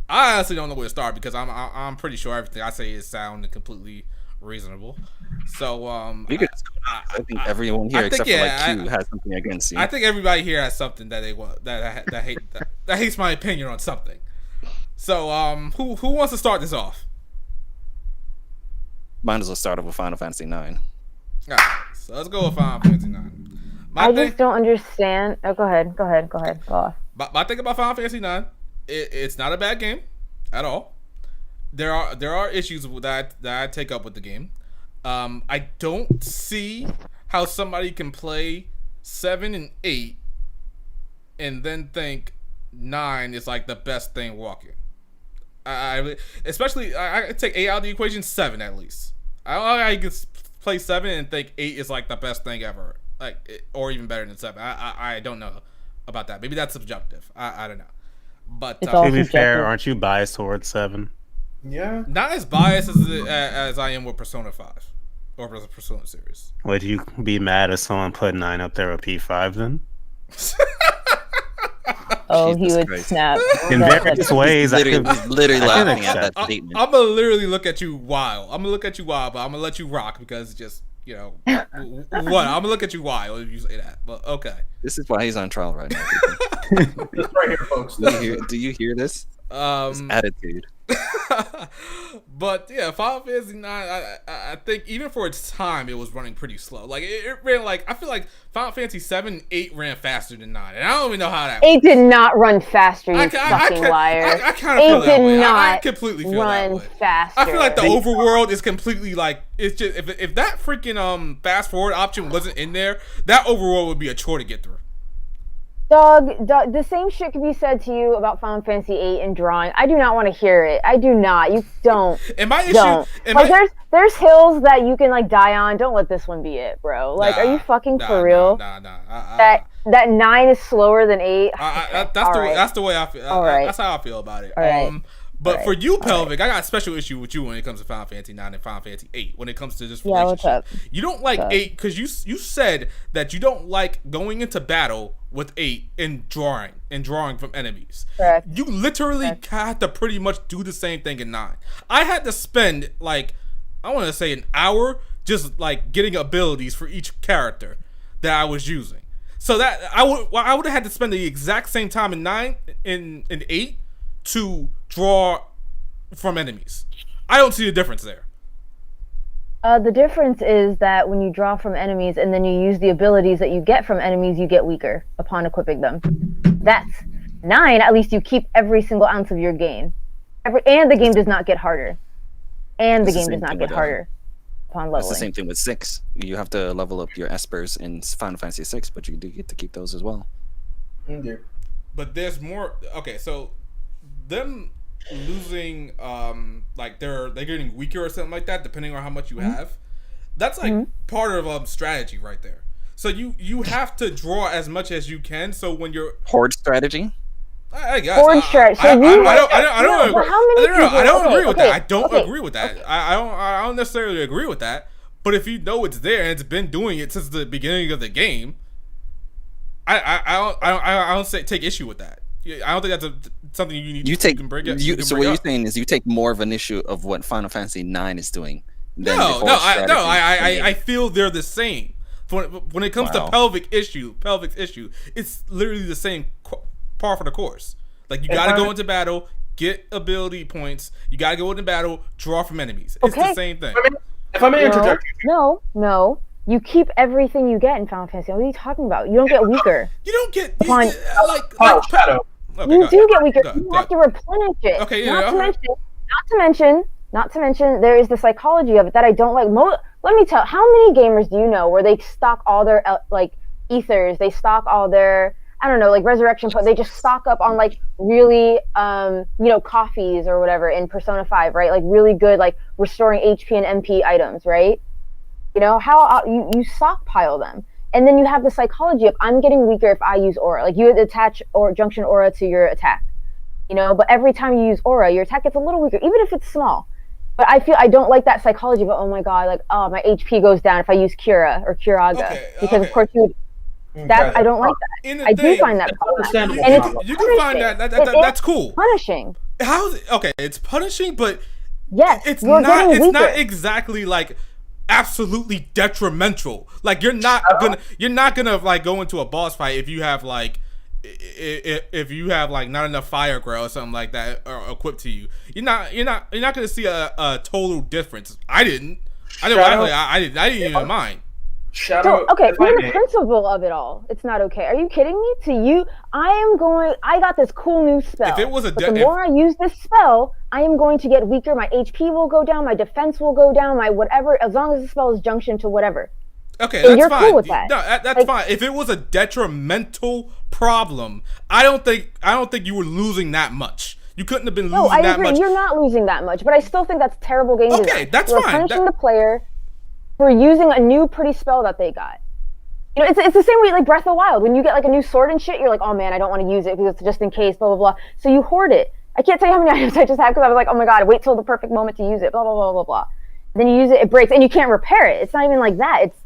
honestly don't know where to start, because I'm pretty sure everything I say is sound and completely reasonable. So I think everyone here except for Q has something against you. I think everybody here has something that they want that hates my opinion on something. So who wants to start this off? Might as well start off with Final Fantasy 9. Alright, so let's go with Final Fantasy 9. Just don't understand. Oh, go ahead. Go off. My thing about Final Fantasy 9, it's not a bad game at all. There are issues with that I take up with the game. I don't see how somebody can play 7 and 8 and then think 9 is like the best thing walking. I take 8 out of the equation, 7 at least. I don't know how you can play 7 and think 8 is like the best thing ever, or even better than 7. I don't know about that. Maybe that's subjective. I don't know. But to be fair, aren't you biased towards 7? Yeah. Not as biased as I am with Persona 5 or the Persona series. Would you be mad if someone put 9 up there with P5 then? Oh, Jesus he would Christ. Snap. In various ways, literally laughing at that statement. I'm gonna literally look at you wild. But I'm gonna let you rock, because just what I'm gonna look at you wild if you say that. But okay, this is why he's on trial right now. This right here, folks. Do you hear this? This attitude. But yeah, Final Fantasy 9, I think even for its time, it was running pretty slow. Like it ran I feel like Final Fantasy 7 and 8 ran faster than 9, and I don't even know how that. 8 did not run faster, you fucking liar. I kind of feel that way. I completely feel run that way. Faster. I feel like the overworld is completely it's just if that freaking fast forward option wasn't in there, that overworld would be a chore to get through. Dog, the same shit could be said to you about Final Fantasy VIII and drawing. I do not want to hear it. I do not. You don't. And my issue, Don't. and Like, my, there's hills that you can like die on. Don't let this one be it, bro. Like, are you fucking for real? Nah. That 9 is slower than 8. That's the way I feel. That's how I feel about it. All right. But for you, Pelvic, I got a special issue with you when it comes to Final Fantasy 9 and Final Fantasy 8. When it comes to this relationship, what's up? You don't like 8 because you said that you don't like going into battle with 8 and drawing from enemies. Correct. You literally had to pretty much do the same thing in 9. I had to spend like, I want to say an hour just like getting abilities for each character that I was using. So that I would have had to spend the exact same time in 9 in 8 to draw from enemies. I don't see a difference there. The difference is that when you draw from enemies and then you use the abilities that you get from enemies, you get weaker upon equipping them. That's 9. At least you keep every single ounce of your gain. And the game does not get harder. And the game does not get harder upon leveling. It's the same thing with 6. You have to level up your espers in Final Fantasy 6, but you do get to keep those as well. Okay. But there's more. Okay, so them losing, like they're getting weaker or something like that, depending on how much you have. That's like part of strategy right there. So you have to draw as much as you can. So when you're horde strategy. I guess. Horde strategy. I don't agree with that. I don't okay, agree with that. I don't necessarily agree with that. But if you know it's there and it's been doing it since the beginning of the game, I don't say take issue with that. I don't think that's something you need. You can bring up. So what you're saying is you take more of an issue of what Final Fantasy 9 is doing. I feel they're the same. When it comes to pelvic issue, it's literally the same par for the course. Like you gotta go into battle, get ability points. You gotta go into battle, draw from enemies. It's the same thing. If I may interject, no. You keep everything you get in Final Fantasy. What are you talking about? You don't get weaker. You don't get Shadow. Okay, you do get weaker. You have to replenish it. Okay, Not to mention, there is the psychology of it that I don't like. Let me tell. How many gamers do you know where they stock all their like ethers? They stock all their resurrection. They just stock up on like really coffees or whatever in Persona 5, right? Like really good like restoring HP and MP items, right? You know how you stockpile them. And then you have the psychology of I'm getting weaker if I use aura. Like you attach or junction aura to your attack, but every time you use aura, your attack gets a little weaker, even if it's small. But I don't like that psychology of, oh my god, like, oh, my HP goes down if I use Cura or Curaga. Because of course I don't like that. I do find that problematic. And you can find that's cool. Punishing. How's it? Okay, it's punishing, but yes, it's not exactly like absolutely detrimental. Like you're not gonna like go into a boss fight if you have like not enough fire grow or something like that equipped to you. You're not gonna see a total difference. I didn't even mind. So, okay, even the principle of it all, it's not okay. Are you kidding me? I got this cool new spell. If it was the more I use this spell, I am going to get weaker. My HP will go down. My defense will go down. My whatever, as long as the spell is junction to whatever. Okay, so that's you're fine. Cool with that. No, that's fine. If it was a detrimental problem, I don't think you were losing that much. You couldn't have been losing that much. You're not losing that much, but I still think that's terrible game design. Okay, that's You're fine. punishing the player for using a new pretty spell that they got. It's the same way like Breath of the Wild. When you get like a new sword and shit, you're like, oh man, I don't want to use it because it's just in case, blah, blah, blah. So you hoard it. I can't tell you how many items I just had because I was like, oh my god, wait till the perfect moment to use it, blah, blah, blah, blah, blah. Then you use it, it breaks, and you can't repair it. It's not even like that. It's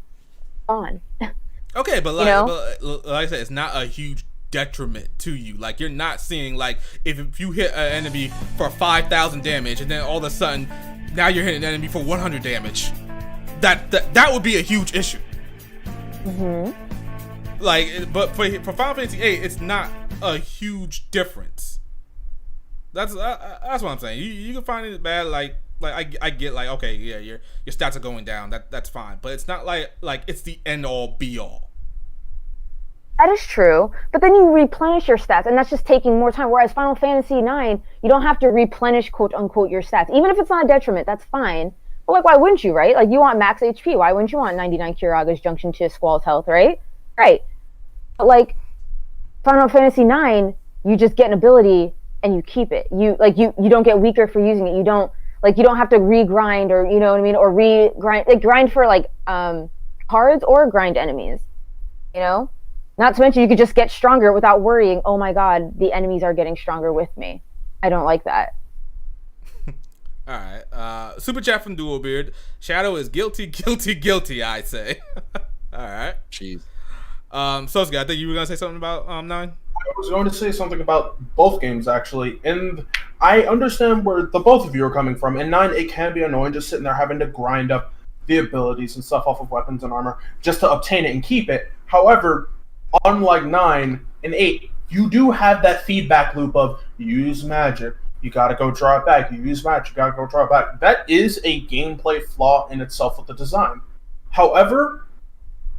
gone. Okay, but like I said, it's not a huge detriment to you. Like you're not seeing like if you hit an enemy for 5,000 damage and then all of a sudden now you're hitting an enemy for 100 damage. That would be a huge issue. Like, but for Final Fantasy VIII, it's not a huge difference. That's what I'm saying. You can find it bad. Like I get like, okay, yeah, your stats are going down. That's fine. But it's not like it's the end all be all. That is true, but then you replenish your stats, and that's just taking more time. Whereas Final Fantasy IX, you don't have to replenish quote unquote your stats, even if it's not a detriment. That's fine. But like, why wouldn't you, right? Like, you want max HP. Why wouldn't you want 99 Curaga's junction to Squall's health, right? Right. But like, Final Fantasy 9, you just get an ability and you keep it. You don't get weaker for using it. You don't have to regrind, or you know what I mean, or grind for cards or grind enemies. You know, not to mention you could just get stronger without worrying. Oh my god, the enemies are getting stronger with me. I don't like that. All right. Super chat from Dual Beard. Shadow is guilty, guilty, guilty. I say. All right. Jeez. Sosuke, I think you were gonna say something about 9. I was going to say something about both games actually, and I understand where the both of you are coming from. In 9, it can be annoying just sitting there having to grind up the abilities and stuff off of weapons and armor just to obtain it and keep it. However, unlike 9 and 8, you do have that feedback loop of you use magic, you gotta go draw it back. You use magic, you gotta go draw it back. That is a gameplay flaw in itself with the design. However,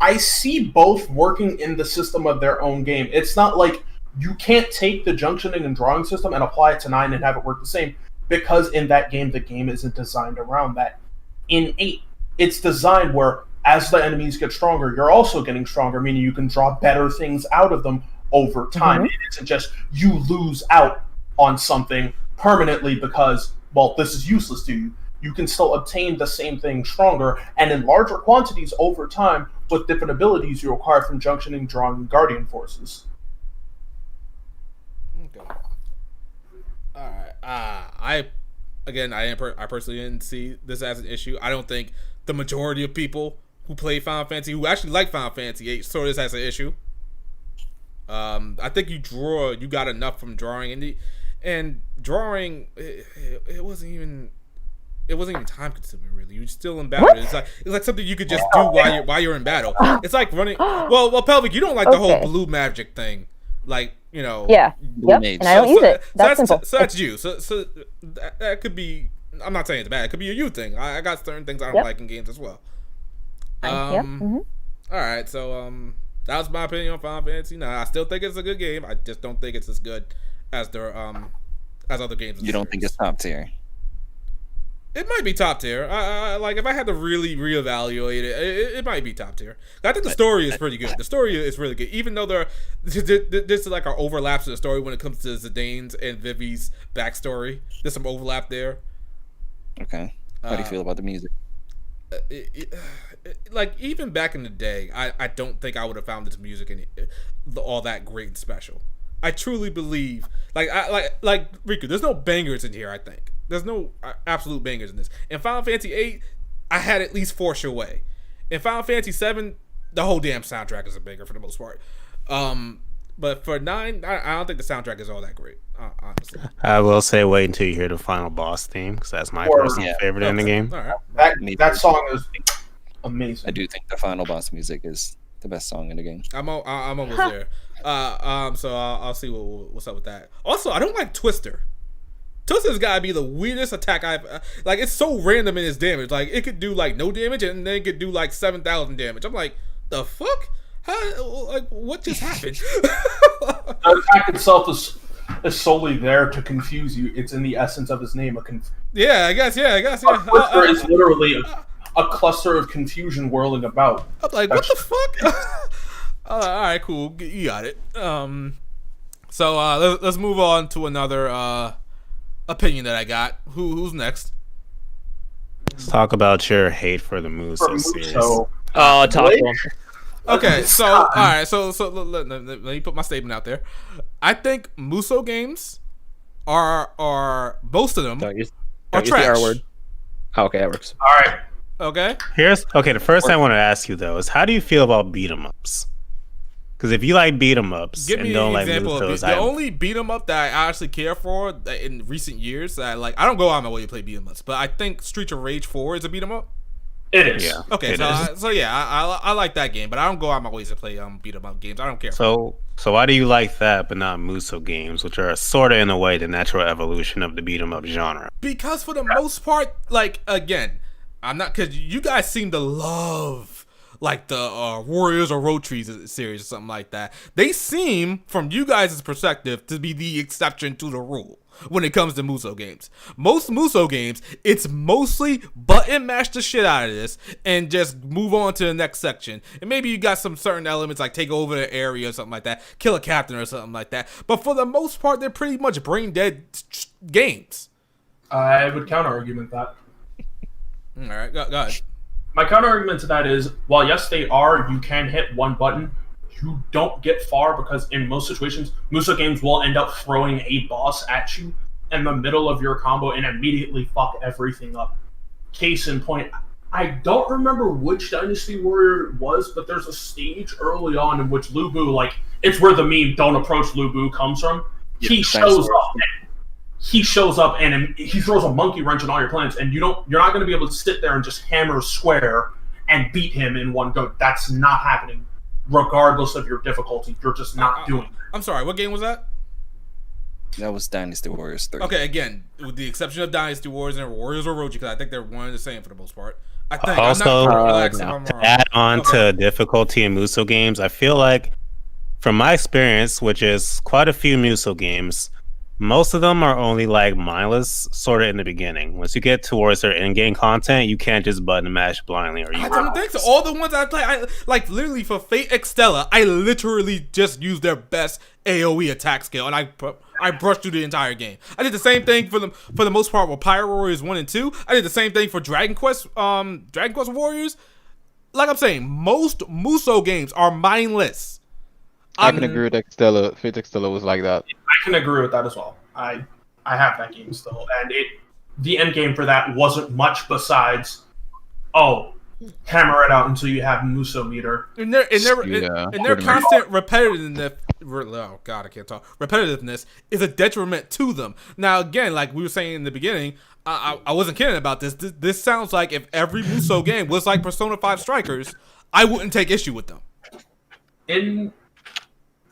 I see both working in the system of their own game. It's not like you can't take the junctioning and drawing system and apply it to 9 and have it work the same, because in that game, the game isn't designed around that. In 8, it's designed where as the enemies get stronger, you're also getting stronger, meaning you can draw better things out of them over time. Mm-hmm. It isn't just you lose out on something permanently because, well, this is useless to you. You can still obtain the same thing stronger and in larger quantities over time with different abilities you acquire from junctioning, drawing, and guardian forces. Okay. All right. I personally didn't see this as an issue. I don't think the majority of people who play Final Fantasy, who actually like Final Fantasy 8, saw this as an issue. I think you got enough from drawing, and drawing it wasn't even time consuming really. You're still in battle. It's like something you could just do while you're in battle. It's like running. Well, Pelvic, you don't like the whole blue magic thing, like, you know. Yeah. Yep. And I don't use it. That's simple. So that's you. So that could be. I'm not saying it's bad. It could be a you thing. I got certain things I don't like in games as well. All right. So that was my opinion on Final Fantasy. Now I still think it's a good game. I just don't think it's as good as their as other games. You don't think it's top tier? It might be top tier. Like if I had to really reevaluate it, it might be top tier. I think the story is pretty good. The story is really good, even though this is like our overlaps in the story when it comes to Zidane's and Vivi's backstory. There's some overlap there. Okay. How do you feel about the music? Like even back in the day, I don't think I would have found this music all that great and special. I truly believe, like Riku, there's no bangers in here. I think there's no absolute bangers in this. In Final Fantasy VIII, I had at least 4 Shuei. In Final Fantasy VII, the whole damn soundtrack is a banger for the most part. But for 9, I don't think the soundtrack is all that great. Honestly, I will say wait until you hear the final boss theme, because that's my personal favorite in the game. All right. That song is amazing. I do think the final boss music is the best song in the game. I'm almost there. So I'll see what's up with that. Also, I don't like Twister. Twister's gotta be the weirdest attack I've like. It's so random in its damage. Like it could do like no damage and then it could do like 7,000 damage. I'm like, the fuck? How? Like what just happened? The attack itself is solely there to confuse you. It's in the essence of his name. Yeah, I guess. Twister is literally a cluster of confusion whirling about. I'm like, what the fuck? All right, cool. You got it. So let's move on to another opinion that I got. Who's next? Let's talk about your hate for the Muso series. Oh, talk to him. Okay, so all right, so let me put my statement out there. I think Muso games are most of them are trash. The R word. Oh, okay, that works. All right. Okay. The first thing I want to ask you though is how do you feel about beat 'em ups? Because if you like beat 'em ups Give and me don't an like example of Musos, the only beat 'em up that I actually care for in recent years. That I don't go out of my way to play beat 'em ups, but I think Streets of Rage 4 is a beat 'em up. It is. Yeah. Okay, so I like that game, but I don't go out of my way to play beat 'em up games. I don't care. So why do you like that but not Muso games, which are sort of in a way the natural evolution of the beat 'em up genre? Because for the most part, like again, I'm not, because you guys seem to love Warriors or Road Trees series or something like that. They seem, from you guys' perspective, to be the exception to the rule when it comes to Muso games. Most Muso games, it's mostly button mash the shit out of this and just move on to the next section. And maybe you got some certain elements like take over the area or something like that, kill a captain or something like that. But for the most part, they're pretty much brain dead games. I would counter-argument that. All right, go ahead. My counter-argument to that is, while yes, they are, you can hit one button, you don't get far because in most situations, Muso games will end up throwing a boss at you in the middle of your combo and immediately fuck everything up. Case in point, I don't remember which Dynasty Warrior it was, but there's a stage early on in which Lu Bu, it's where the meme "Don't approach Lu Bu" comes from. He shows up and he throws a monkey wrench in all your plans, and you're not going to be able to sit there and just hammer square and beat him in one go. That's not happening. Regardless of your difficulty, you're just not doing it. I'm sorry, what game was that? That was Dynasty Warriors 3. Okay, again, with the exception of Dynasty Warriors and Warriors or Roji, because I think they're one and the same for the most part. I think. Also, to add on to difficulty in Muso games, I feel like, from my experience, which is quite a few Muso games, most of them are only mindless sort of in the beginning. Once you get towards their in-game content, you can't just button mash blindly. I don't think so. All the ones I play, literally for Fate Extella, I literally just used their best AoE attack skill, and I brushed through the entire game. I did the same thing for the most part with Pyra Warriors 1 and 2. I did the same thing for Dragon Quest Warriors. Like I'm saying, most Muso games are mindless. I can agree with Extella. Fate Extella was like that. I can agree with that as well. I have that game still, and the end game for that wasn't much besides, hammer it out until you have Muso meter. And their constant repetitiveness. Oh God, I can't talk. Repetitiveness is a detriment to them. Now, again, like we were saying in the beginning, I wasn't kidding about this. This sounds like if every Muso game was like Persona 5 Strikers, I wouldn't take issue with them.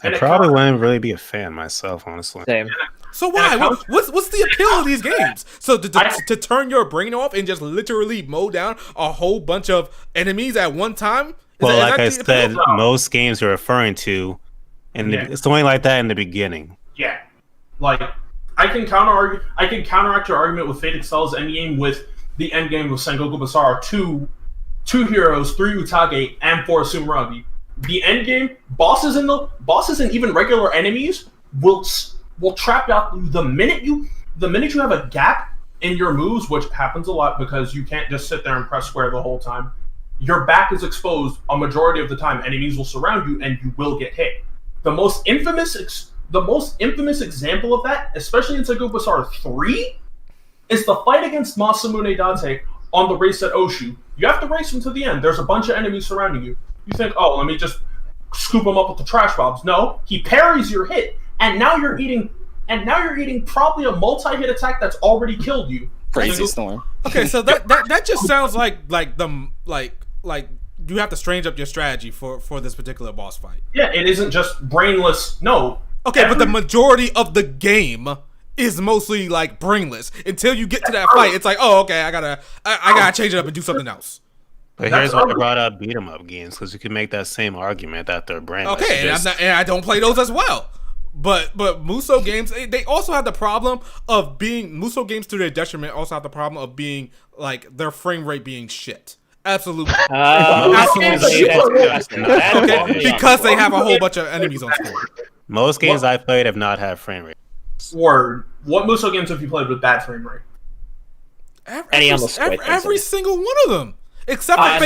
I probably wouldn't really be a fan myself, honestly. Same. So why? What's the appeal of these games? So to turn your brain off and just literally mow down a whole bunch of enemies at one time? Like I said, most games you're referring to, and it's only like that in the beginning. Yeah, I can counteract your argument with Fate Excella's endgame with the endgame of Sengoku Basara, two heroes, 3 Utage, and 4 Sumeragi. The end game, bosses and even regular enemies will trap out the minute you have a gap in your moves, which happens a lot because you can't just sit there and press square the whole time. Your back is exposed a majority of the time. Enemies will surround you and you will get hit. The most infamous example of that, especially in Sengoku Basara 3, is the fight against Masamune Date on the race at Oshu. You have to race him to the end. There's a bunch of enemies surrounding you. You think, let me just scoop him up with the trash bombs. No, he parries your hit, and now you're eating probably a multi-hit attack that's already killed you. Crazy storm. Okay, so that just sounds like you have to strange up your strategy for this particular boss fight. Yeah, it isn't just brainless. No. Okay, but the majority of the game is mostly brainless until you get to that fight. It's okay, I gotta change it up and do something else. But here's why I brought up beat 'em up games, because you can make that same argument that they're brainless. Okay, and I don't play those as well. But Muso games, they also have the problem of being Muso games to their detriment. Also have the problem of being their frame rate being shit. Absolutely, absolutely. Okay, because they have a whole bunch of enemies on screen. Most games I played have not had frame rate. Word. What Muso games have you played with bad frame rate? Every single one of them. Except for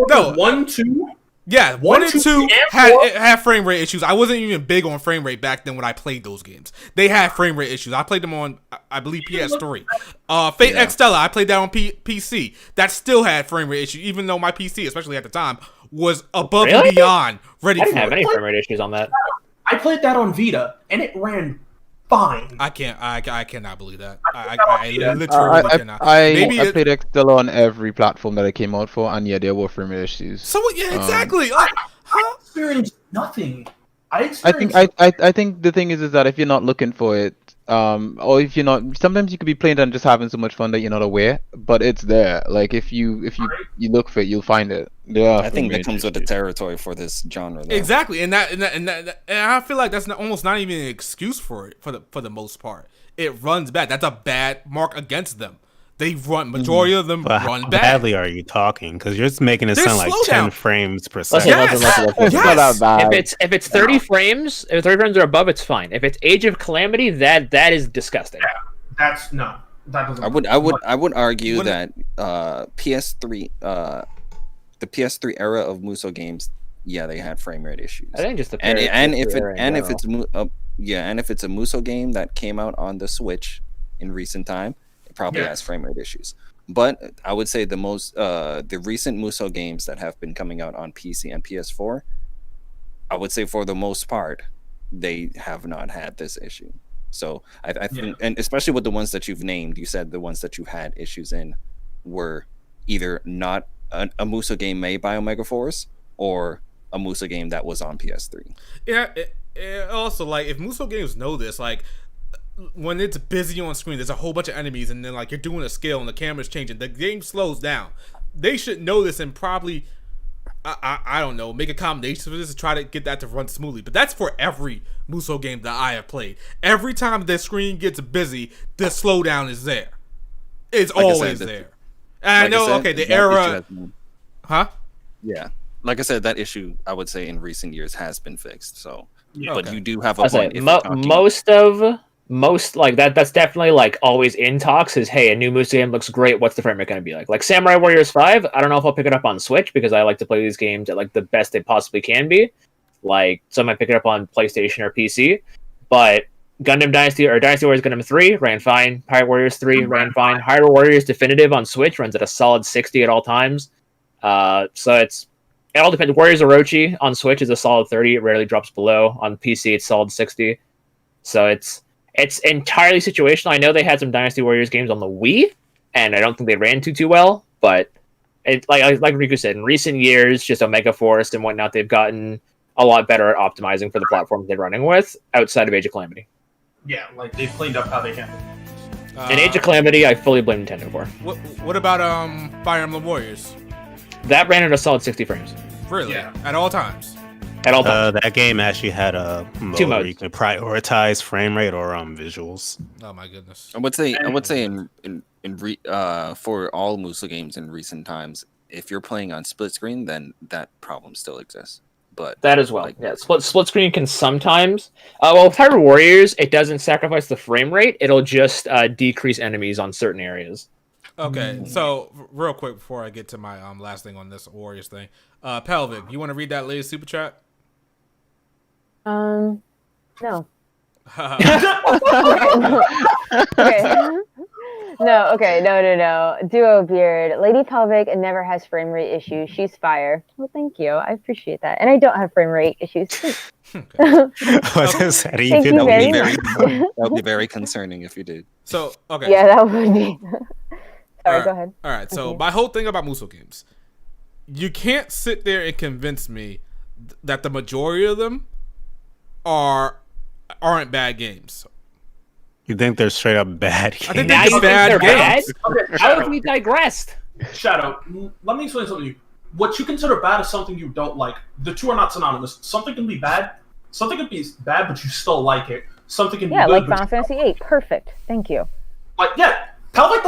no. 1, 2. Yeah, 1 and 2 had frame rate issues. I wasn't even big on frame rate back then when I played those games. They had frame rate issues. I played them on, I believe, PS3. Fate Extella, I played that on PC. That still had frame rate issues, even though my PC, especially at the time, was above and beyond ready for it. I didn't have any frame rate issues on that. I played that on Vita, and it ran fine. I cannot believe that. I literally cannot. I played Extella on every platform that it came out for, and there were frame rate issues. So yeah, exactly. I experienced nothing. I think the thing is that if you're not looking for it, Or if you're not, sometimes you could be playing and just having so much fun that you're not aware, but it's there. Like if you look for it, you'll find it. Yeah, I think that comes with the territory for this genre. Though. Exactly, and I feel like that's almost not even an excuse for it for the most part. It runs bad. That's a bad mark against them. They run majority of them But run how bad. badly are you talking? Because you're just making it There's sound like slowdown. 10 frames per Listen, second. listen. It's not Yes! that bad. If it's 30 frames, if 30 frames or above, it's fine. If it's Age of Calamity, that is disgusting. That's no. That doesn't. I would argue When- that PS3 the PS3 era of Muso games, yeah, they had frame rate issues. I think just the And if it's it's a Muso game that came out on the Switch in recent time, it probably Yeah. has frame rate issues. But I would say the recent Muso games that have been coming out on PC and PS4, I would say for the most part, they have not had this issue. So I think, and especially with the ones that you've named, you said the ones that you had issues in were either not a Muso game made by Omega Force or a Muso game that was on PS3. Yeah. Also, like if Muso games know this, like when it's busy on screen, there's a whole bunch of enemies, and then like you're doing a scale and the camera's changing, the game slows down. They should know this and probably, I don't know, make accommodations for this to try to get that to run smoothly. But that's for every Muso game that I have played. Every time the screen gets busy, the slowdown is there. It's Like I always said, there. And I know, okay, the that issue era, has been- huh? yeah, like I said, that issue I would say in recent years has been fixed. So, but Okay. you do have a I say point. If you're talking- most like that's definitely like always in talks is, hey, a new Muso game looks great, what's the frame rate going to be like Samurai Warriors 5. I don't know if I'll pick it up on Switch because I like to play these games at like the best they possibly can be, like so I might pick it up on PlayStation or PC. But Gundam Dynasty or Dynasty Warriors Gundam 3 ran fine, Pirate Warriors 3 ran fine, Hyrule Warriors Definitive on Switch runs at a solid 60 at all times. So it all depends. Warriors Orochi on Switch is a solid 30, it rarely drops below. On PC it's solid 60. So it's entirely situational. I know they had some Dynasty Warriors games on the Wii, and I don't think they ran too well. But it, like Riku said, in recent years, just Omega Force and whatnot, they've gotten a lot better at optimizing for the platforms they're running with outside of Age of Calamity. Yeah, like they cleaned up how they handle it. In Age of Calamity, I fully blame Nintendo for. What about Fire Emblem Warriors? That ran at a solid 60 frames Really? Yeah. At all times. at all times. That game actually had a mode Two where modes. you can prioritize frame rate or visuals. Oh my goodness. I would say for all Muso games in recent times, if you're playing on split screen, then that problem still exists. But That as well. like- Yeah, split screen can sometimes. Well, with Hyrule Warriors, it doesn't sacrifice the frame rate. It'll just decrease enemies on certain areas. Okay, so real quick before I get to my last thing on this Warriors thing, Pelvic, you want to read that latest super chat? No. Okay. No. Duo Beard. Lady Pelvic never has frame rate issues. She's fire. Well, thank you. I appreciate that. And I don't have frame rate issues. I was gonna say, do you Thank feel you that very would be much. that would be very concerning if you did. So okay. Yeah, that would be. Sorry, go ahead. All right. So Okay. my whole thing about Muso games, you can't sit there and convince me that the majority of them aren't bad games. You think they're straight up bad I think games? Now you think bad they're bad? games. Okay, How have we digressed? Shadow, let me explain something to you. What you consider bad is something you don't like. The two are not synonymous. Something can be bad. Something can be bad, but you still like it. Something can Yeah, be good, like but Final Fantasy VIII. Perfect. Thank you. Pelvic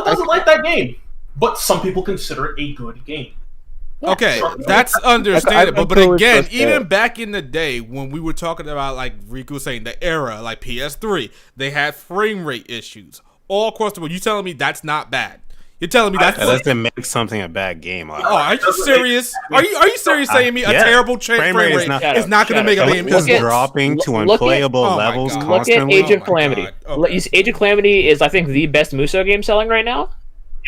doesn't like that game, but some people consider it a good game. Okay, Sure. that's understandable. I But totally again, trust even that. back in the day when we were talking about, like Riku was saying, the era, like PS3, they had frame rate issues all across the board. You telling me that's not bad? You're telling me that's That doesn't make something a bad game. Oh, are you serious? Are you serious saying me a Yeah. terrible frame rate is not going to make a game Just good? dropping to look at- unplayable Oh my levels God. Look at constantly. Age of Oh my Calamity. God. Okay. Age of Calamity is, I think, the best Muso game selling right now,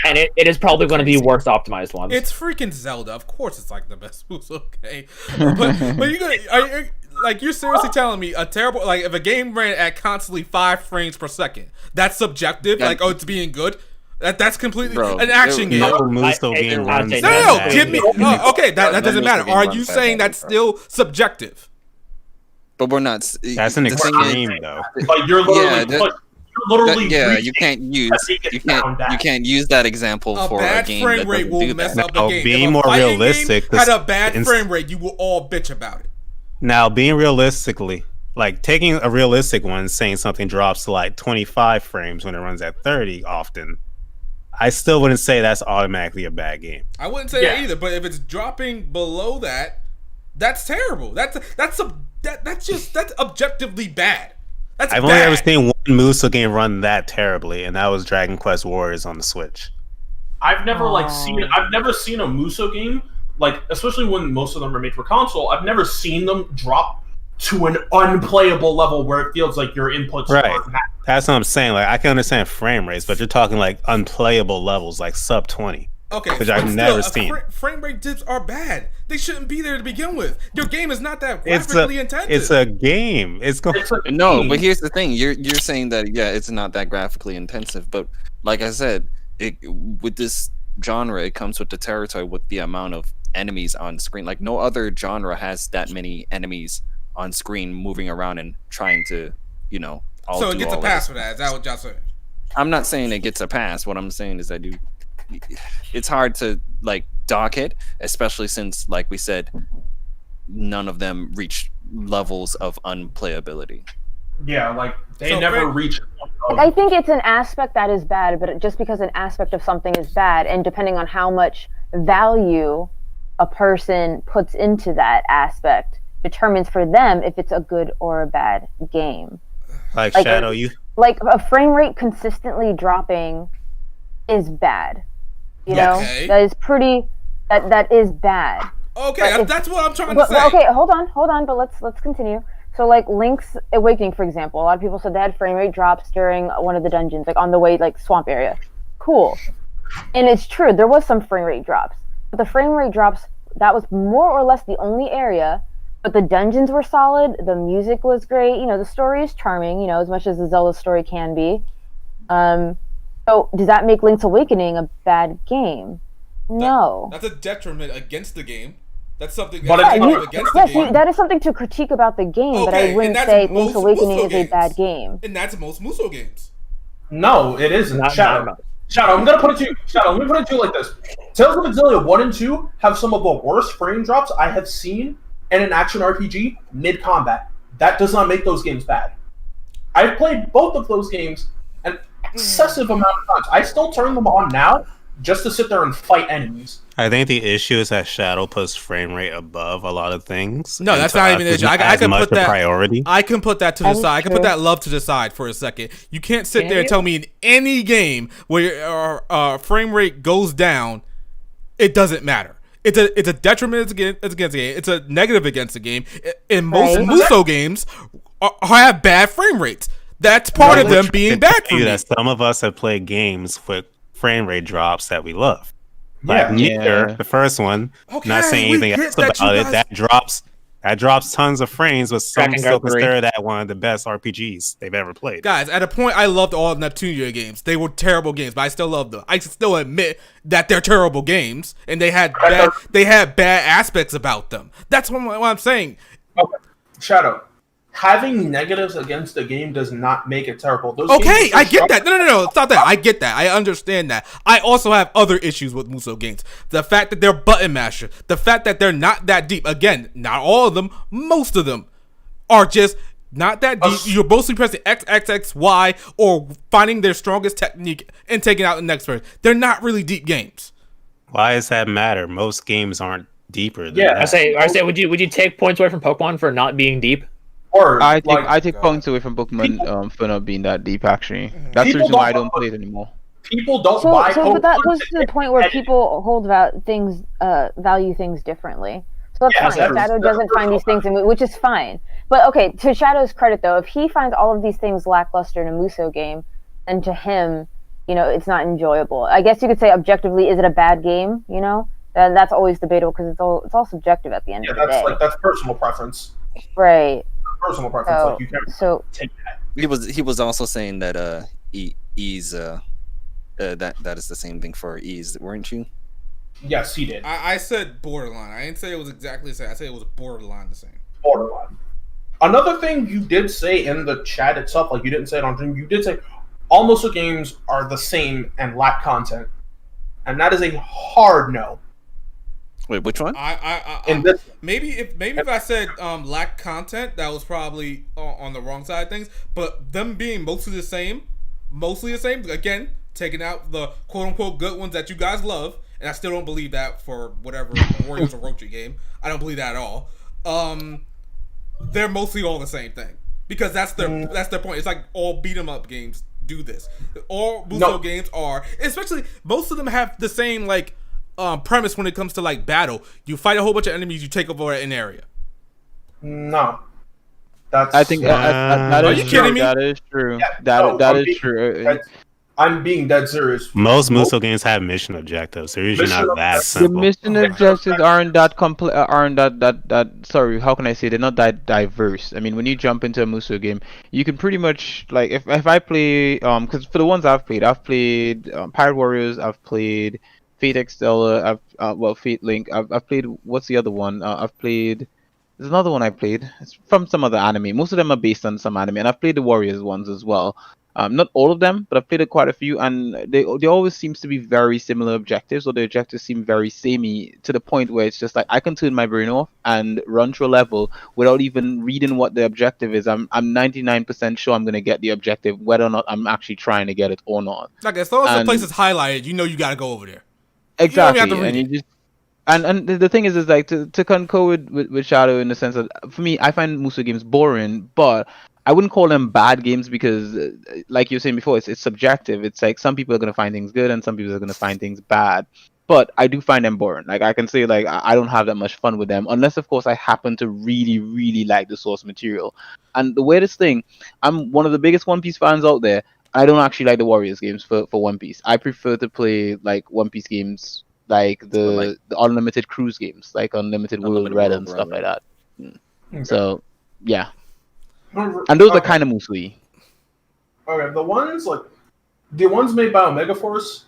and it is probably going to be worth optimized ones. It's freaking Zelda. Of course, it's like the best Muso game. But you gonna like you're seriously telling me a terrible like if a game ran at constantly 5 frames per second, that's subjective. That- Like it's being good. That's completely Bro, an action game. No Muso I- game I'd runs say that No, bad. give me. Okay, that doesn't matter. Are you saying that's still subjective? but we're not. That's an the thing is- extreme, though. Like you're literally, yeah, you reaching you can't use that example A for a bad game frame that rate doesn't will do mess that. up the No, game. being If a more fighting realistic, game had this- a bad frame rate, you will all bitch about it. Now, being realistically, like taking a realistic one, saying something drops to like 25 frames when it runs at 30 often, I still wouldn't say that's automatically a bad game. I wouldn't say that either, but if it's dropping below that, that's terrible. That's objectively bad. That's I've bad. only ever seen one Muso game run that terribly, and that was Dragon Quest Warriors on the Switch. I've never seen a Muso game, like especially when most of them are made for console. I've never seen them drop to an unplayable level where it feels like your inputs Right. aren't matching. That's what I'm saying. Like I can understand frame rates, but you're talking like unplayable levels, like sub 20. Okay, which but I've never seen. Frame rate dips are bad. They shouldn't be there to begin with. Your game is not that It's graphically intensive. It's a game. It's going. No, but here's the thing: you're saying that it's not that graphically intensive, but like I said, with this genre, it comes with the territory, with the amount of enemies on screen. Like no other genre has that many enemies on screen moving around and trying to, all so it do gets a all pass that. for that. Is that what y'all saying? I'm not saying it gets a pass. What I'm saying is it's hard to like dock it, especially since, like we said, none of them reach levels of unplayability. Yeah, like they So, never Greg- reach. I think it's an aspect that is bad, but just because an aspect of something is bad, and depending on how much value a person puts into that aspect, determines for them if it's a good or a bad game. Like Like, Shadow, you Like a frame rate consistently dropping is bad. You Yes. know, Okay. that is pretty. That is bad. Okay, But that's what I'm trying to But, say. okay, hold on, but let's continue. So like Link's Awakening, for example, a lot of people said they had frame rate drops during one of the dungeons, like on the way, like swamp area. Cool, and it's true, there was some frame rate drops, but the frame rate drops, that was more or less the only area. But the dungeons were solid, the music was great, the story is charming, as much as the Zelda story can be. So does that make Link's Awakening a bad game? No. That's a detriment against the game. That's something But that's it's negative not- against Yes, the game. that is something to critique about the game, but Okay, I and wouldn't that's say most Link's Awakening Muso is a games. bad game. And that's most Muso games. No, it isn't. Not Shadow. much. Shadow, I'm gonna put it to you. Shadow, let me put it to you like this: Tales of Exillia 1 and 2 have some of the worst frame drops I have seen in an action RPG mid-combat. That does not make those games bad. I've played both of those games an excessive amount of times. I still turn them on now just to sit there and fight enemies. I think the issue is that Shadow puts frame rate above a lot of things. No, and that's to not us, even the it's issue. I as can much put a that priority. I can put that to the That is side. I can put true. that love to the side for a second. You can't sit there and tell me in any game where frame rate goes down, it doesn't matter. It's a detriment against the game. It's a negative against the game. In most Right. Muso games, have bad frame rates. That's part of them being bad for You me. that some of us have played games with frame rate drops that we love. Like Yeah. Mythra, Yeah. the first one. Okay, Not saying we anything get else that about you it. guys- That drops tons of frames, but some Dragon still Guard 3. consider that one of the best RPGs they've ever played. Guys, at a point, I loved all Neptunia games. They were terrible games, but I still love them. I still admit that they're terrible games, and they had bad aspects about them. That's what I'm saying. Okay, Shadow. Having negatives against the game does not make it terrible. Those Okay, games I get that. No, it's not that. I get that. I understand that. I also have other issues with Muso games. The fact that they're button masher. The fact that they're not that deep. Again, not all of them. Most of them are just not that deep. You're mostly pressing X, X, X, Y, or finding their strongest technique and taking out the next person. They're not really deep games. Why does that matter? Most games aren't deeper than Yeah. that. I say, would you take points away from Pokemon for not being deep? Or I like, take points away from Pokemon for not being that deep. Actually, that's the People reason why I don't- don't play it anymore. people don't So, buy but that Pokemon goes to the point where and- people hold about things, value things differently. So that's Yeah, fine. that's- Shadow that's doesn't find these things, which is fine. But okay, to Shadow's credit though, if he finds all of these things lackluster in a Muso game, then to him, it's not enjoyable. I guess you could say objectively, is it a bad game? And that's always debatable because it's all subjective at the end Yeah, of the day. that's personal preference. Right. Personal preference. So, Like you can't so take that. He was also saying that ease that is the same thing for ease, weren't you? Yes, he did. I said borderline. I didn't say it was exactly the same. I said it was borderline the same. Borderline. Another thing you did say in the chat itself, like you didn't say it on Dream, you did say all Musou games are the same and lack content, and that is a hard no. Wait, which one? Maybe if I said lack content, that was probably on the wrong side of things. But them being mostly the same. Again, taking out the quote unquote good ones that you guys love, and I still don't believe that for whatever Warriors or Orochi game. I don't believe that at all. They're mostly all the same thing because that's their point. It's like all beat 'em up games do this. All Musou games are, especially most of them have the same like premise when it comes to like battle. You fight a whole bunch of enemies, you take over an area. No, that's. I think that Are is you true. kidding me? That is true. Yeah, That is true. I'm being dead serious. Most Musou games have mission objectives. They're usually not that The simple. mission objectives aren't that sorry, how can I say they're not that diverse. I mean, when you jump into a Musou game, you can pretty much like if I play because for the ones I've played Pirate Warriors, I've played Fate Extella, Fate Link, I've played what's the other one? I've played there's another one I played. It's from some other anime. Most of them are based on some anime, and I've played the Warriors ones as well. Not all of them, but I've played quite a few, and they always seems to be very similar objectives, or the objectives seem very samey to the point where it's just like I can turn my brain off and run through a level without even reading what the objective is. I'm 99% sure I'm gonna get the objective, whether or not I'm actually trying to get it or not. Like as long as the place is highlighted, you know you gotta go over there. Exactly, You don't have to read and it. you just. And the thing is like to concur with Shadow in the sense that for me, I find Musou games boring, but I wouldn't call them bad games because, like you were saying before, it's subjective. It's like some people are gonna find things good and some people are gonna find things bad. But I do find them boring. Like I can say, like I don't have that much fun with them unless, of course, I happen to really, really like the source material. And the weirdest thing, I'm one of the biggest One Piece fans out there. I don't actually like the Warriors games for One Piece. I prefer to play like One Piece games, like the Unlimited Cruise games, like Unlimited World Red and stuff like that. Okay. So, yeah. And those are kind of Musou. Okay, the ones made by Omega Force,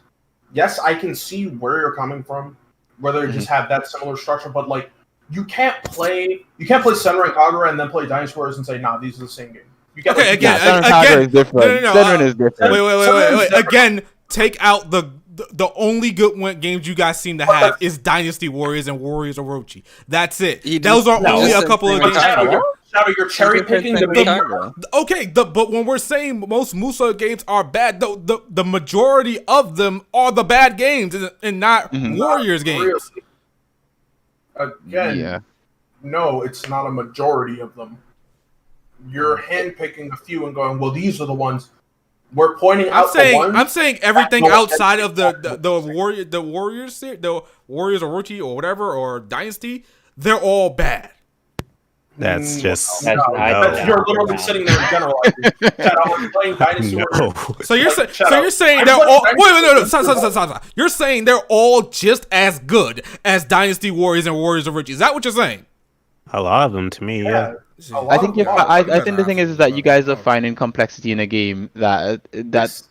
yes, I can see where you're coming from, where they just have that similar structure, but like you can't play Senran Kagura and then play Dynasty Warriors and say, nah, these are the same game. You can't, Okay, again, Senran is different. no, Senran is different. Wait. Again, take out the only good games you guys seem to have is Dynasty Warriors and Warriors Orochi. That's it. Those are only a couple of games. Shadow, you're cherry picking But when we're saying most Musou games are bad, the majority of them are the bad games and not Warriors games. Again, no, it's not a majority of them. You're handpicking a few and going, well, these are the ones. We're pointing out the ones. I'm saying everything outside of the Warriors Orochi or whatever or Dynasty, they're all bad. That's just you're literally sitting there and generalizing. Playing Dynasty Warriors. So you're saying they're all Stop. You're saying they're all just as good as Dynasty Warriors and Warriors Orochi. Is that what you're saying? a lot of them to me. Yeah. I think I think the thing is that you guys are finding complexity in a game that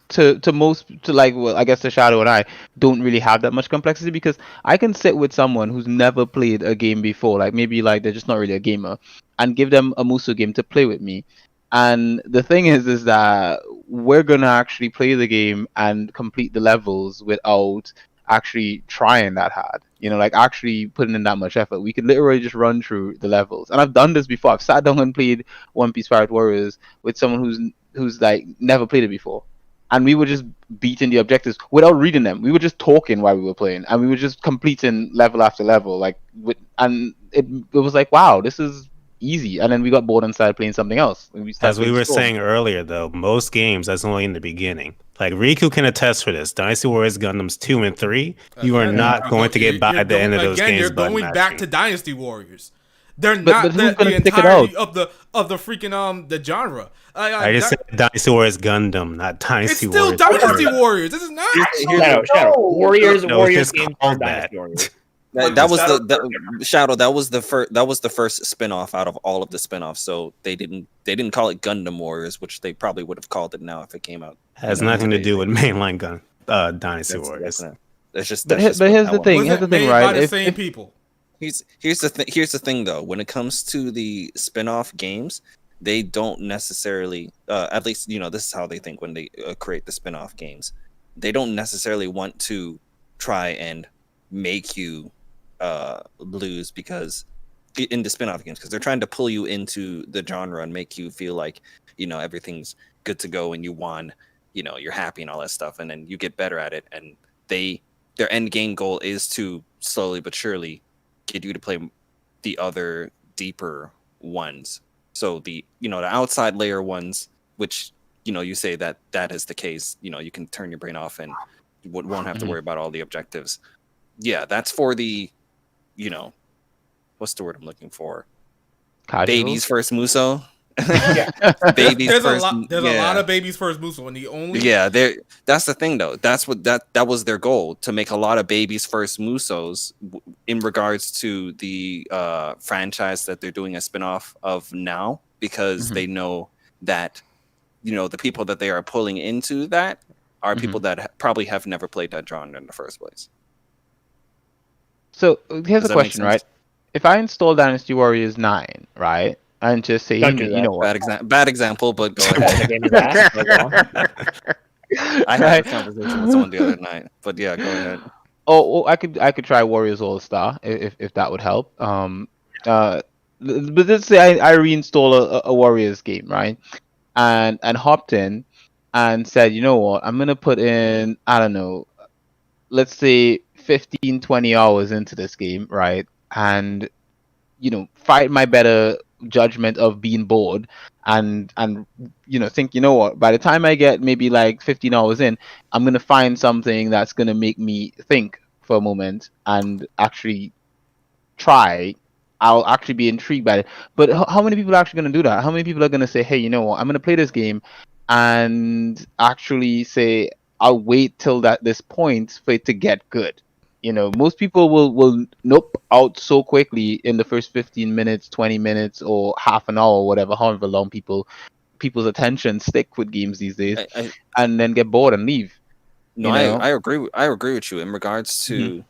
to most like, well, I guess to Shadow and I don't really have that much complexity, because I can sit with someone who's never played a game before, like maybe like they're just not really a gamer, and give them a Musou game to play with me. And the thing is that we're gonna actually play the game and complete the levels without actually trying that hard, you know, like actually putting in that much effort. We could literally just run through the levels, and I've done this before. I've sat down and played One Piece Pirate Warriors with someone who's like never played it before, and we were just beating the objectives without reading them. We were just talking while we were playing, and we were just completing level after level, like and it was like, wow, this is easy. And then we got bored and started playing something else. As we were saying earlier, though, most games, that's only in the beginning. Like, Riku can attest for this. Dynasty Warriors Gundams 2 and 3, you are not going to get by at the end of those games. You're going back to Dynasty Warriors. They're But not who's gonna the pick it entirety out? of the freaking the genre. I just said Dynasty Warriors Gundam, not It's Dynasty still Warriors. Dynasty Warriors. This is not. Shadow. Warriors No, Warriors it's games called are Dynasty that. Warriors. That was the Shadow. That was the first spin-off out of all of the spin-offs. So they didn't call it Gundam Warriors, which they probably would have called it now if it came out. Has nothing to do with mainline Dynasty Warriors. That's just. But here's the thing. Here's the thing, Made right? by the If- same if- people. Here's the thing though. When it comes to the spin-off games, they don't necessarily, at least this is how they think when they create the spin-off games. They don't necessarily want to try and make you lose because in the spin-off games, because they're trying to pull you into the genre and make you feel like everything's good to go and you won, you're happy and all that stuff, and then you get better at it, and their end game goal is to slowly but surely get you to play the other deeper ones. So the the outside layer ones, which you say that is the case, you can turn your brain off and won't have to worry about all the objectives. Yeah, that's for the what's the word I'm looking for? Casuals? Babies first Muso. Yeah. Babies There's first. a lot of babies first Muso, and the only that's the thing though. That's what that was their goal, to make a lot of babies first Musos in regards to the franchise that they're doing a spin-off of now, because they know that the people that they are pulling into that are people that probably have never played that genre in the first place. So here's Does a that make question, sense? right? If I install Dynasty Warriors 9, right, and just say, Don't hey, do you know that. what? Bad example, but go The ahead. game is ass, but go on. I had a conversation with someone the other night, but yeah, go ahead. Oh, I could try Warriors All Star if that would help. But let's say I reinstall a Warriors game, right, and hopped in and said, you know what, I'm gonna put in, I don't know, let's say 15-20 hours into this game, right, and fight my better judgment of being bored, and think, you know what, by the time I get maybe like 15 hours in, I'm gonna find something that's gonna make me think for a moment and actually try. I'll actually be intrigued by it. But how many people are actually going to do that? How many people are going to say, hey, you know what, I'm going to play this game and actually say, I'll wait till this point for it to get good? Most people will nope out so quickly in the first 15 minutes, 20 minutes, or half an hour, whatever, however long people's attention stick with games these days, and then get bored and leave. No, I agree. I agree with you in regards to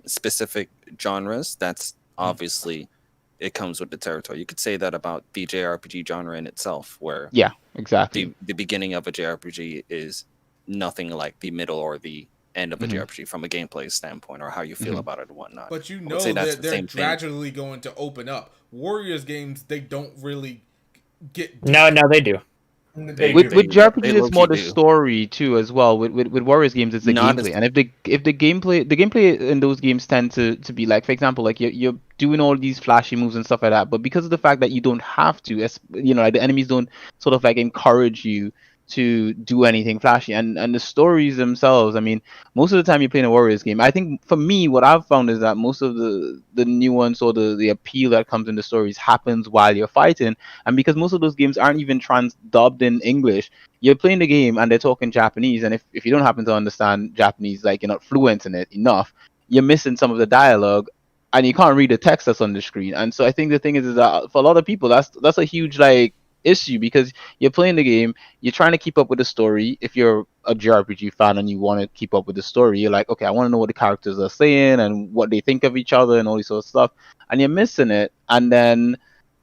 specific genres. That's obviously, it comes with the territory. You could say that about the JRPG genre in itself, where yeah, exactly, the beginning of a JRPG is nothing like the middle or the end of a JRPG from a gameplay standpoint, or how you feel about it and whatnot. But that's that they're gradually going to open up. Warriors games, they don't really get deep. No, they do. With JRPG, it's more the story too as well. With Warriors games, it's the gameplay, and if the gameplay in those games tend to be like, for example, like you're doing all these flashy moves and stuff like that, but because of the fact that you don't have to, like the enemies don't sort of like encourage you to do anything flashy, and the stories themselves, I mean, most of the time you're playing a Warriors game, I think for me what I've found is that most of the nuance or the appeal that comes in the stories happens while you're fighting. And because most of those games aren't even dubbed in English, you're playing the game and they're talking Japanese, and if you don't happen to understand Japanese, like you're not fluent in it enough, you're missing some of the dialogue and you can't read the text that's on the screen. And so I think the thing is that for a lot of people, that's a huge issue, because you're playing the game, you're trying to keep up with the story. If you're a JRPG fan and you want to keep up with the story, you're like, okay, I want to know what the characters are saying and what they think of each other and all this sort of stuff, and you're missing it, and then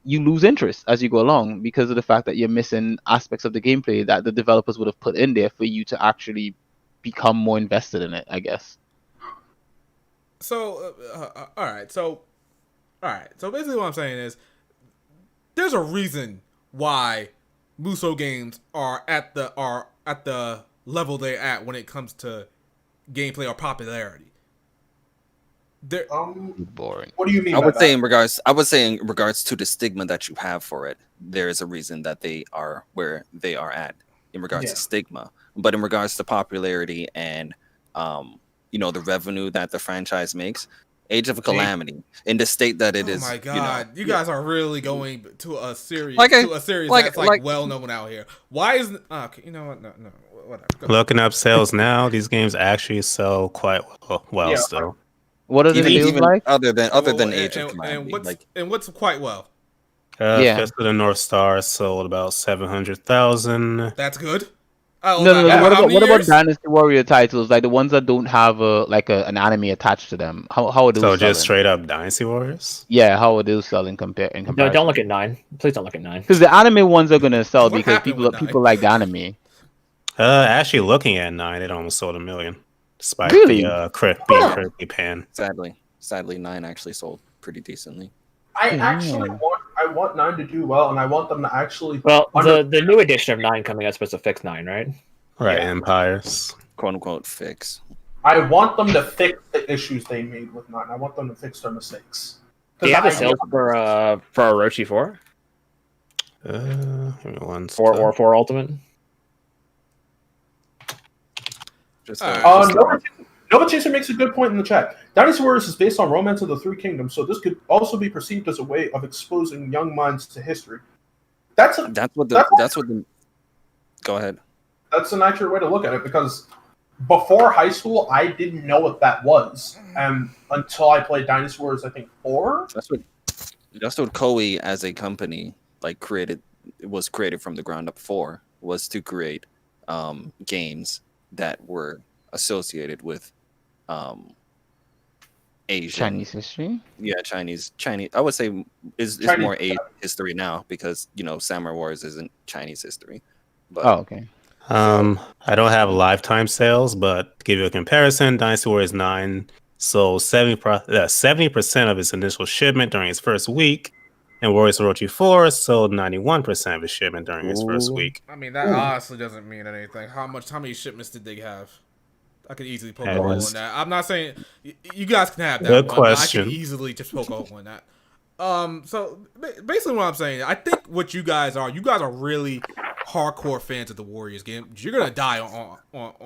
you lose interest as you go along because of the fact that you're missing aspects of the gameplay that the developers would have put in there for you to actually become more invested in it, I guess. So all right, so basically what I'm saying is there's a reason why Muso games are at the level they're at when it comes to gameplay or popularity. They're boring. What do you mean? I would say in regards to the stigma that you have for it, there is a reason that they are where they are at in regards to stigma. But in regards to popularity and the revenue that the franchise makes, Age of Calamity, in the state that it is. Oh my god, you guys are really going to a series that's well known out here. Why is you know what? No, whatever. Looking up sales now, these games actually sell quite well still. What are the sales like? Other than Age of Calamity, and what's quite well? Fist of the North Star sold about 700,000. That's good. Oh, No, no, no. how many What about years? Dynasty Warrior titles, like the ones that don't have an anime attached to them? How are those So selling? just straight up Dynasty Warriors. Yeah, how are those selling in No, comparison? don't look at 9. Please don't look at 9. Because the anime ones are gonna sell What because happened with people 9? like the anime. Actually, looking at 9, it almost sold 1 million, despite Really? the being critically panned. Sadly, 9 actually sold pretty decently. I actually want 9 to do well, and I want them to actually. Well, the new edition of 9 coming out is supposed to fix 9, right? Right, Yeah. Empires. "Quote unquote" fix. I want them to fix the issues they made with 9. I want them to fix their mistakes. Do you have a sales for Orochi 4? Give me one. Or 4 Ultimate? Just Nova Chaser makes a good point in the chat. Dynasty Warriors is based on Romance of the Three Kingdoms, so this could also be perceived as a way of exposing young minds to history. That's Go ahead. That's an accurate way to look at it, because before high school, I didn't know what that was, until I played Dynasty Warriors, I think 4. That's what Koei as a company was created from the ground up for, was to create games that were associated with Asian Chinese history. Yeah, Chinese. I would say is more Asian history now, because Samurai Warriors isn't Chinese history. But Oh, okay. I don't have lifetime sales, but to give you a comparison, Dynasty Warriors 9 sold 70% of its initial shipment during its first week, and Warriors Orochi 4 sold 91% of its shipment during its first week. I mean, that honestly doesn't mean anything. How many shipments did they have? I could easily poke a hole in that. I'm not saying you guys can have that. Good one, question. I can easily just poke a hole in that. So basically, what I'm saying, I think what you guys are really hardcore fans of the Warriors game. You're gonna die on.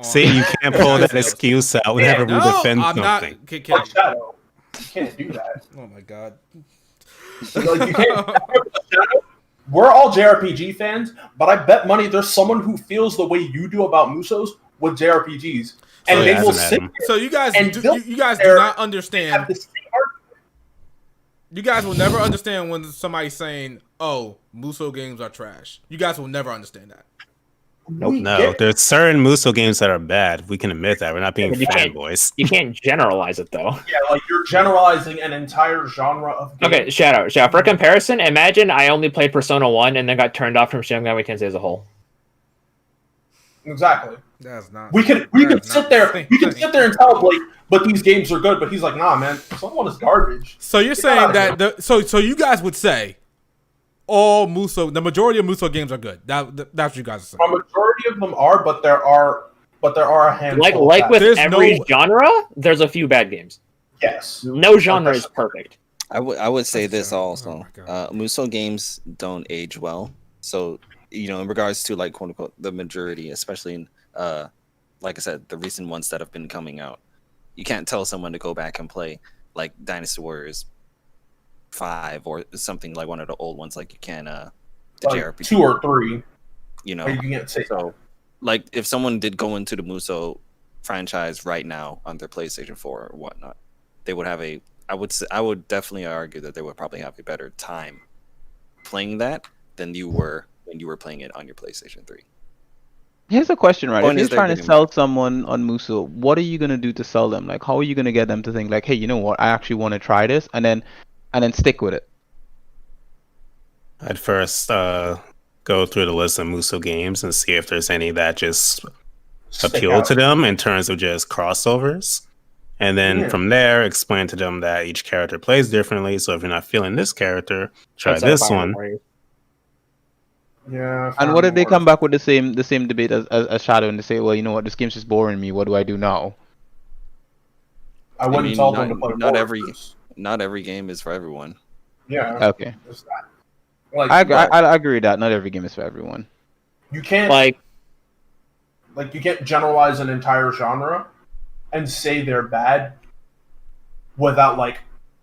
See, you can't pull that excuse out whenever we defend I'm something. You can't do that. Oh my god. Like, you can't. We're all JRPG fans, but I bet money there's someone who feels the way you do about Musos with JRPGs, and they will sit. So you guys, and do not understand. You guys will never understand when somebody's saying, "Oh, Muso games are trash." You guys will never understand that. No, there's certain Muso games that are bad. We can admit that. We're not being fanboys. You can't generalize it, though. Yeah, like you're generalizing an entire genre of games. Okay, shout out. For comparison, imagine I only played Persona 1 and then got turned off from Shin Megami Tensei as a whole. Exactly. That's not. We could sit there and tell Blake, but these games are good. But he's like, nah, man, someone is garbage. So you're saying that so you guys would say the majority of Muso games are good. That's what you guys are saying. A majority of them are, but there are a handful. Like with every genre, there's a few bad games. Yes. No genre is perfect. I would say this also. Muso games don't age well. So, in regards to like quote unquote the majority, especially in like I said, the recent ones that have been coming out, you can't tell someone to go back and play like Dynasty Warriors 5 or something like one of the old ones, like you can the like JRPG 2 or 3. You can't say so. Like if someone did go into the Muso franchise right now on their PlayStation 4 or whatnot, they would have I would definitely argue that they would probably have a better time playing that than you were when you were playing it on your PlayStation 3. Here's a question, right? Point If is you're trying to sell someone on Muso, what are you gonna do to sell them? Like, how are you gonna get them to think like, hey, you know what? I actually want to try this, and then stick with it. I'd first go through the list of Muso games and see if there's any that just appeal to them in terms of just crossovers. And then from there, explain to them that each character plays differently. So if you're not feeling this character, try this one. Yeah. And what if they come back with the same debate as Shadow and they say, well, you know what, this game's just boring me. What do I do now? I wouldn't tell them to play. Not every game is for everyone. Yeah. Okay. Like, I agree with that. Not every game is for everyone. You can't like you can't generalize an entire genre and say they're bad without like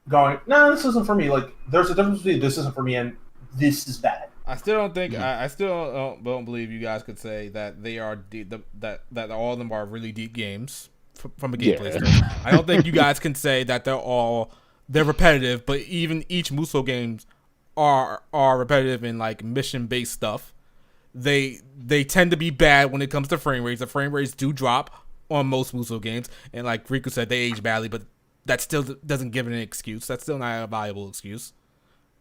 going, no, this isn't for me. Like there's a difference between this isn't for me and this is bad. I still don't think I still don't believe you guys could say that they are that all of them are really deep games from a gameplay standpoint. I don't think you guys can say that they're repetitive, but even each Muso games are repetitive in like mission based stuff. they tend to be bad when it comes to frame rates. The frame rates do drop on most Musou games, and like Riku said, they age badly, but that still doesn't give it an excuse. That's still not a viable excuse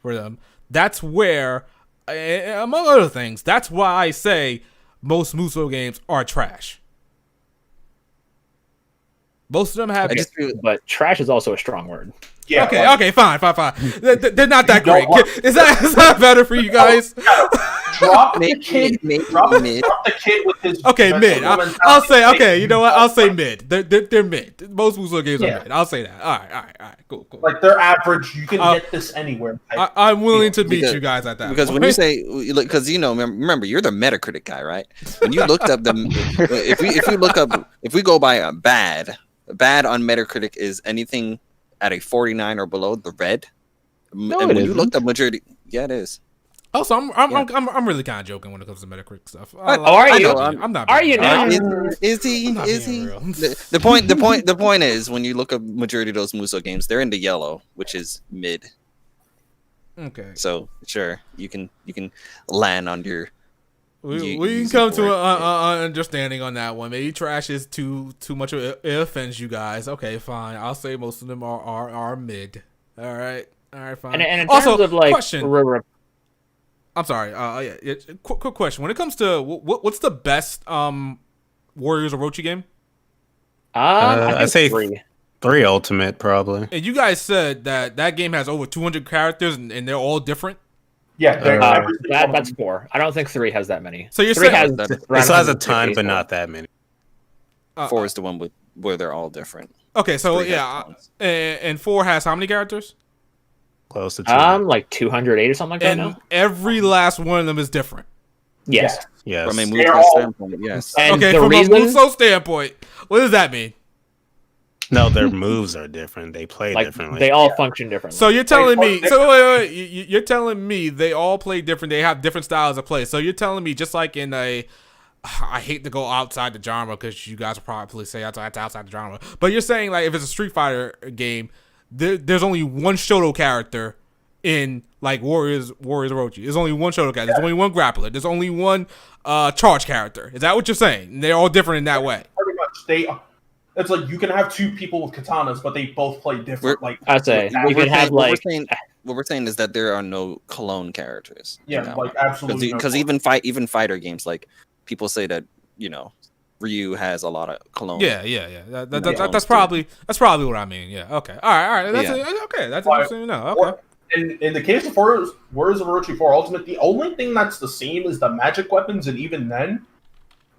for them. That's where, among other things, that's why I say most Musou games are trash. Most of them have. But trash is also a strong word. Yeah. Okay, fine. They're not that great. Is that better for you guys? Drop the kid. Drop the kid with his. Okay, mid. I'll say. Okay, you know what? I'll say mid. They're mid. Most Musou games are mid. I'll say that. All right. Cool. Like they're average. You can get this anywhere. I'm willing to meet you guys at that. Because when you say, because remember, you're the Metacritic guy, right? When you looked up if we go by a bad on Metacritic is anything at a 49 or below, the red. No, and it when you isn't. looked up majority, yeah, it is. Also, I'm really kind of joking when it comes to Metacritic stuff. Are you? I'm not. Are you now? now? Is he? not Is being he? real. The point is when you look up majority of those Musou games, they're in the yellow, which is mid. Okay. So sure, you can land on your. We can come to an understanding on that one. Maybe trash is too much of it offends you guys. Okay, fine. I'll say most of them are mid. All right, fine. And in also, terms of like, question. I'm sorry. Quick question. When it comes to what's the best Warriors Orochi game? I say three. 3 Ultimate probably. And you guys said that game has over 200 characters and they're all different. Yeah, That's 4. I don't think 3 has that many. So you're 3 saying has It It still has a 150, ton, but so- not that many. 4 is the one where they're all different. okay. So 3 has yeah, tons. and 4 has how many characters? Close to 2. Like 208 or something like that And now. every last one of them is different. Yes. Yes. From a They're Musou all- standpoint, yes. And Okay, the from reason, a Musou standpoint, what does that mean? No, their moves are different. They play like, differently. they all function differently. So you're telling me? Wait, So wait, you're telling me they all play different? They have different styles of play. So you're telling me just like in a, I hate to go outside the genre because you guys will probably say outside the genre, but you're saying like if it's a Street Fighter game, there's only one Shoto character in like Warriors Orochi. There's only one Shoto character. There's only one grappler. There's only one charge character. Is that what you're saying? They're all different in that way. pretty much it's like you can have 2 people with katanas, but they both play different. Like I'd say what we could have like What we're saying is that there are no clone characters. in yeah, that like one. absolutely. Because even fighter games, like people say that Ryu has a lot of clone. Yeah. That's probably what I mean. Yeah. Okay. All right. That's okay. That's interesting to know. Okay. In the case of Warriors of Orochi 4 Ultimate, the only thing that's the same is the magic weapons, and even then,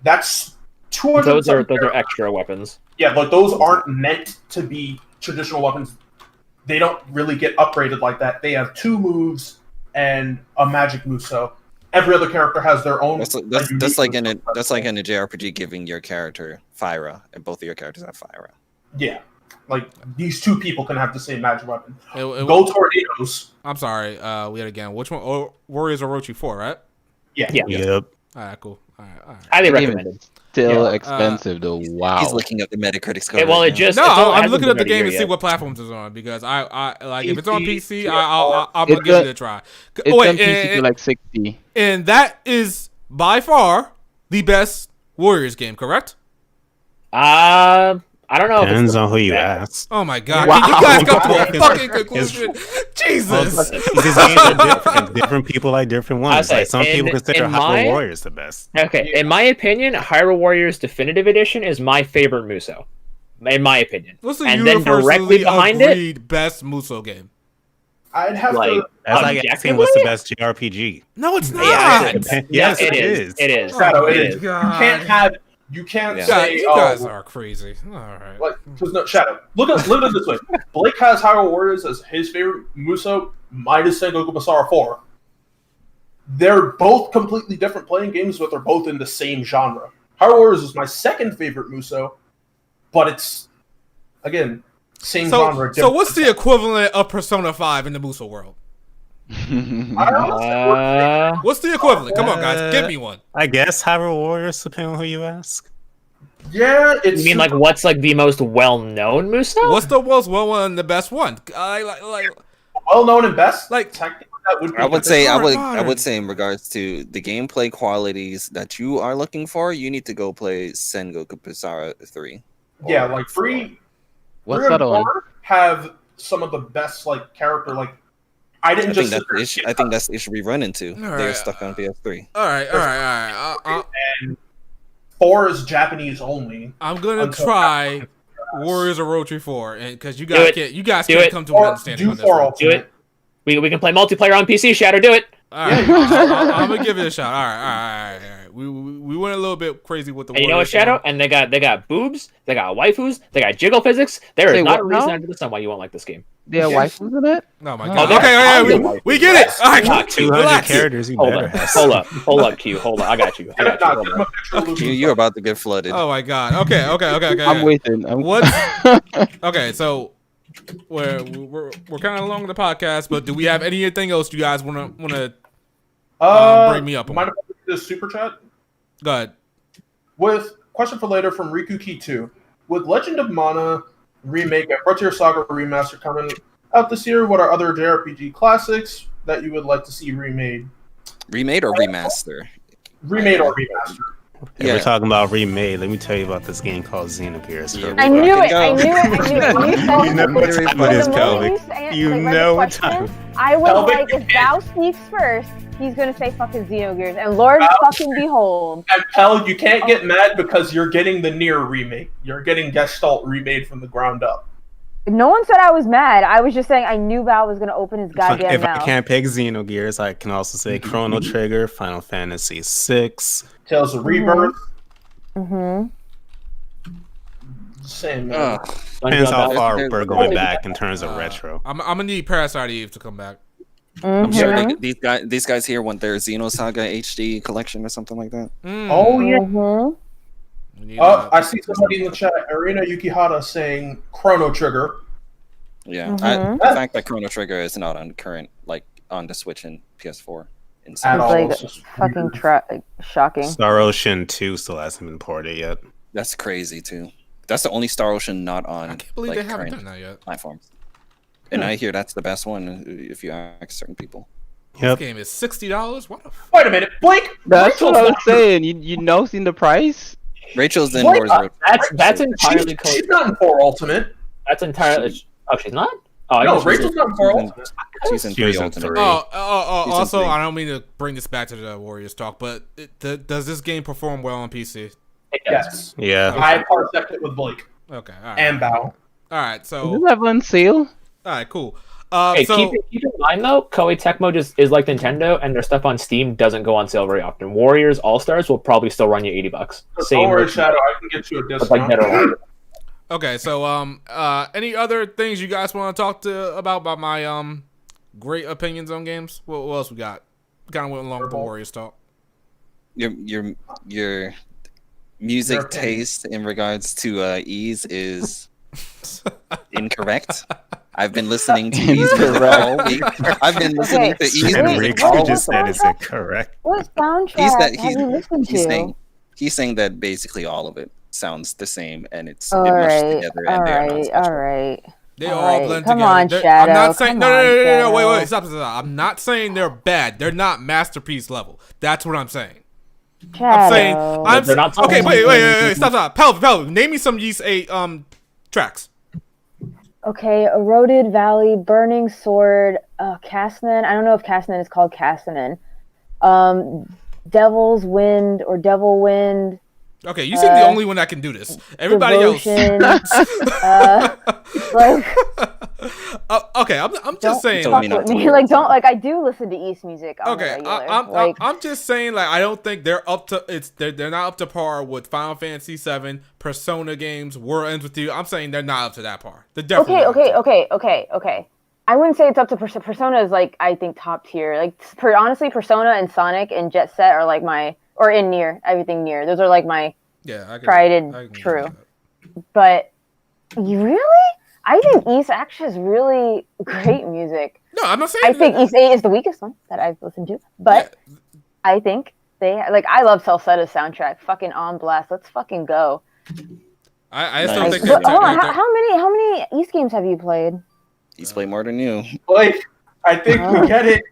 that's 200. those are extra weapons. Yeah, but those aren't meant to be traditional weapons. They don't really get upgraded like that. They have 2 moves and a magic move. So every other character has their own. That's like in a JRPG giving your character Pyra, and both of your characters have Pyra. Yeah, like these 2 people can have the same magic weapon. Go tornadoes. I'm sorry. We had again. Which one? Oh, Warriors Orochi 4, right? Yeah. Yep. All right. Cool. All right. Highly Even recommended. Still expensive though. Wow. He's looking at the Metacritic score. Well, right it now. just No, it I'm hasn't looking been at the out a game year and see yet. what platforms it's on because I like if it's on PC, PC, I'm gonna give it a try. It's Oh, wait, on PC for like 60. and that is by far the best Warriors game, correct? I don't know. Depends on who you ask. Oh my god! Wow. Can you guys come to a fucking conclusion? Jesus! These games are different. Different people like different ones. say, Like some people consider in Hyrule my- Warriors the best. Okay, in my opinion, Hyrule Warriors Definitive Edition is my favorite Musou. In my opinion. What's the And then directly universally behind it, agreed best Musou game? I'd have like to. That's like asking what's the best JRPG. No, it's not. Yeah, Yes, it it is. is. It is. Shadow, It it is. is. You can't Yeah. say. You guys are crazy. All right. Like, because no, Shadow. Look at it this way. Blake has Hyrule Warriors as his favorite Musou. Mine is Sengoku Basara 4. They're both completely different playing games, but they're both in the same genre. Hyrule Warriors is my second favorite Musou, but it's again same genre. So what's the equivalent of Persona 5 in the Musou world? I don't know. What's the equivalent? Come on, guys, give me one. I guess Hyrule Warriors, depending on who you ask. Yeah, it's. You mean like what's like the most well-known Musou? What's the most well one and the best one? Like well known and best? Like- Technically, that would be I would say modern. in regards to the gameplay qualities that you are looking for, you need to go play Sengoku Pisara 3. Yeah, or like 3 What's 3 and that on? 4 have some of the best like character like. I didn't I just. think that's the issue. I think that's the issue we run into. Alright. They're stuck on PS3. All right. And 4 is Japanese only. I'm gonna Until- try Warriors of Rotary 4, and because you Do guys it. can't, you guys Do can't it. come to an Or understanding do on this 4 one. Ultimate. Do it. We can play multiplayer on PC. Shatter, do it. All right, I'm gonna give it a shot. All right. We went a little bit crazy with the. And you know what, Warriors Shadow? one. And they got boobs, they got waifus, they got jiggle physics. There Say is not a what reason now? under the sun why you won't like this game. There are waifus in it? Oh my Oh, god. there Okay, are we wifus. get it. All right, Not 200 relax. characters, you Hold better up, have hold up, Q. Hold up, I got you. Nah, Hold give him a up. picture of Luffy. You're about to get flooded. Oh my god. Okay. I'm waiting. What? Okay, so we're kind of along with the podcast, but do we have anything else you guys wanna bring me up on? Mind if I do this super chat? Go ahead. With question for later from Riku Key 2. With Legend of Mana remake and Frontier Saga remaster coming out this year, what are other JRPG classics that you would like to see remade? Remade or remaster? Remade or remaster? If we're talking about remade, let me tell you about this game called Xenogears. Yeah, I knew it. Go. I knew it. When you said You know what time it is, Kelvin. You know what time. I was Kelvin, like, you if Val speaks first, he's gonna say fucking Xenogears, and Lord fucking behold. And Pel, you can't get mad because you're getting the Nier remake. You're getting Gestalt remade from the ground up. No one said I was mad. I was just saying I knew Val was gonna open his goddamn If mouth. I can't pick Xenogears, I can also say Chrono Trigger, Final Fantasy VI. Tales of Rebirth. Mm-hmm. Same, man. Depends how far There's- we're going back in terms of retro. I'm gonna need Parasite Eve to come back. I'm sure Mm-hmm. these guys here want their Xenosaga HD collection or something like that. Oh, yeah. Mm-hmm. We need, I see somebody in the chat, Arena Yukihara, saying Chrono Trigger. Yeah, Mhm. the fact that Chrono Trigger is not on current, like on the Switch and PS4, insane. At all. Like, It's just fucking weird. shocking. Star Ocean 2 still hasn't been ported yet. That's crazy too. That's the only Star Ocean not on I can't believe like they haven't current done that yet. platforms. And I hear that's the best one if you ask certain people. Yep. This game is $60. What the f- Wait a minute, Blake. That's what I was Rachel's saying. You know, seen the price? Rachel's in What? Wars of That's not- entirely She's not in 4 Ultimate. That's entirely. Oh, she's not. Oh, I No, guess she's Rachel's not in 4 Ultimate. she's in She was 3 in Ultimate. 3. Also, three. I don't mean to bring this back to the Warriors talk, but does this game perform well on PC? It does. Yes. Yeah. I parsec it with Blake Okay, all right. and Bao. All right, Is so this ever on sale? all right, cool. Hey, So keep in mind though, Koei Tecmo just is like Nintendo, and their stuff on Steam doesn't go on sale very often. Warriors All Stars will probably still run you $80. Don't worry, merchandise, Shadow. I can get you a but like discount. better ones. okay, so any other things you guys want to talk about my great opinions on games? What else we got? Kind of went along with the Warriors talk. Your music Your opinion. taste in regards to Ease is incorrect. I've been listening to Ease music all week. I've been listening to Ease And Wait, Rick, music all you just said, is soundtrack? it correct? What soundtrack have you listened to? he's saying that basically all of it sounds the same and it's All it meshed right, together all and they're not right, special. all right. They All all right, blend come together. on, I'm Shadow, not saying come no, on, wait, Shadow. stop. I'm not saying they're bad. They're not masterpiece level. That's what I'm saying. Shadow. I'm saying They're not okay. talking- Wait, stop. Pelvin, name me some Yeast 8 tracks. Okay, Eroded Valley, Burning Sword, Castanen. I don't know if Castanen is called Castanen. Devil's Wind or Devil Wind. Okay, you seem the only one that can do this. Everybody Devotion. else. Like, Okay, I'm just don't saying. Told fuck me not with to me. do it. Like, don't, like, I do listen to East music on the Okay, regular. I'm just saying, like, I don't think they're up to they're not up to par with Final Fantasy VII, Persona games, War Ends With You. I'm saying they're not up to that par. They're definitely not up to Okay. I wouldn't say it's up to Persona is like, I think, top tier. Like, honestly, Persona and Sonic and Jet Set are like or in Nier, everything Nier. Those are like my Yeah, I can, tried and I can agree true. with that. But you really? I think East actually is really great music. No, I'm not saying. I think East 8 is the weakest one that I've listened to. But I think I love Celcetta's soundtrack. Fucking On Blast. Let's fucking go. I still Nice. think But, hold on, they're- how many East games have you played? He's played more than you. Blake, I think we get it.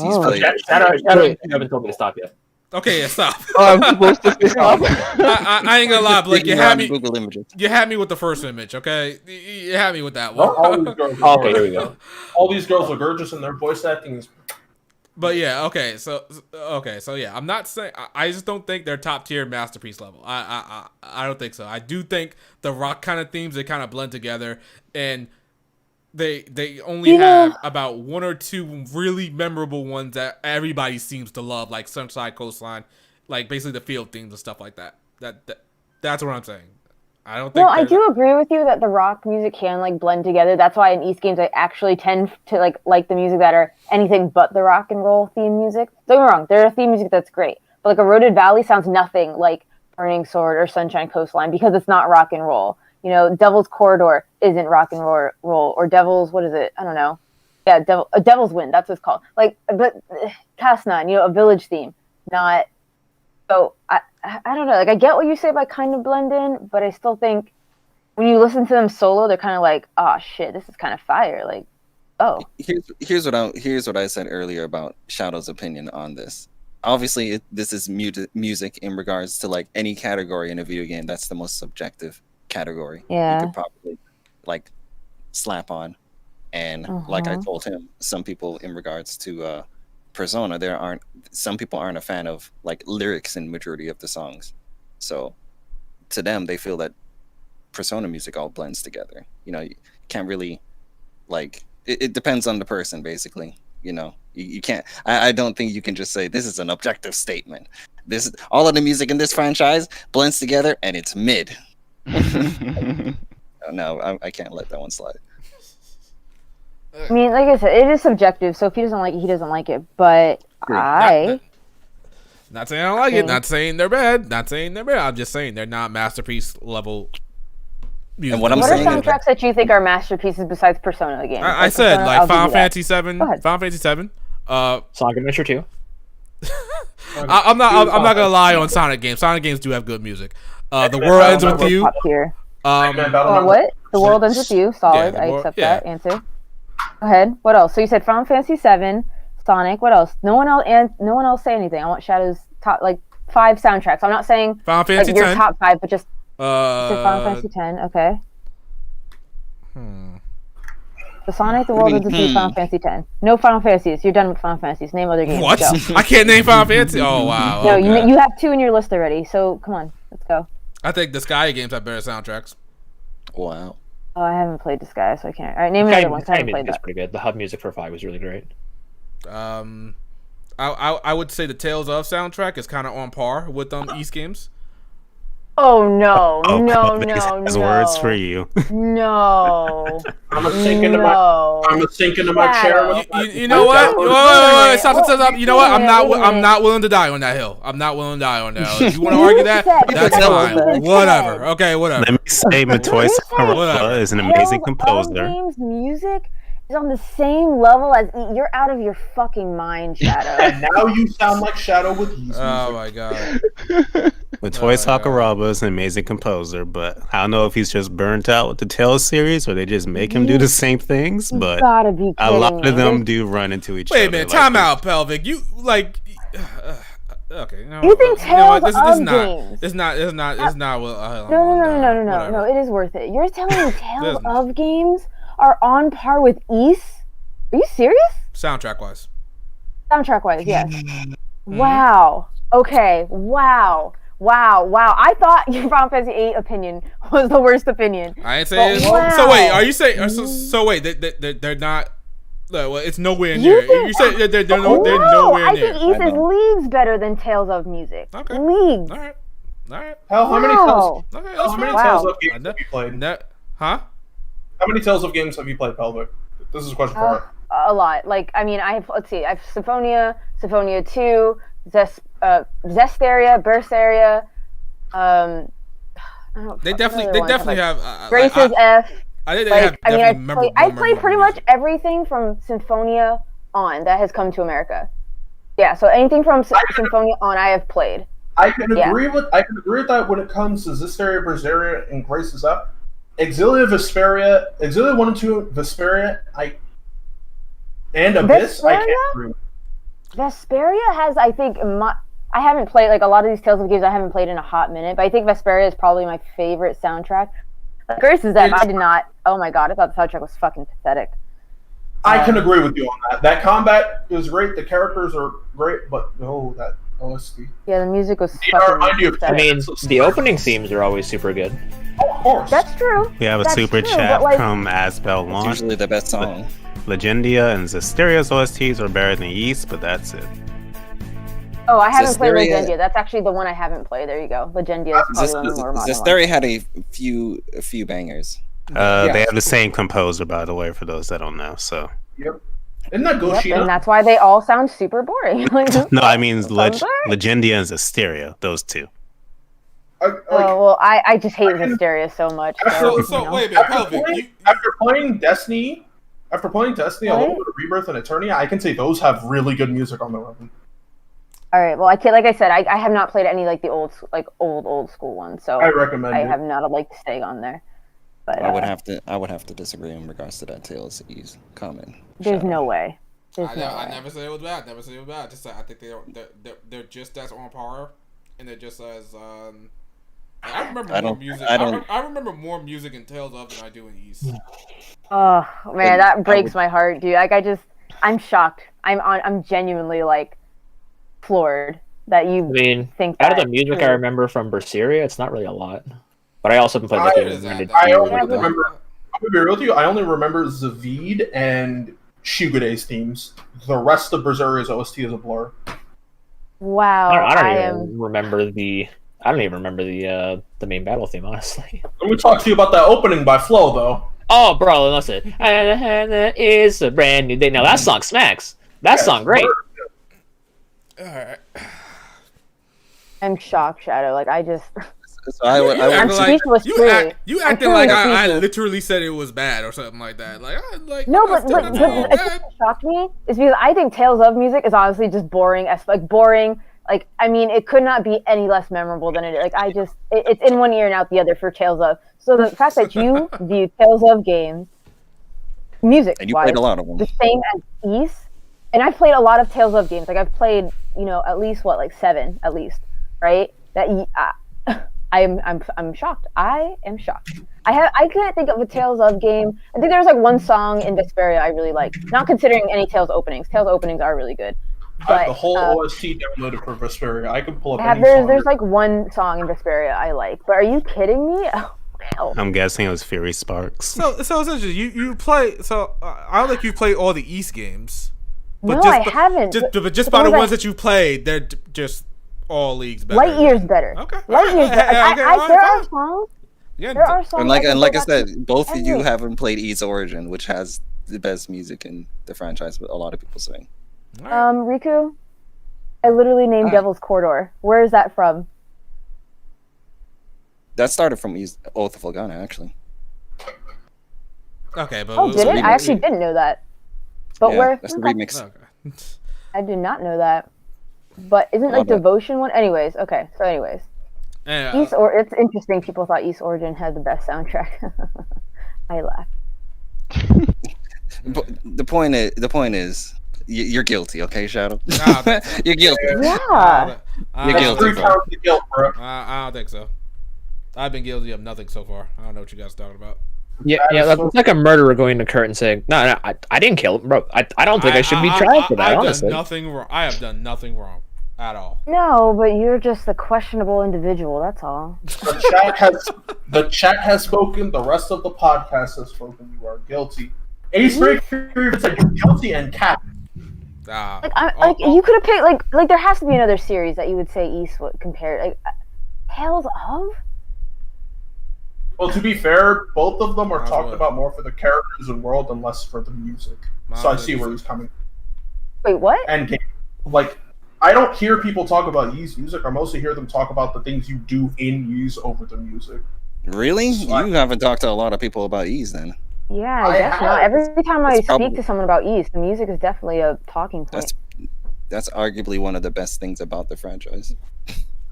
He's Oh. played. Shadow, Wait. you haven't told me to stop yet. Okay, yeah, stop. Oh, I'm supposed to say stop. I ain't gonna lie, Blake. You Digging had around me. Google Images. You had me with the first image. Okay, you had me with that one. All these girls are Okay, here we go. All these girls are gorgeous, and their voice acting is. But yeah, okay, so yeah, I'm not saying I just don't think they're top tier masterpiece level. I don't think so. I do think the rock kind of themes, they kind of blend together, and they only have about one or two really memorable ones that everybody seems to love, like Sunshine Coastline, like basically the field themes and stuff like that. That's what I'm saying. I don't think. No, I do agree with you that the rock music can like blend together. That's why in East games I actually tend to like the music that are anything but the rock and roll theme music. Don't get me wrong, there are theme music that's great, but like Eroded Valley sounds nothing like Burning Sword or Sunshine Coastline because it's not rock and roll. You know, Devil's Corridor isn't rock and roll, or Devil's, what is it? I don't know. Yeah, Devil's Wind, that's what it's called. Like, but Casnan, you know, a village theme, not. So I don't know. Like, I get what you say by kind of blend in, but I still think when you listen to them solo, they're kind of like, oh shit, this is kind of fire. Like, oh. Here's what I said earlier about Shadow's opinion on this. Obviously, this is music in regards to like any category in a video game. That's the most subjective category. Yeah. You could probably like slap on, and like I told him, some people in regards to Persona, some people aren't a fan of like lyrics in majority of the songs. So to them, they feel that Persona music all blends together. You know, you can't really like it depends on the person basically. You know, you can't. I don't think you can just say this is an objective statement. This all of the music in this franchise blends together and it's mid. No, I can't let that one slide. I mean, like I said, it is subjective. So if he doesn't like it, he doesn't like it. But Not saying I don't like it. Not saying they're bad. Not saying they're bad. I'm just saying they're not masterpiece level music. And what I'm what are saying is soundtracks that you think are masterpieces besides Persona games? I said Persona, like I'll give Final you that. Fantasy 7. Go ahead. Final Fantasy 7. Sonic Adventure 2. I'm not gonna lie on Sonic games. Sonic games do have good music. The World Ends With You. Top tier. Battle What? The World Ends With You. Solid. Yeah, I accept that answer. Go ahead. What else? So you said Final Fantasy 7, Sonic. What else? No one else say anything. I want Shadow's top like 5 soundtracks. I'm not saying Final Fantasy like, your 10. top 5, but just Final Fantasy 10. Okay. The Sonic, the World Ends With You, Final Fantasy 10. No Final Fantasies. You're done with Final Fantasies. Name other games. What? Go. I can't name Final Fantasy. Oh wow. No, okay. you have 2 in your list already. So come on, let's go. I think the Sky games have better soundtracks. wow. Oh, I haven't played Disguise, so I can't. All right, name Sky another one. I haven't music played is that. pretty good. The hub music for 5 was really great. I would say the Tales of soundtrack is kind of on par with East games. Oh no, Oh, no, come on, no, his no. words for you. No. I'm gonna sink into my chair. With You know what? Wait, stop. You know what? I'm not willing to die on that hill. I'm not willing to die on that hill. If you want to argue that, that's fine. Whatever. Okay, whatever. Let me say, Matoy Sakuraba is an amazing composer. Games music is on the same level as you're out of your fucking mind, Shadow. and now you sound like Shadow with Yeezy. Oh my god. Matoy Sakuraba is an amazing composer, but I don't know if he's just burnt out with the Tales series or they just make him do the same things, but Gotta be a kidding lot me. of them do run into each other. Wait a minute. Time out, Pelvic. You like. Okay. No, You think you know what? Tales of Games? It's not. Well, No. It is worth it. You're telling me Tales There's- of Games are on par with East? Are you serious? Soundtrack wise. Soundtrack wise, yes. Wow. Okay. Wow. I thought your Final Fantasy VIII opinion was the worst opinion. I ain't saying. Wow. So wait, are you saying? So wait, they're not. Well, it's nowhere You near. think- You say they're No, nowhere I near. think East is leagues better than Tales of Music. Okay. Leagues. All right. How many Wow. Tales? Okay, How that's many fine. Tales Wow. of games have you played? Huh? How many Tales of games have you played, Pelvic? This is a question for her. A lot. Like, I mean, I have Symphonia 2, Zesteria, Berseria. They definitely have. Grace's F. I think they Like, have. I mean, definitely I played pretty much music. everything from Symphonia on that has come to America. Yeah, so anything from Symphonia on, I have played. I can Yeah. agree with that when it comes to Zestiria, Berseria, and Grace's Up. Exilia, 1 and 2, Vesperia, and Abyss, I Vesperia? can't agree with. Vesperia has, I think, I haven't played like a lot of these Tales of games. I haven't played in a hot minute, but I think Vesperia is probably my favorite soundtrack. Like Grace's Death, I did not. Oh my god, I thought the soundtrack was fucking pathetic. I can agree with you on that. That combat is great. The characters are great, but that OST. Yeah, the music was Yeah, fucking I mean, the opening themes are always super good. Oh, of course. That's true. We have a That's super true, chat but, like, from Asbel It's Launch. usually the best song. Legendia and Zesteria's OSTs are better than Yeast, but that's it. Oh, I haven't played Zesteria- Legendia. That's actually the one I haven't played. There you go. Legendia is probably one of the more modern ones. Zesteria had a few bangers. They have the same composer, by the way, for those that don't know. So Yep. Isn't that Yep, Goshina? and that's why they all sound super boring. Like, no, I mean Sounds Legendia and Zesteria, those two. oh well, I just hate Hysteria so much. So, you know. wait a minute, After Pelvic. playing Destiny, a little bit of Rebirth and Eternia, I can say those have really good music on their own. All right. Well, I can't. Like I said, I have not played any like the old school ones, so I recommend I it. have not liked staying on there. But I would have to disagree in regards to that Tales of Ease comment. there's Shout no out. way. There's no I way. never say it was bad. Never say it was bad. Just I think they're just as on par, and they're just as I remember I more don't- music. I don't- I remember more music in Tales of than I do in East. Oh man, And that I breaks would- my heart, dude. Like I'm shocked. I'm genuinely like floored that you I mean, think out of that the music I true. remember from Berseria, it's not really a lot. But I also haven't played I- like It the is Rendered that- I View only or anything. remember- I'm gonna be real with you. I only remember Zavid and Shugade's themes. The rest of Berserker's OST is a blur. Wow, I don't I even am. remember the the main battle theme, honestly. Let me talk to you about that opening by Flo, though. Oh, bro, listen. It's a brand new day. Now that song smacks. That song great. All right. I'm shocked, Shadow. Like I just. So I would, You I would acting I'm like speechless, you, truly. you I'm acting truly like I speechless. literally said it was bad or something like that. Like No, that's but still what not bad. shocked me is because I think Tales of music is honestly just boring as boring. Like I mean, it could not be any less memorable than it is. Like I just, it's in one ear and out the other for Tales of. So the fact that you view Tales of games, music and you wise, played a lot of them. the same as East, and I've played a lot of Tales of games. Like I've played, at least like 7 at least, right? I'm shocked. I am shocked. I can't think of a Tales of game. I think there's like one song in Vesperia I really like. Not considering any Tales openings. Tales openings are really good. I But have the whole OST downloaded for Vesperia. I can pull up any there's song. like one song in Vesperia I like. But are you kidding me? Oh, hell. I'm guessing it was Fury Sparks. So essentially, you play. So I don't think you play all the East games. No, I haven't. But just but by the those ones that you played, they're just all leagues better. Light years better. Okay. Light years better. Okay, There are fine. songs. Yeah, There are songs. And like can I go back said, to both of you ever. haven't played Ease Origin, which has the best music in the franchise. But a lot of people say Riku, I literally named Devil's Corridor. Where is that from? that started from Oath of Lagana, actually. Okay, but Oh, did it? I remix. actually didn't know that. But Yeah, where? that's the okay. remix. Okay. I did not know that. But isn't like Love it. Devotion one? Anyways, okay. So anyways, Yeah, it's interesting. People thought East Origin had the best soundtrack. I laughed. But the point is, you're guilty, okay, Shadow? Nah, that's- You're guilty. Yeah. I You're don't- guilty. 3 pounds of guilt, bro. I don't think so. I've been guilty of nothing so far. I don't know what you guys are talking about. Yeah, That is that's so- like a murderer going to court and saying, "No, I didn't kill him, bro. I don't think I should be tried for that, I've honestly." done nothing wrong. I have done nothing wrong at all. No, but you're just a questionable individual. That's all. The chat has spoken. The rest of the podcast has spoken. You are guilty. Ace Breaker said you're guilty and cap. Like you could have picked like there has to be another series that you would say East would compare like Tales of. Well, to be fair, both of them are Might as talked well. about more for the characters and world and less for the music. Might So I as see well. where he's coming. Wait, what? And game. Like, I don't hear people talk about Yee's music. I mostly hear them talk about the things you do in Yee's over the music. Really? Like- You haven't talked to a lot of people about Ease then. Yeah, I I guess not. have. Every time I It's speak probably- to someone about East, the music is definitely a talking point. That's arguably one of the best things about the franchise.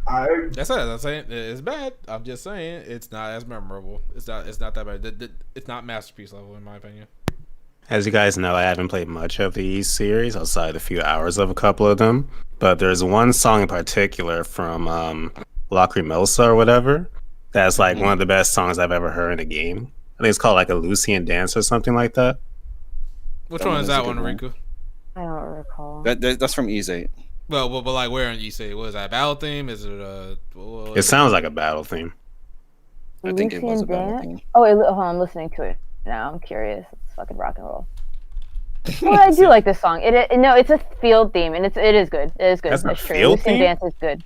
That's it. I'm saying it's bad. I'm just saying it's not as memorable. It's not that bad. It's not masterpiece level in my opinion. As you guys know, I haven't played much of the Ys series outside a few hours of a couple of them. But there's one song in particular from Lacrimosa or whatever that's like one of the best songs I've ever heard in a game. I think it's called like a Lucian Dance or something like that. Which one is that one, Riku? I don't recall. That's from Ys 8. Well, but like where in you say was that a battle theme? Is it It sounds like a battle theme. I think it was a battle Dance? theme. Oh, I'm listening to it now. I'm curious. It's fucking rock and roll. Well, I do like this song. No, it's a field theme, and it is good. It is good. That's a true. field Lucian theme? Dance is good.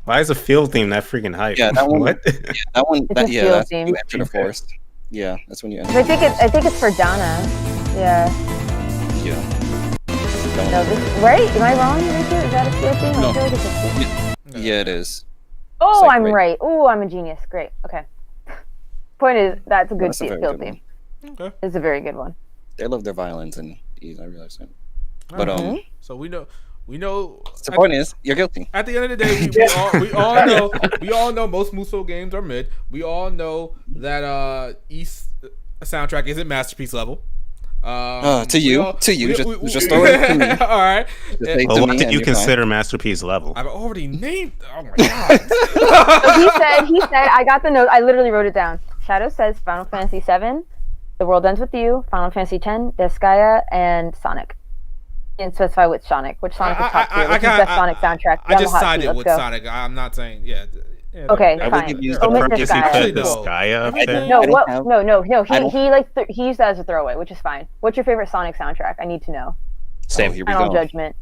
Why is a field theme that freaking hype? Yeah, that one. What? Yeah, that one. It's a field That's theme. when you enter the forest. Yeah, that's when you enter. I think it's for Donna. Yeah. Yeah. No, right? Am I wrong? Is that a field theme? No. I feel like it's a field. Yeah, it is. Oh, like I'm right. right. Oh, I'm a genius. Great. Okay. Point is, that's a good That's a very field good theme. Okay. It's a very good one. They love their violins and Ys. I realize that. But So we know. the point is, you're guilty. At the end of the day, we all know most Musou games are mid. We all know that East soundtrack isn't masterpiece level. To you, just throw it to me. All right. Just say Well, to what me did and you you're fine. consider masterpiece level? I've already named. Oh my god. So he said, I got the note. I literally wrote it down. Shadow says Final Fantasy VII, The World Ends With You, Final Fantasy X, Desgaia, and Sonic. He didn't specify which Sonic is top tier, which is the Sonic soundtrack. I just Hot sided seat, with let's go. Sonic. I'm not saying Okay, I will fine. give you The the Omit purpose you Desgaia. put the No. sky up there? No, I don't what? have- No. I don't- He used that as a throwaway, which is fine. What's your favorite Sonic soundtrack? I need to know. Same. Oh, here we Final go. judgment.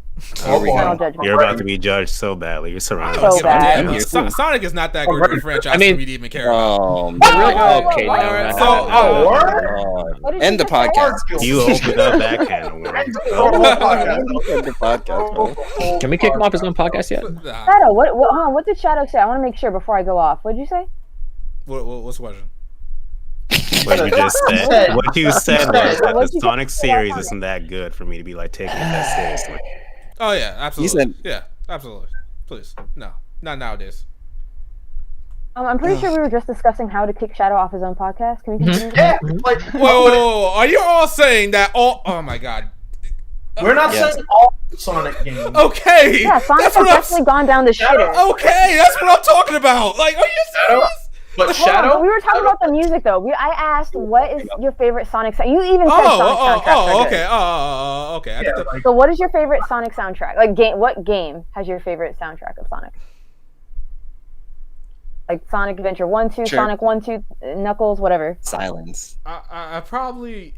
Here we Final go. judgment. You're about to be judged so badly. You're surrounded. So bad. I'm here, too. Sonic is not that good of a franchise I mean- for me to even care about. Oh, Really? whoa, Okay, whoa, no, whoa, no, whoa. no, So, no, no. God. What did End you the just say? podcast. You opened up that can of worms. End the podcast, bro. Can we kick him off his own podcast yet? Nah. Shadow, what did Shadow say? I want to make sure before I go off. What did you say? What's the question? What you just said. What you said was that What'd the you Sonic say? series isn't that good for me to be like taking it that seriously. Oh yeah, absolutely. said- Yeah, absolutely. Please, no, not nowadays. I'm pretty sure we were just discussing how to kick Shadow off his own podcast. Can we continue? Yeah, like Whoa, are you all saying that all? Oh my god. we're not Yes. saying all Sonic games. Okay. Yeah, Sonic that's has what I'm. definitely gone down the shitter. Okay, that's what I'm talking about. Like, are you serious? But Hold on, Shadow, we were talking about the music though. I asked what is your favorite Sonic sound. You even said Sonic soundtracks are good. Okay. Okay. I yeah, think like, So what is your favorite Sonic soundtrack? Like what game has your favorite soundtrack of Sonic? Like Sonic Adventure 1, 2, Sure. Sonic 1, 2, Knuckles, whatever. Silence. I probably.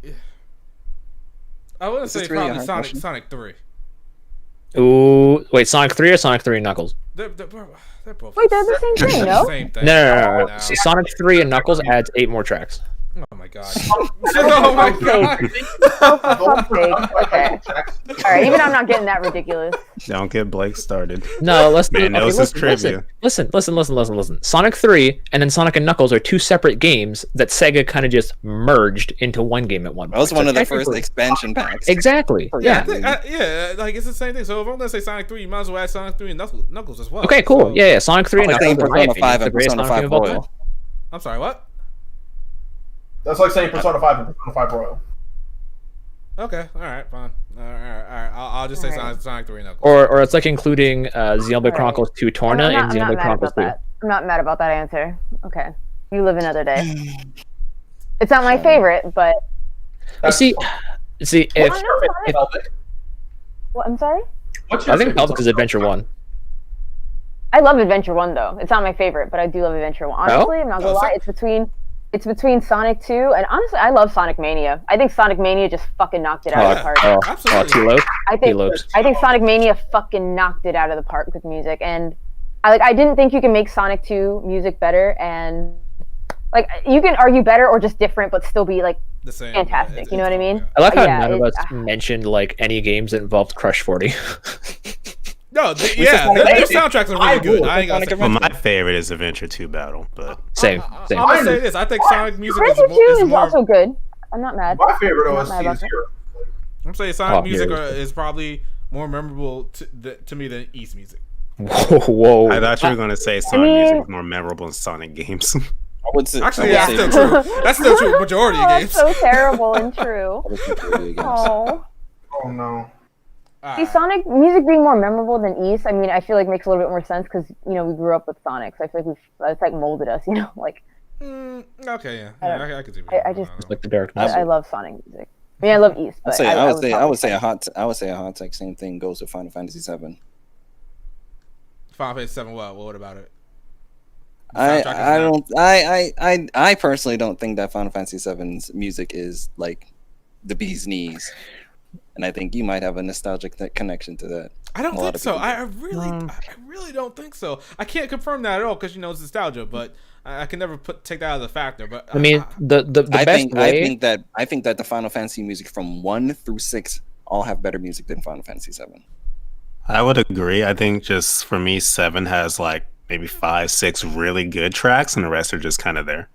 I wouldn't Is say this really a probably hard question? Sonic 3. Ooh, wait, Sonic 3 or Sonic 3 and Knuckles? They're both. Wait, they're the same thing, no? Same thing. No. No. So Sonic 3 and Knuckles adds 8 more tracks. Oh my god. Oh my god. Oh, for fuck's sake. Okay. Alright, even I'm not getting that ridiculous. Don't get Blake started. No, let's Man knows his trivia. Listen. Sonic 3 and then Sonic and Knuckles are 2 separate games that Sega kind of just merged into one game at one point. That was one So of the first technically- expansion packs. Exactly. Yeah. Yeah, like it's the same thing. So if I'm gonna say Sonic 3, you might as well add Sonic 3 and Knuckles as well. Okay, cool. So- Yeah. Sonic 3 and Like Knuckles, saying in my Persona opinion, 5 is the and greatest Persona Sonic 5 game of all time. Royal. I'm sorry, what? that's like saying Persona 5 and Persona 5 Royal. Okay, alright, fine. Alright. I'll just say Alright. Sonic 3 and Knuckles. Or it's like including Xenoblade Alright. Chronicles 2 Torna I'm and not Xenoblade mad Chronicles about 2. that. I'm not mad about that answer. Okay. You live another day. It's not my favorite, but You see, if What's your favorite if- Velvet? what, I'm sorry? What's your I think favorite Velvet is Sonic? Adventure 1. I love Adventure 1 though. It's not my favorite, but I do love Adventure 1. Honestly, I'm not gonna lie, it's between Sonic 2 and honestly I love Sonic Mania. I think Sonic Mania just fucking knocked it out of the park. Absolutely. T-Lope. I think T-Lopes. I think Sonic Mania fucking knocked it out of the park with music, and I didn't think you can make Sonic 2 music better, and like you can argue better or just different, but still be like The same. fantastic. You know what I mean? I like how Yeah, none of us it's- mentioned like any games that involved Crush 40. No, said yeah, Sonic their Adventure. soundtracks are really good. I ain't gonna say. Well, my favorite is Adventure 2 Battle, but Same. I'm gonna say this. I think Sonic music Adventure 2 is is more. also good. I'm not mad. My favorite I'm not mad OST about is that. Hero. I'm saying Sonic Oh, music yeah. is probably more memorable to me than East music. Whoa. I thought you were going to say Sonic mean- music is more memorable in Sonic games. would say, Actually, I that's would still say true. That's still true. Majority of Oh, games. so terrible and true. I would say video games. Oh. Oh no. See, Alright. Sonic music being more memorable than East, I mean, I feel like makes a little bit more sense because, you know, we grew up with Sonic, so I feel like it's like molded us, you know? Like, Okay, yeah. I can see. I just- don't know. Like the darkness. I love Sonic music. I mean, I love East, but I love would say Sonic. a hot take. Same thing goes with Final Fantasy VII. Final Fantasy VII. What about it? The I soundtrack is not- I personally don't think that Final Fantasy VII's music is like the bee's knees, and I think you might have a nostalgic connection to that. I don't A lot think of so. people I really don't think so. I can't confirm that at all because it's nostalgia, but I can never take that as a factor. But I mean, the best way. I think that the Final Fantasy music from 1 through 6 all have better music than Final Fantasy VII. I would agree. I think just for me, 7 has like maybe 5, 6 really good tracks, and the rest are just kind of there.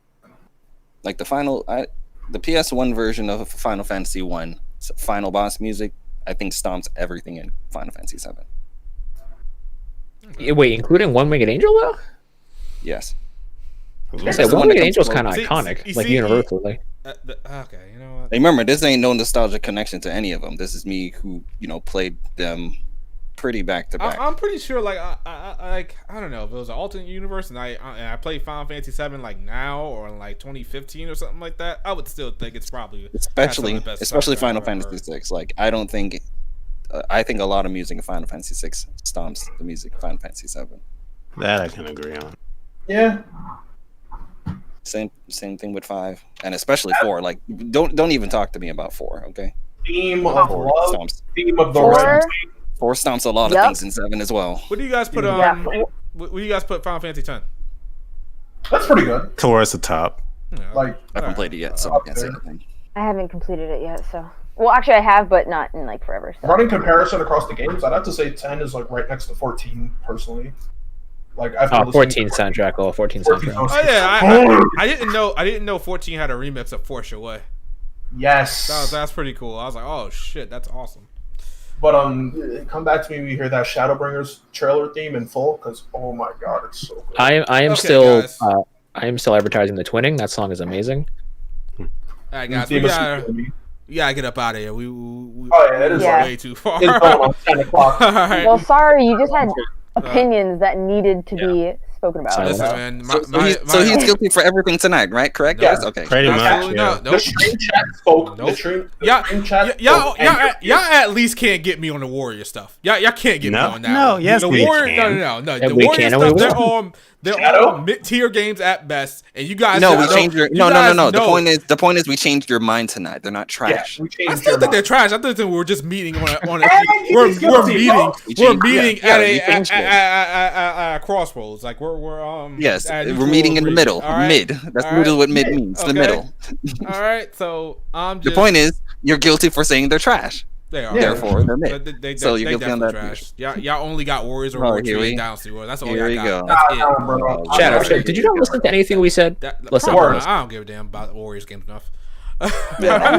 Like the PS1 version of Final Fantasy 1 final boss music, I think stomps everything in Final Fantasy VII. Wait, including One Winged Angel though? Yes. I say the One one that Winged comes Angel's close. kind of See- iconic, you like see- universally. okay, you know what? Remember, this ain't no nostalgic connection to any of them. This is me who played them pretty back to back. I'm pretty sure. Like I don't know if it was an alternate universe, and I played Final Fantasy VII like now or in like 2015 or something like that. I would still think it's probably especially the best especially soundtrack Final I've ever Fantasy VI. Like I don't think I think a lot of music in Final Fantasy VI stomps the music in Final Fantasy VII. That I can agree on. Yeah. Same thing with 5, and especially 4. Like don't even talk to me about 4. Okay, Theme of 4 love. stomps. Theme of the Four? red. 4 stomps a lot of Yep. things in 7 as well. What do you guys put Yeah. What do you guys put Final Fantasy X? That's pretty good. Towards the top. Yeah, Like, I haven't played it yet, so I can't say anything. I haven't completed it yet, so. Well, actually, I have, but not in like forever. So. running comparison across the games, I'd have to say 10 is like right next to 14, personally. Like, I've 14 soundtrack. Oh, 14 soundtrack. Oh yeah, I didn't know 14 had a remix of Force Your Way. Yes. That's pretty cool. I was like, oh shit, that's awesome. But come back to me when you hear that Shadowbringers trailer theme in full, because oh my god, it's so good. I am Okay, still guys. I am still advertising the twinning. That song is amazing. All right, guys, Theme we is gotta super good. get up out of here. We Oh, yeah, it is Yeah. way too far. It's almost 10 o'clock. All right. Well, sorry, you just had opinions that needed to be spoken about. Sorry. Listen, so. man. So he's guilty for everything tonight, right? Correct, Yeah. guys? Okay. Pretty much. Absolutely Yeah. not. The Nope. stream chat spoke. Nope. The stream Yeah, chat y'all spoke. And at least can't get me on the Warrior stuff. Y'all can't get me No, on that. no, one. yes, the we Warrior, can. no. Yeah, The we Warrior can, and we stuff, will. they're Shadow? all mid-tier games at best, and you guys. No, we know- changed your you no. guys The know- point is we changed your mind tonight. They're not yeah, trash. we I changed still your think they're mind. trash. I think that we're just meeting on a Hey, we're he's guilty, bro. meeting Yeah, at you changed it. a crossroads. Like we're Yes, at we're equal meeting in the agreement. middle. All right? Mid. That's All literally right. what mid means. The Okay. middle. All right, so I'm The just. point is you're guilty for saying they're trash. They are. Yeah. Therefore, they're mid. They So you're they guilty on definitely that. trash. Y'all only got Warriors or Oh, War here Tree we- Dynasty War. That's all here we y'all go. got. That's it. Nah, bro. Shadow, Alright. did you not listen to anything we said? Listen, Probably Word. not. I don't give a damn about Warriors games enough. End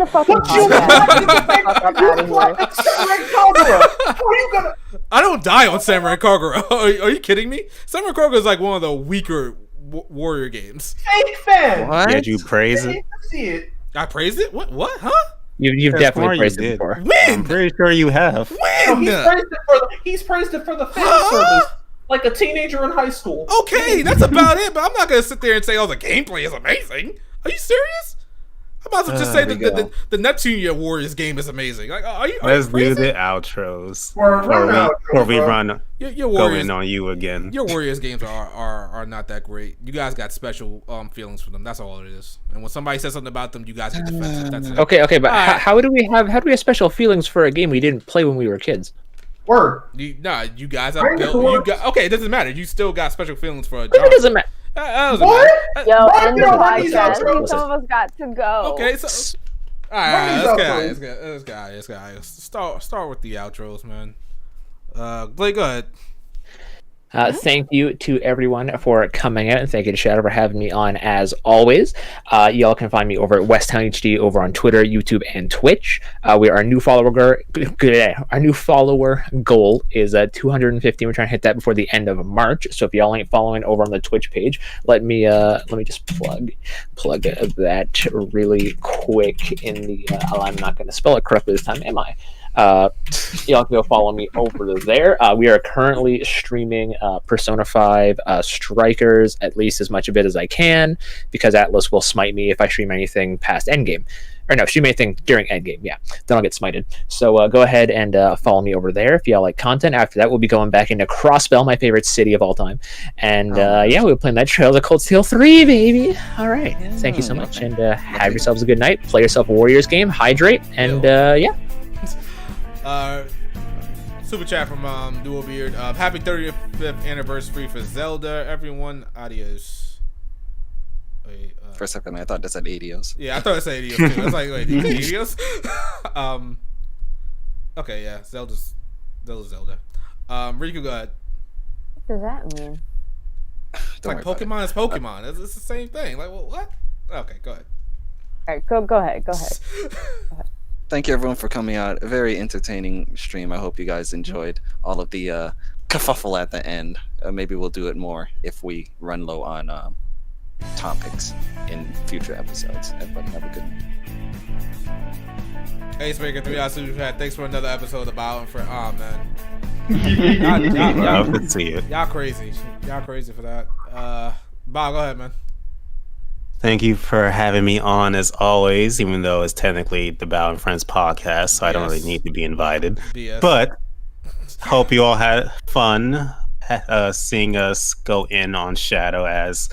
the fucking You podcast. Fuck up out of here. Samurai Kagura. How are you gonna? I don't die on Samurai Kagura. Are you kidding me? Samurai Kagura is like one of the weaker Warrior games. Fake fan. What? Did you praise They it? hate to see it. I praised it. What? Huh? you've That's definitely more you praised it did. before. I'm When? pretty sure you have. No, he's praised it for the fan service, like a teenager in high school. Okay, that's about it. But I'm not gonna sit there and say, "Oh, the gameplay is amazing." Are you serious? I might as well just say There that we go. the Neptunia Warriors game is amazing. Like, are you Let's do crazy? the outros We're before running out, we bro. run Your go Warriors in on you again. Your Warriors games are not that great. You guys got special feelings for them. That's all it is. And when somebody says something about them, you guys get defensive. That's it. Okay, but Alright. how do we have special feelings for a game we didn't play when we were kids? Word. You guys have Bring it built. to You us. got okay. It doesn't matter. You still got special feelings for a It job. doesn't matter. That doesn't What? matter. Yo, Why end you the don't run these podcast. outros? Some of us got to go. Okay, so all Run right, these let's go. Start with the outros, man. Blake, go ahead. Thank you to everyone for coming out, and thank you to Shadow for having me on as always. Y'all can find me over at Westtown HD over on Twitter, YouTube, and Twitch. Our new follower goal is 250. We're trying to hit that before the end of March. So if y'all ain't following over on the Twitch page, let me just plug that really quick in the. I'm not going to spell it correctly this time, am I? Y'all can go follow me over there. We are currently streaming Persona 5 Strikers, at least as much of it as I can, because Atlas will smite me if I stream anything past Endgame. Or no, stream anything during Endgame, yeah. Then I'll get smited. So go ahead and follow me over there if y'all like content. After that, we'll be going back into Crossbell, my favorite city of all time. And we'll be playing that Trails of Cold Steel 3, baby! Alright, thank you so much, and have yourselves a good night. Play yourself a Warriors game, hydrate, and Super chat from Dual Beard. Happy 35th anniversary for Zelda, everyone. Adios. Wait, For a second, I thought that said adios. yeah, I thought it said adios too. I was like, wait, adios? Okay, yeah, Zelda's Zelda. Riku, go ahead. What does that mean? It's like Pokemon is Pokemon. It's the same thing. Like, well, what? Okay, go ahead. All right, go ahead. Thank you everyone for coming out. A very entertaining stream. I hope you guys enjoyed all of the kerfuffle at the end. Maybe we'll do it more if we run low on topics in future episodes. Everybody have a good night. Ace Maker 3 Super Chat. Thanks for another episode of Bow for man. Love to see it. Y'all crazy. Y'all crazy for that. Bob, go ahead, man. Thank you for having me on as always, even though it's technically the Bow and Friends podcast, so I don't really need to be invited. BS. But hope you all had fun seeing us go in on Shadow, as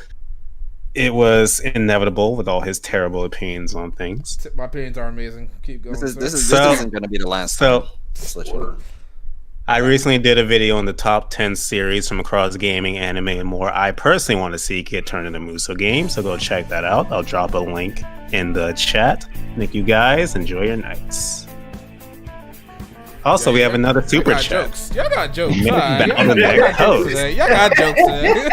it was inevitable with all his terrible opinions on things. My opinions are amazing. Keep going. This isn't going to be the last time. Just let you know. I recently did a video on the top 10 series from across gaming, anime, and more I personally want to see get turned into Muso games, so go check that out. I'll drop a link in the chat. Thank you guys. Enjoy your nights. Also, we have another super chat. Y'all got jokes. Y'all Y'all got jokes today.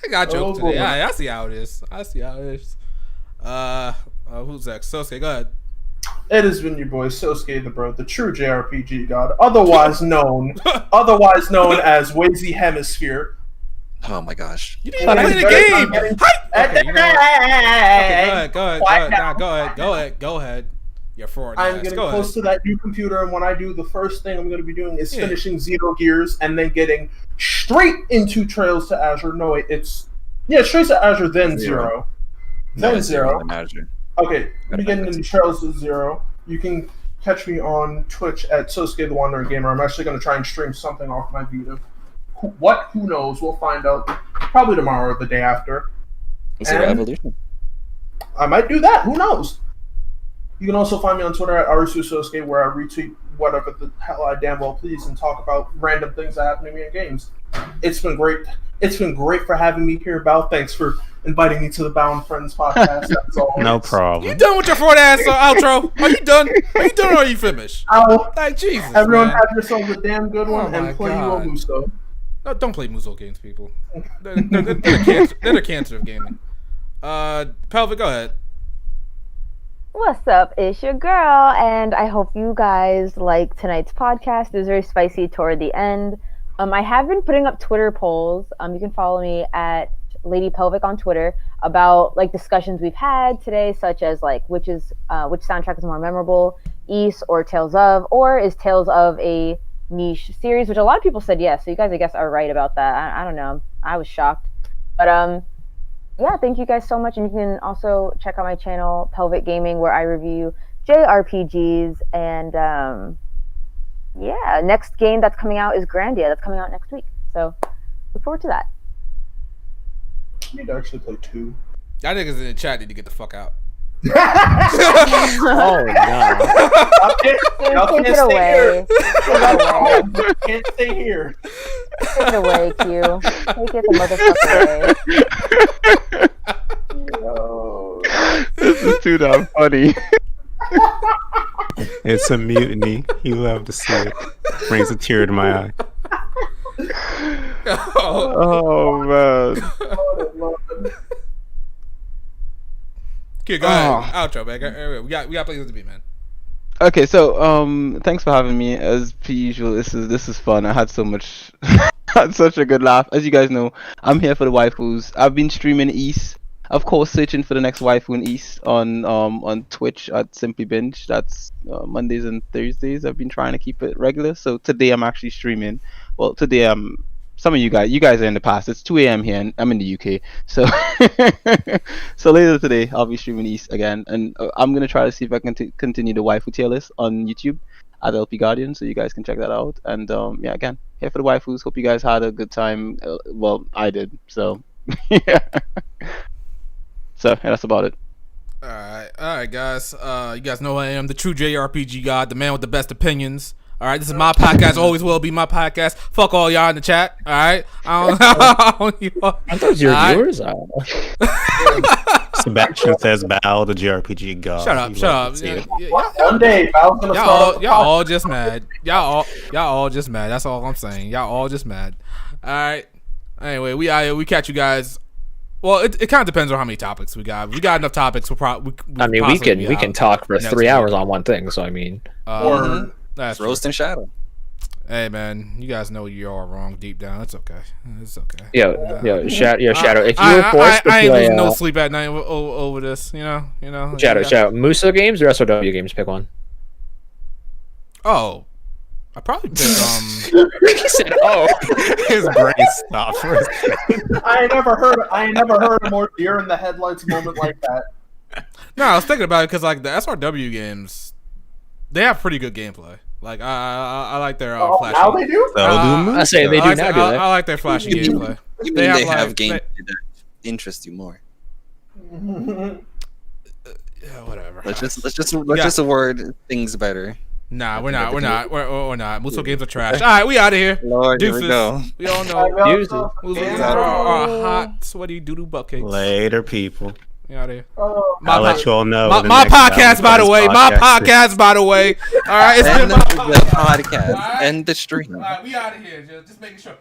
I got jokes today. I see how it is. Who's next? Sosuke, go ahead. It has been your boy Sosuke the Bro, the true JRPG god, otherwise known as Wazy Hemisphere. Oh my gosh! You didn't even play the game. Go ahead. You're forward. I'm getting close to that new computer, and when I do, the first thing I'm going to be doing is finishing Xenogears, and then getting straight into Trails to Azure. No, wait, straight to Azure, then Zero. Then Zero. Okay, let me get into Trails to Zero. You can catch me on Twitch at Sosuke the Wandering Gamer. I'm actually going to try and stream something off my Vita. Who knows? We'll find out probably tomorrow or the day after. Zero Evolution. I might do that. Who knows? You can also find me on Twitter at ArusuSosuke, where I retweet whatever the hell I damn well please and talk about random things that happen to me in games. It's been great. It's been great for having me here, Bao. Thanks for inviting me to the Bound Friends podcast. That's all. No problem. You done with your forward ass outro? Are you done? Are you done or are you finished? Like Jesus. Everyone, man. have yourselves a damn good one and play you a Muso. No, don't play Muso games, people. They're the cancer of gaming. Pelvic, go ahead. What's up? It's your girl, and I hope you guys like tonight's podcast. It was very spicy toward the end. I have been putting up Twitter polls. You can follow me at Lady Pelvic on Twitter about like discussions we've had today, such as like which soundtrack is more memorable, East or Tales of, or is Tales of a niche series? Which a lot of people said yes. So you guys, I guess, are right about that. I don't know. I was shocked, but yeah, thank you guys so much, and you can also check out my channel Pelvic Gaming, where I review JRPGs and yeah, next game that's coming out is Grandia. That's coming out next week. So look forward to that. I need to actually play 2. Y'all niggas in the chat need to get the fuck out. Oh no! Y'all Take it away. Can't stay here. Take it away, Q. Take it the motherfucker away. This is too damn funny. It's a mutiny. You love to see it. Brings a tear to my eye. Oh man. Okay, go ahead. Outro, man. We got places to be, man. Okay, so thanks for having me. As per usual, this is fun. I had so much, had such a good laugh. As you guys know, I'm here for the waifus. I've been streaming East, of course, searching for the next waifu in East on Twitch at Simply Binge. That's Mondays and Thursdays. I've been trying to keep it regular. So today I'm actually streaming. Well, today some of you guys are in the past. It's 2 a.m. here, and I'm in the UK. So, so later today, I'll be streaming East again, and I'm gonna try to see if I can continue the waifu tier list on YouTube at LP Guardian, so you guys can check that out. And yeah, again, here for the waifus. Hope you guys had a good time. Well, I did. So, yeah. So yeah, that's about it. All right, guys. You guys know I am the true JRPG god, the man with the best opinions. All right, this is my podcast. Always will be my podcast. Fuck all y'all in the chat. All right, I thought you were viewers. Sebastian says bow the JRPG god. Shut up. One day, Val's gonna start. Y'all all just mad. Y'all all just mad. That's all I'm saying. Y'all all just mad. All right. Anyway, we catch you guys. Well, it kind of depends on how many topics we got. We got enough topics. We can talk for 3 hours on one thing. So I mean, that's roast and shadow. Hey man, you guys know you are wrong deep down. It's okay. It's okay. Shadow. If you were forced to I ain't play, losing no sleep at night over this. You know. Shadow. Muso games or SOW games? Pick one. Oh, I probably pick He said, "Oh." His brain stopped for a second. I ain't never heard a more deer in the headlights moment like that. No, I was thinking about it because like the SRW games, they have pretty good gameplay. Like I like their flashy. Now they do. I say they do now. Do they? I like their flashy gameplay. You mean they have games that interest you more? Yeah, whatever. Let's just award things better. Nah, we're not. We're not. Muso games are trash. All right, we out of here. Lord, Deuces. here we go. We all know. Deuces. Muso games are hot, sweaty doodoo butt cakes. Later, people. We out of here. I'll let you all know. My podcast, by the way. My podcast, by the way. All right, it's been the podcast and the stream. All right, we out of here. Just making sure.